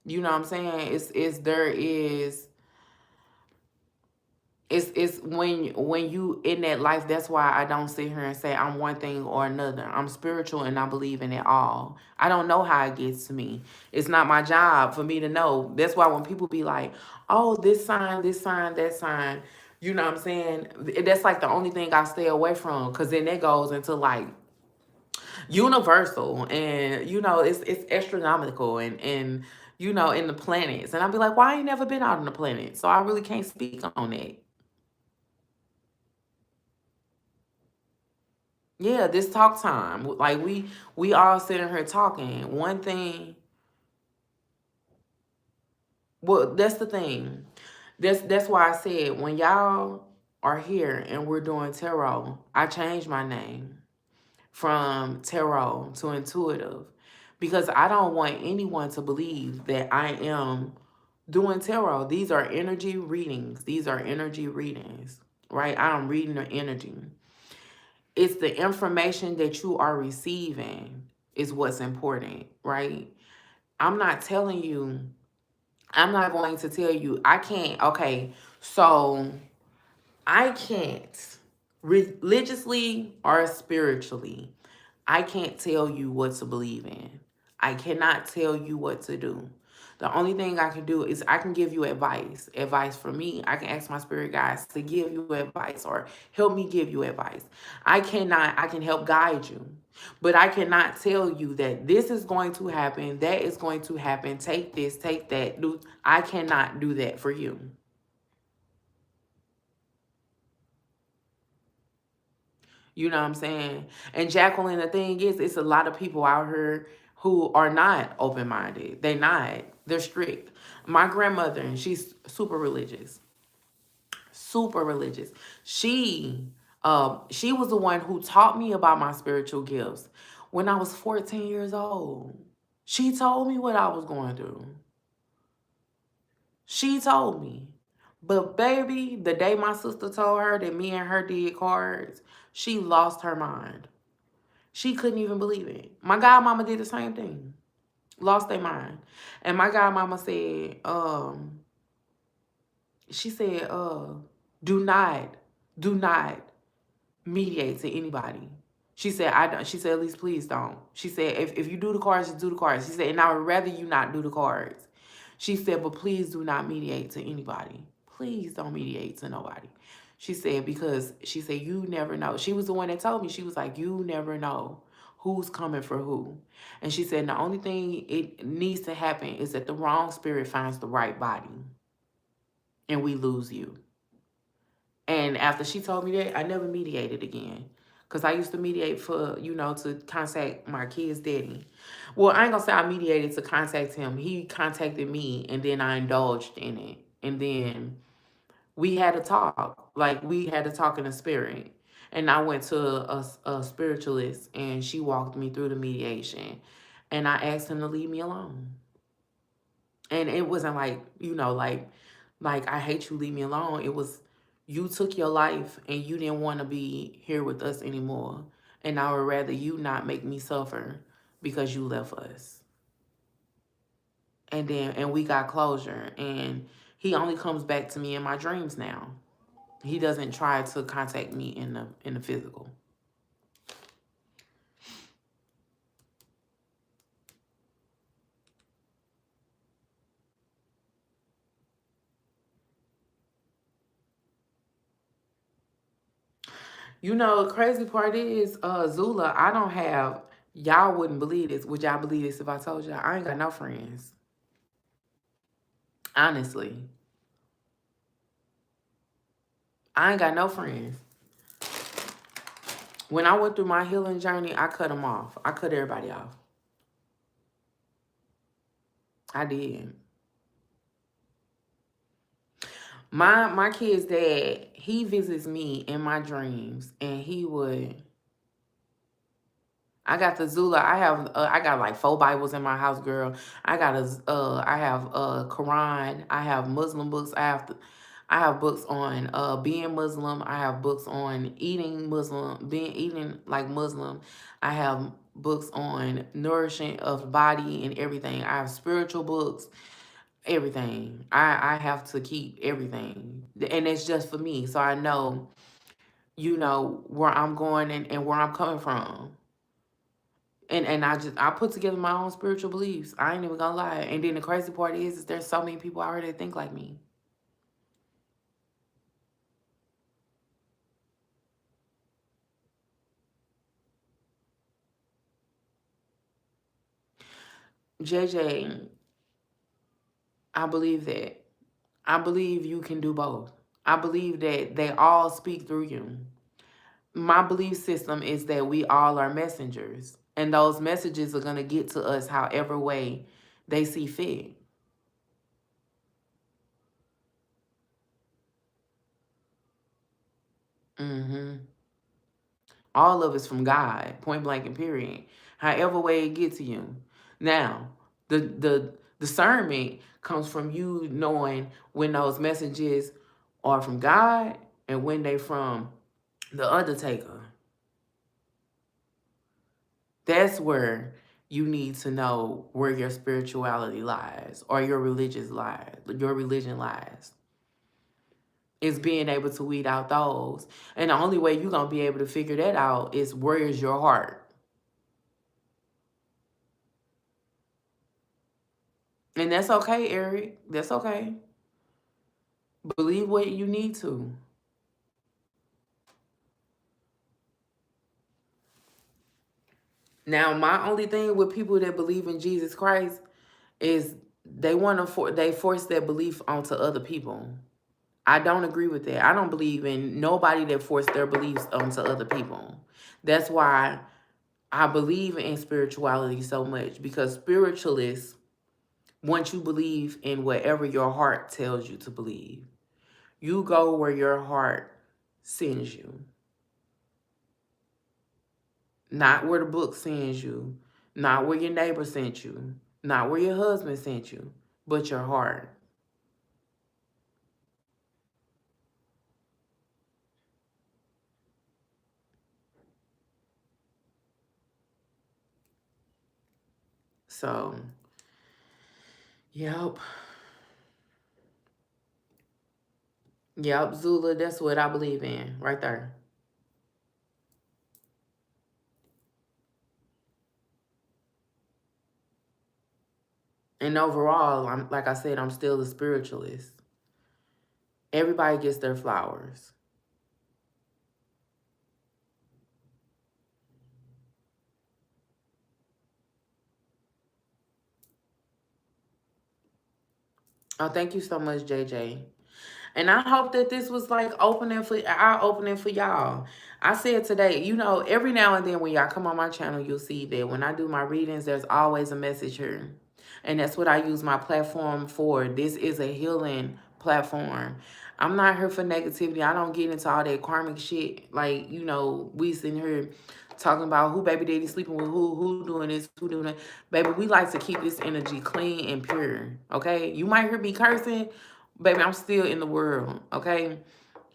You know what I'm saying? There is It's when you in that life. That's why I don't sit here and say I'm one thing or another. I'm spiritual and I believe in it all. I don't know how it gets to me. It's not my job for me to know. That's why when people be like, oh, this sign, that sign, you know what I'm saying? That's like the only thing I stay away from, because then that goes into like universal, and it's astronomical, and in the planets. And I'll be like, why I ain't never been out on the planet, so I really can't speak on it. Yeah, this talk time. Like we all sitting here talking. One thing, well, that's the thing. That's why I said when y'all are here and we're doing tarot, I changed my name from tarot to intuitive, because I don't want anyone to believe that I am doing tarot. These are energy readings. These are energy readings, right? I'm reading the energy. It's the information that you are receiving is what's important, right? I'm not telling you, I'm not going to tell you, I can't, okay, so I can't religiously or spiritually, I can't tell you what to believe in. I cannot tell you what to do. The only thing I can do is I can give you advice. Advice for me. I can ask my spirit guides to give you advice or help me give you advice. I can help guide you. But I cannot tell you that this is going to happen, that is going to happen, take this, take that. I cannot do that for you. You know what I'm saying? And Jacqueline, the thing is, it's a lot of people out here who are not open-minded. They not. They're strict. My grandmother, and she's super religious. Super religious. She was the one who taught me about my spiritual gifts when I was 14 years old. She told me what I was going through. She told me. But baby, the day my sister told her that me and her did cards, she lost her mind. She couldn't even believe it. My godmama did the same thing. Lost their mind. And my godmama said, she said, do not mediate to anybody. She said, I don't. She said, at least please don't. She said, if you do the cards, just do the cards. She said, and I would rather you not do the cards. She said, but please do not mediate to anybody. Please don't mediate to nobody. She said, because she said, you never know. She was the one that told me. She was like, you never know who's coming for who. And she said, the only thing it needs to happen is that the wrong spirit finds the right body and we lose you. And after she told me that, I never mediated again. Because I used to mediate for, to contact my kid's daddy. Well, I ain't going to say I mediated to contact him. He contacted me, and then I indulged in it. And then we had a talk. Like, we had a talk in the spirit. And I went to a spiritualist, and she walked me through the mediation. And I asked him to leave me alone. And it wasn't like, like I hate you, leave me alone. It was, you took your life and you didn't want to be here with us anymore. And I would rather you not make me suffer because you left us. And we got closure. And he only comes back to me in my dreams now. He doesn't try to contact me in the physical. The crazy part is, Zula, I don't have, y'all wouldn't believe this. Would y'all believe this if I told y'all? I ain't got no friends. Honestly. I ain't got no friends. When I went through my healing journey, I cut them off. I cut everybody off. I did. My kid's dad, he visits me in my dreams, and he would. I got the Zula. I got like 4 Bibles in my house, girl. I have Quran. I have Muslim books. I have books on being Muslim. I have books on eating Muslim, eating like Muslim. I have books on nourishing of body and everything. I have spiritual books. everything. I have to keep everything. And it's just for me. So I know, where I'm going and where I'm coming from. And I put together my own spiritual beliefs. I ain't even gonna lie. And then the crazy part is there's so many people out here that think like me. JJ, I believe that. I believe you can do both. I believe that they all speak through you. My belief system is that we all are messengers, and those messages are going to get to us however way they see fit. hmm All of it's from God, point blank and period. However way it gets to you. Now, the discernment comes from you knowing when those messages are from God and when they from the undertaker. That's where you need to know where your spirituality lies or your religion lies. Is being able to weed out those. And the only way you're going to be able to figure that out is where is your heart. And that's okay, Eric. That's okay. Believe what you need to. Now, my only thing with people that believe in Jesus Christ is they force their belief onto other people. I don't agree with that. I don't believe in nobody that forced their beliefs onto other people. That's why I believe in spirituality so much, because spiritualists want you believe in whatever your heart tells you to believe. You go where your heart sends you, not where the book sends you, not where your neighbor sent you, not where your husband sent you, but your heart. So, yep. Yep, Zula, that's what I believe in right there. And overall, I'm like I said, I'm still a spiritualist. Everybody gets their flowers. Oh, thank you so much, JJ. And I hope that this was like eye opening for y'all. I said today, every now and then when y'all come on my channel, you'll see that when I do my readings, there's always a message here. And that's what I use my platform for. This is a healing platform. I'm not here for negativity. I don't get into all that karmic shit. Like, we sitting here talking about who baby daddy sleeping with who doing this, who doing that. Baby, we like to keep this energy clean and pure. Okay? You might hear me cursing. Baby, I'm still in the world, okay?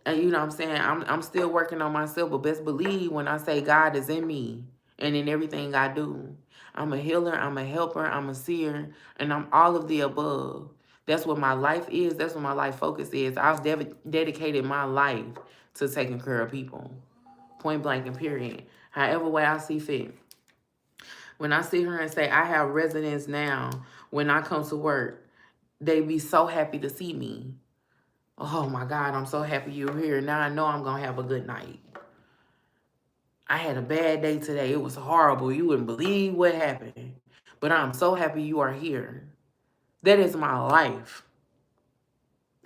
And you know what I'm saying? I'm still working on myself, but best believe when I say God is in me and in everything I do. I'm a healer, I'm a helper, I'm a seer, and I'm all of the above. That's what my life is. That's what my life focus is. I've dedicated my life to taking care of people. Point blank and period. However way I see fit. When I sit here and say I have residents now, when I come to work, they be so happy to see me. Oh my God, I'm so happy you're here. Now I know I'm going to have a good night. I had a bad day today. It was horrible. You wouldn't believe what happened. But I'm so happy you are here. That is my life.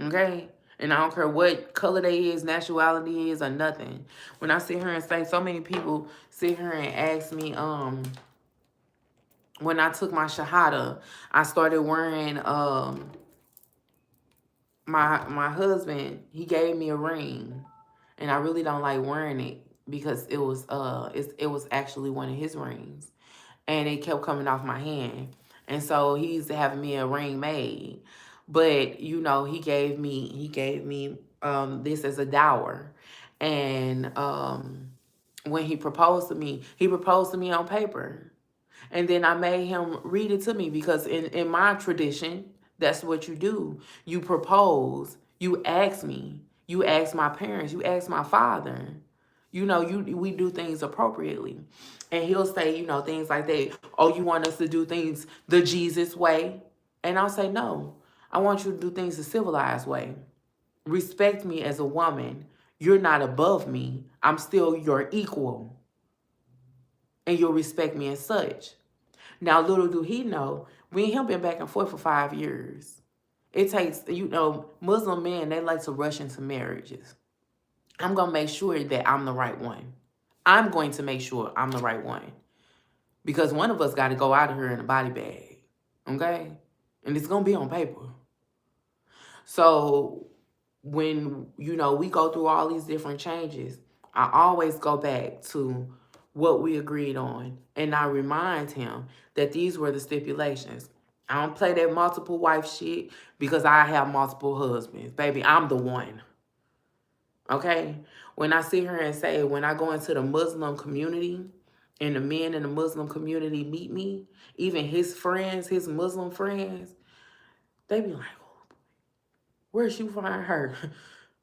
Okay? And I don't care what color they is, nationality is, or nothing. When I sit here and say, so many people sit here and ask me, when I took my Shahada, I started wearing, my husband, he gave me a ring. And I really don't like wearing it because it was actually one of his rings, and it kept coming off my hand. And so he's having me a ring made, but he gave me this as a dower. And when he proposed to me on paper. And then I made him read it to me because in my tradition, That's what you do. You propose. You ask me. You ask my parents. You ask my father. You know, we do things appropriately. And he'll say, you know, things like that. Oh, you want us to do things the Jesus way? And I'll say, no. I want you to do things the civilized way. Respect me as a woman. You're not above me. I'm still your equal. And you'll respect me as such. Now, little do he know, we and him been back and forth for 5 years. It takes, you know, Muslim men, they like to rush into marriages. I'm going to make sure that I'm the right one. I'm going to make sure I'm the right one. Because one of us got to go out of here in a body bag. Okay? And it's going to be on paper. So when, you know, we go through all these different changes, I always go back to what we agreed on. And I remind him that these were the stipulations. I don't play that multiple wife shit because I have multiple husbands. Baby, I'm the one. Okay? When I sit here and say, when I go into the Muslim community and the men in the Muslim community meet me, even his friends, his Muslim friends, they be like, oh, where'd you find her?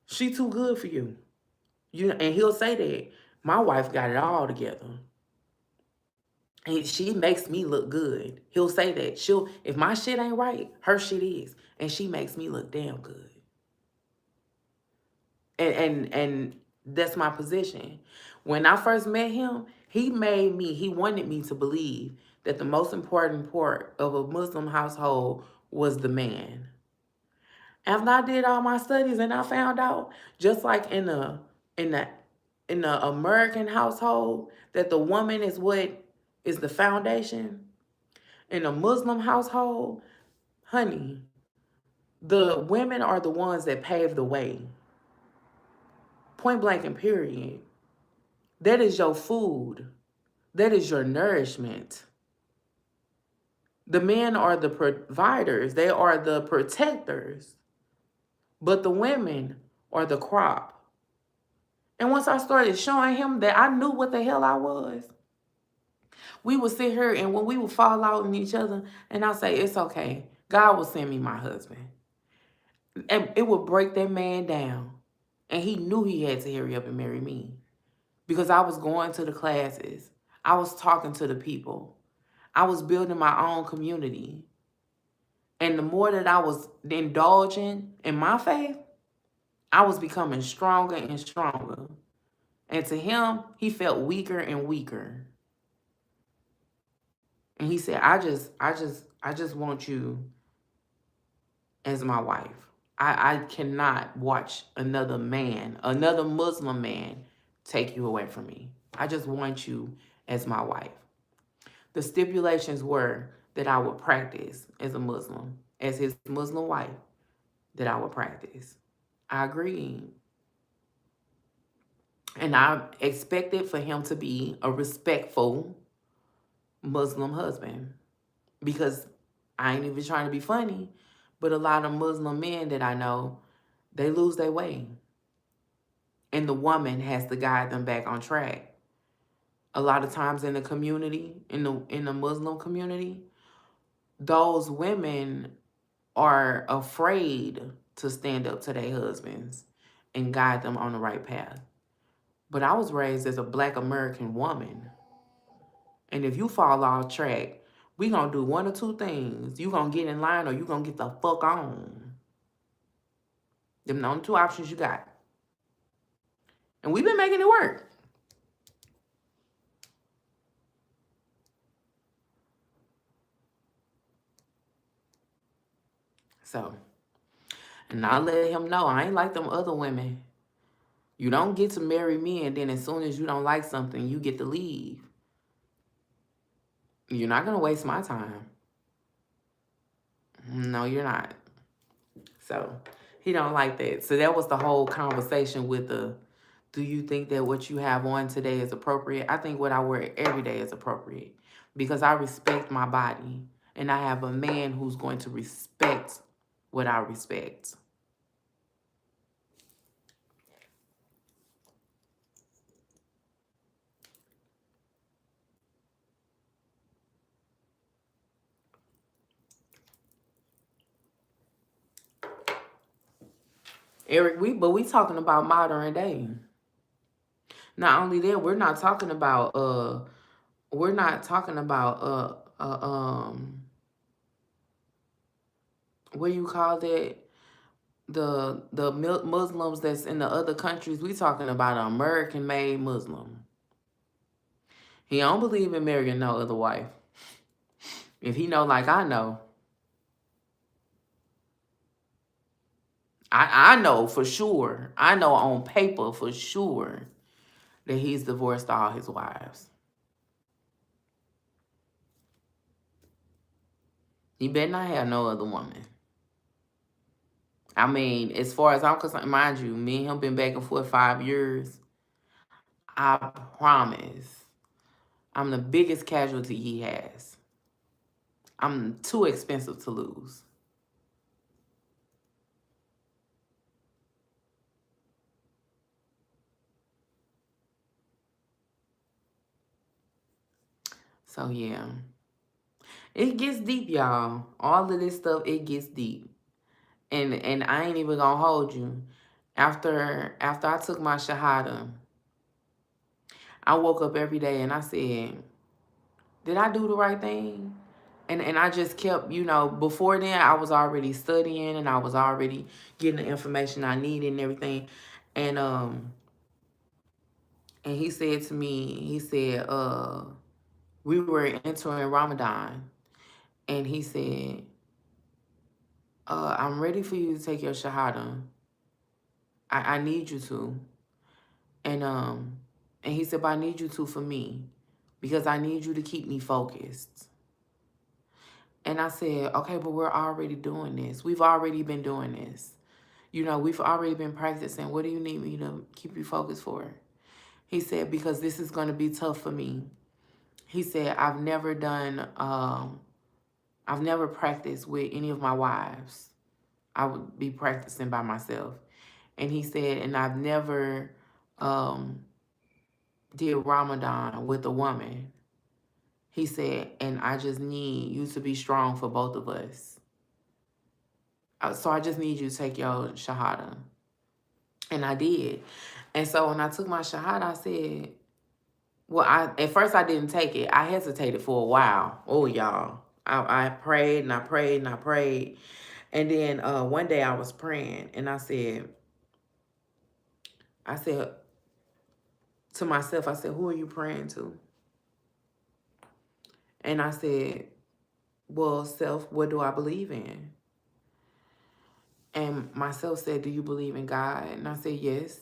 She too good for you. And he'll say that. My wife got it all together. And she makes me look good. He'll say that. If my shit ain't right, her shit is. And she makes me look damn good. And that's my position. When I first met him, he wanted me to believe that the most important part of a Muslim household was the man. After I did all my studies and I found out, just like in the American household, that the woman is what is the foundation. In a Muslim household, honey, the women are the ones that pave the way. Point blank and period. That is your food. That is your nourishment. The men are the providers. They are the protectors. But the women are the crop. And once I started showing him that I knew what the hell I was, we would sit here and when we would fall out in each other, and I'll say, it's okay. God will send me my husband. And it would break that man down. And he knew he had to hurry up and marry me. Because I was going to the classes. I was talking to the people. I was building my own community. And the more that I was indulging in my faith, I was becoming stronger and stronger. And to him, he felt weaker and weaker. And he said, I just want you as my wife. I cannot watch another man, another Muslim man, take you away from me. I just want you as my wife. The stipulations were that I would practice as a Muslim, as his Muslim wife, that I would practice. I agreed. And I expected for him to be a respectful Muslim husband. Because I ain't even trying to be funny, but a lot of Muslim men that I know, they lose their way. And the woman has to guide them back on track. A lot of times in the community, in the Muslim community, those women are afraid to stand up to their husbands and guide them on the right path. But I was raised as a Black American woman. And if you fall off track, we gonna do one or two things. You gonna get in line or you gonna get the fuck on. Them the only two options you got. And we've been making it work. So, and I let him know I ain't like them other women. You don't get to marry me and then as soon as you don't like something, you get to leave. You're not going to waste my time. No, you're not. So, he don't like that. So that was the whole conversation with the, do you think that what you have on today is appropriate? I think what I wear every day is appropriate because I respect my body and I have a man who's going to respect what I respect. Eric, we talking about modern day. Not only that, we're not talking about what do you call that? The Muslims that's in the other countries. We talking about an American made Muslim. He don't believe in marrying no other wife. If he know like I know, I know for sure. I know on paper for sure that he's divorced all his wives. He better not have no other woman. I mean, as far as I'm concerned, mind you, me and him been back and forth 5 years. I promise, I'm the biggest casualty he has. I'm too expensive to lose. So yeah, it gets deep, y'all. All of this stuff, it gets deep, and I ain't even gonna hold you. After I took my Shahada, I woke up every day and I said, did I do the right thing? And I just kept, before then I was already studying and I was already getting the information I needed and everything. And he said to me, he said, we were entering Ramadan, and he said, I'm ready for you to take your Shahada. I need you to. And he said, but I need you to for me, because I need you to keep me focused. And I said, okay, but we're already doing this. We've already been doing this. We've already been practicing. What do you need me to keep you focused for? He said, because this is going to be tough for me. He said, I've never practiced with any of my wives. I would be practicing by myself. And he said, and I've never did Ramadan with a woman. He said, and I just need you to be strong for both of us. So I just need you to take your Shahada. And I did. And so when I took my Shahada, I said, well, at first I didn't take it. I hesitated for a while. Oh, y'all. I prayed and I prayed and I prayed. And then one day I was praying and I said to myself, I said, who are you praying to? And I said, well, self, what do I believe in? And myself said, do you believe in God? And I said, yes.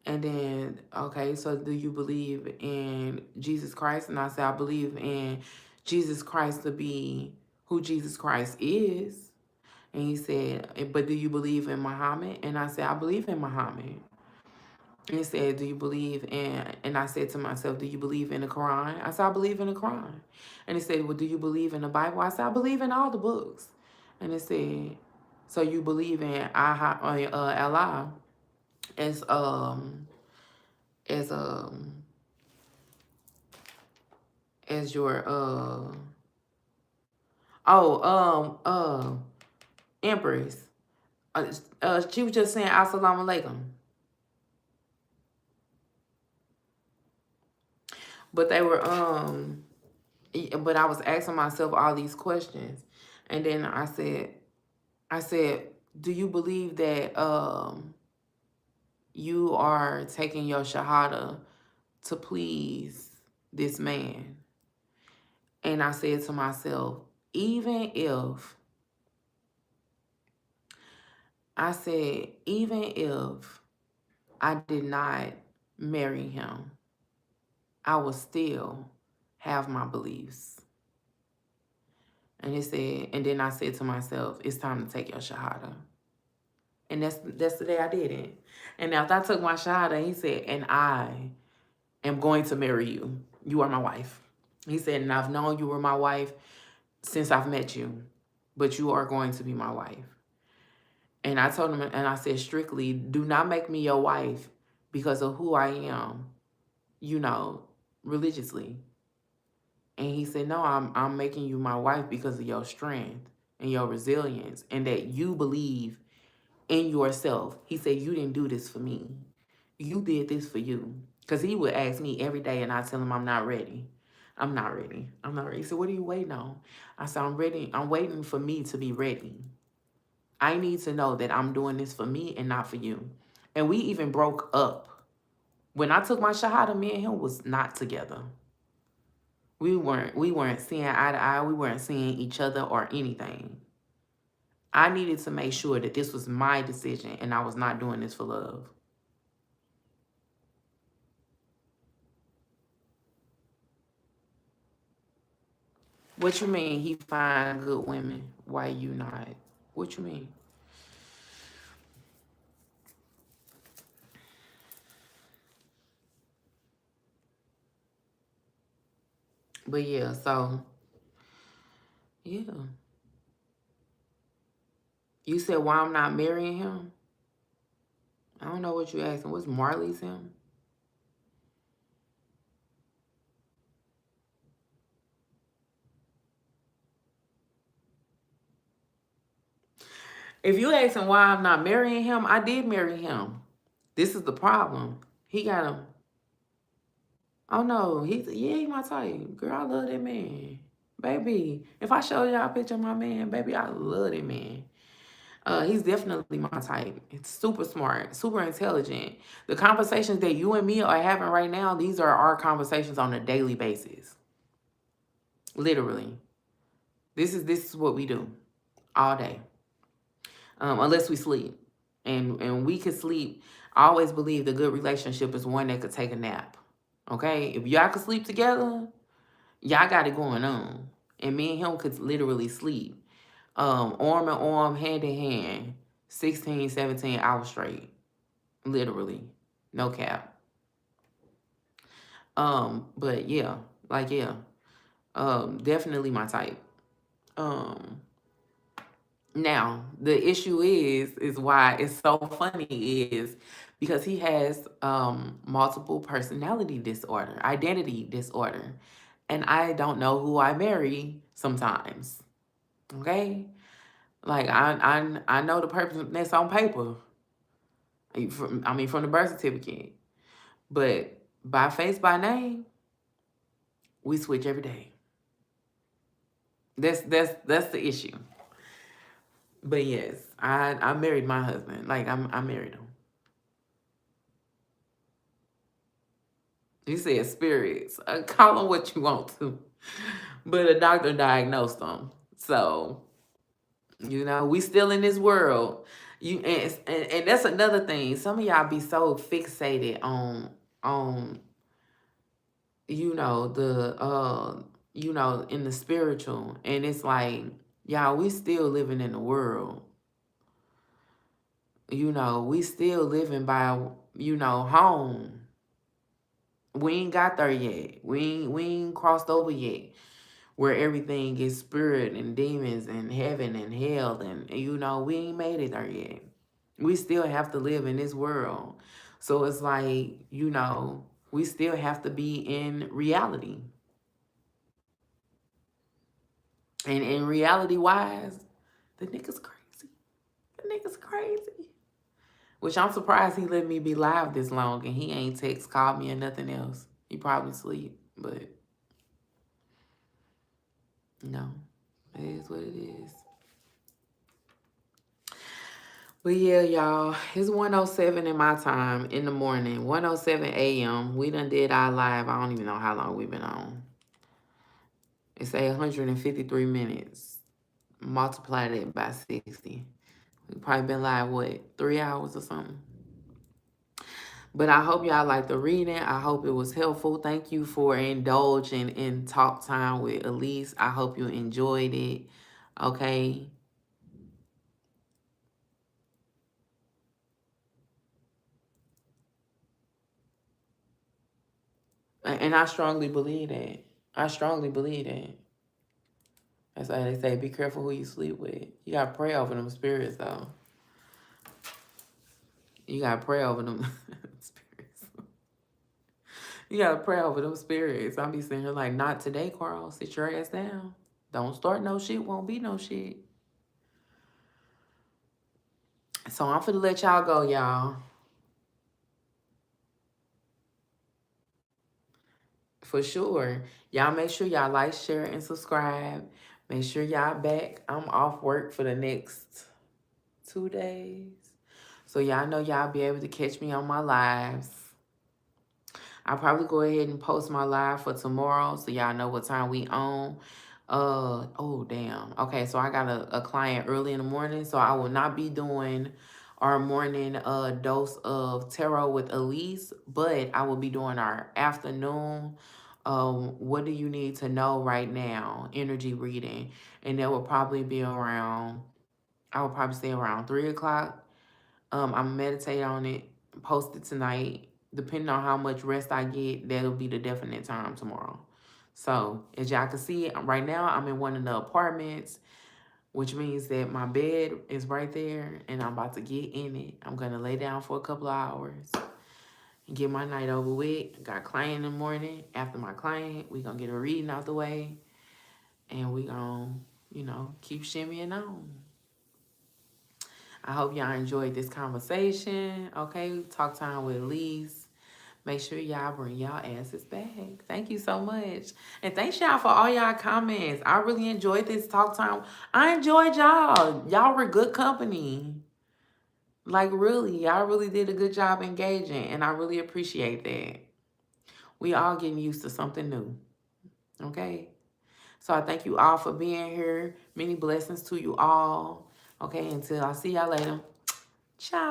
And then, okay, so do you believe in Jesus Christ? And I said, I believe in Jesus Christ to be who Jesus Christ is. And he said, but do you believe in Muhammad? And I said, I believe in Muhammad. And he said, do you believe in, and I said to myself, do you believe in the Quran? I said, I believe in the Quran. And he said, well, do you believe in the Bible? I said, I believe in all the books. And he said, so you believe in Allah as as as your Empress. She was just saying assalamu alaikum. But they were but I was asking myself all these questions. And then I said, do you believe that you are taking your Shahada to please this man? And I said to myself, even if I did not marry him, I will still have my beliefs. And then I said to myself, it's time to take your Shahada. And that's the day I did it. And after I took my Shahada, he said, and I am going to marry you. You are my wife. He said, and I've known you were my wife since I've met you, but you are going to be my wife. And I told him, and I said, strictly, do not make me your wife because of who I am, religiously. And he said, no, I'm making you my wife because of your strength and your resilience, and that you believe in yourself. He said, you didn't do this for me. You did this for you. Because he would ask me every day and I tell him I'm not ready. I'm not ready. I'm not ready. He said, what are you waiting on? I said, I'm ready. I'm waiting for me to be ready. I need to know that I'm doing this for me and not for you. And we even broke up. When I took my Shahada, me and him was not together. We weren't seeing eye to eye. We weren't seeing each other or anything. I needed to make sure that this was my decision and I was not doing this for love. What you mean he find good women? Why you not? What you mean? But yeah, so yeah. You said why I'm not marrying him? I don't know what you asking. What's Marley's him? If you asking why I'm not marrying him, I did marry him. This is the problem. He got him. Oh no, he my type. Girl, I love that man. Baby, if I show y'all a picture of my man, baby, I love that man. He's definitely my type. It's super smart, super intelligent. The conversations that you and me are having right now, these are our conversations on a daily basis. Literally. This is what we do all day. Unless we sleep. And we could sleep. I always believe the good relationship is one that could take a nap. Okay? If y'all could sleep together, y'all got it going on. And me and him could literally sleep. Arm in arm, hand in hand, 16, 17 hours straight. Literally. No cap. But yeah, like yeah. Definitely my type. Now, the issue is why it's so funny is because he has multiple personality disorder, identity disorder. And I don't know who I marry sometimes. Okay? Like I know the person that's on paper. From the birth certificate. But by face, by name, we switch every day. That's the issue. But yes, I married my husband. Like I married him. You said spirits. Call them what you want to. But a doctor diagnosed them. So, we still in this world. And that's another thing. Some of y'all be so fixated on in the spiritual. And it's like, y'all, we still living in the world. We still living by, home. We ain't got there yet. We ain't crossed over yet. Where everything is spirit and demons and heaven and hell. And, we ain't made it there yet. We still have to live in this world. So it's like, we still have to be in reality. And in reality-wise, the nigga's crazy. The nigga's crazy. Which I'm surprised he let me be live this long and he ain't text, called me or nothing else. He probably sleep, but no, it is what it is. But yeah, y'all, it's 1:07 in my time in the morning, 1:07 a.m. We done did our live. I don't even know how long we've been on. It's 153 minutes. Multiply that by 60. We've probably been live, 3 hours or something? But I hope y'all like the reading. I hope it was helpful. Thank you for indulging in talk time with Elise. I hope you enjoyed it. Okay. And I strongly believe that. I strongly believe that. That's why they say, be careful who you sleep with. You got to pray over them spirits, though. You got to pray over them spirits. You got to pray over them spirits. I'll be sitting here like, not today, Carl. Sit your ass down. Don't start no shit. Won't be no shit. So I'm finna let y'all go, y'all. For sure. Y'all make sure y'all like, share, and subscribe. Make sure y'all back. I'm off work for the next 2 days. So y'all know y'all be able to catch me on my lives. I'll probably go ahead and post my live for tomorrow so y'all know what time we on. Oh damn. Okay, so I got a client early in the morning, so I will not be doing our morning dose of tarot with Elise, but I will be doing our afternoon what do you need to know right now energy reading, and that will probably be around, I would probably say around 3 o'clock. I'm meditate on it, post it tonight. Depending on how much rest I get, that'll be the definite time tomorrow. So as y'all can see, right now I'm in one of the apartments, which means that my bed is right there and I'm about to get in it. I'm gonna lay down for a couple of hours and get my night over with. Got a client in the morning. After my client, we gonna get a reading out the way and we gonna, keep shimmying on. I hope y'all enjoyed this conversation. Okay, talk time with Elise. Make sure y'all bring y'all asses back. Thank you so much. And thanks y'all for all y'all comments. I really enjoyed this talk time. I enjoyed y'all. Y'all were good company. Like really, y'all really did a good job engaging. And I really appreciate that. We all getting used to something new. Okay? So I thank you all for being here. Many blessings to you all. Okay, until I see y'all later. Ciao.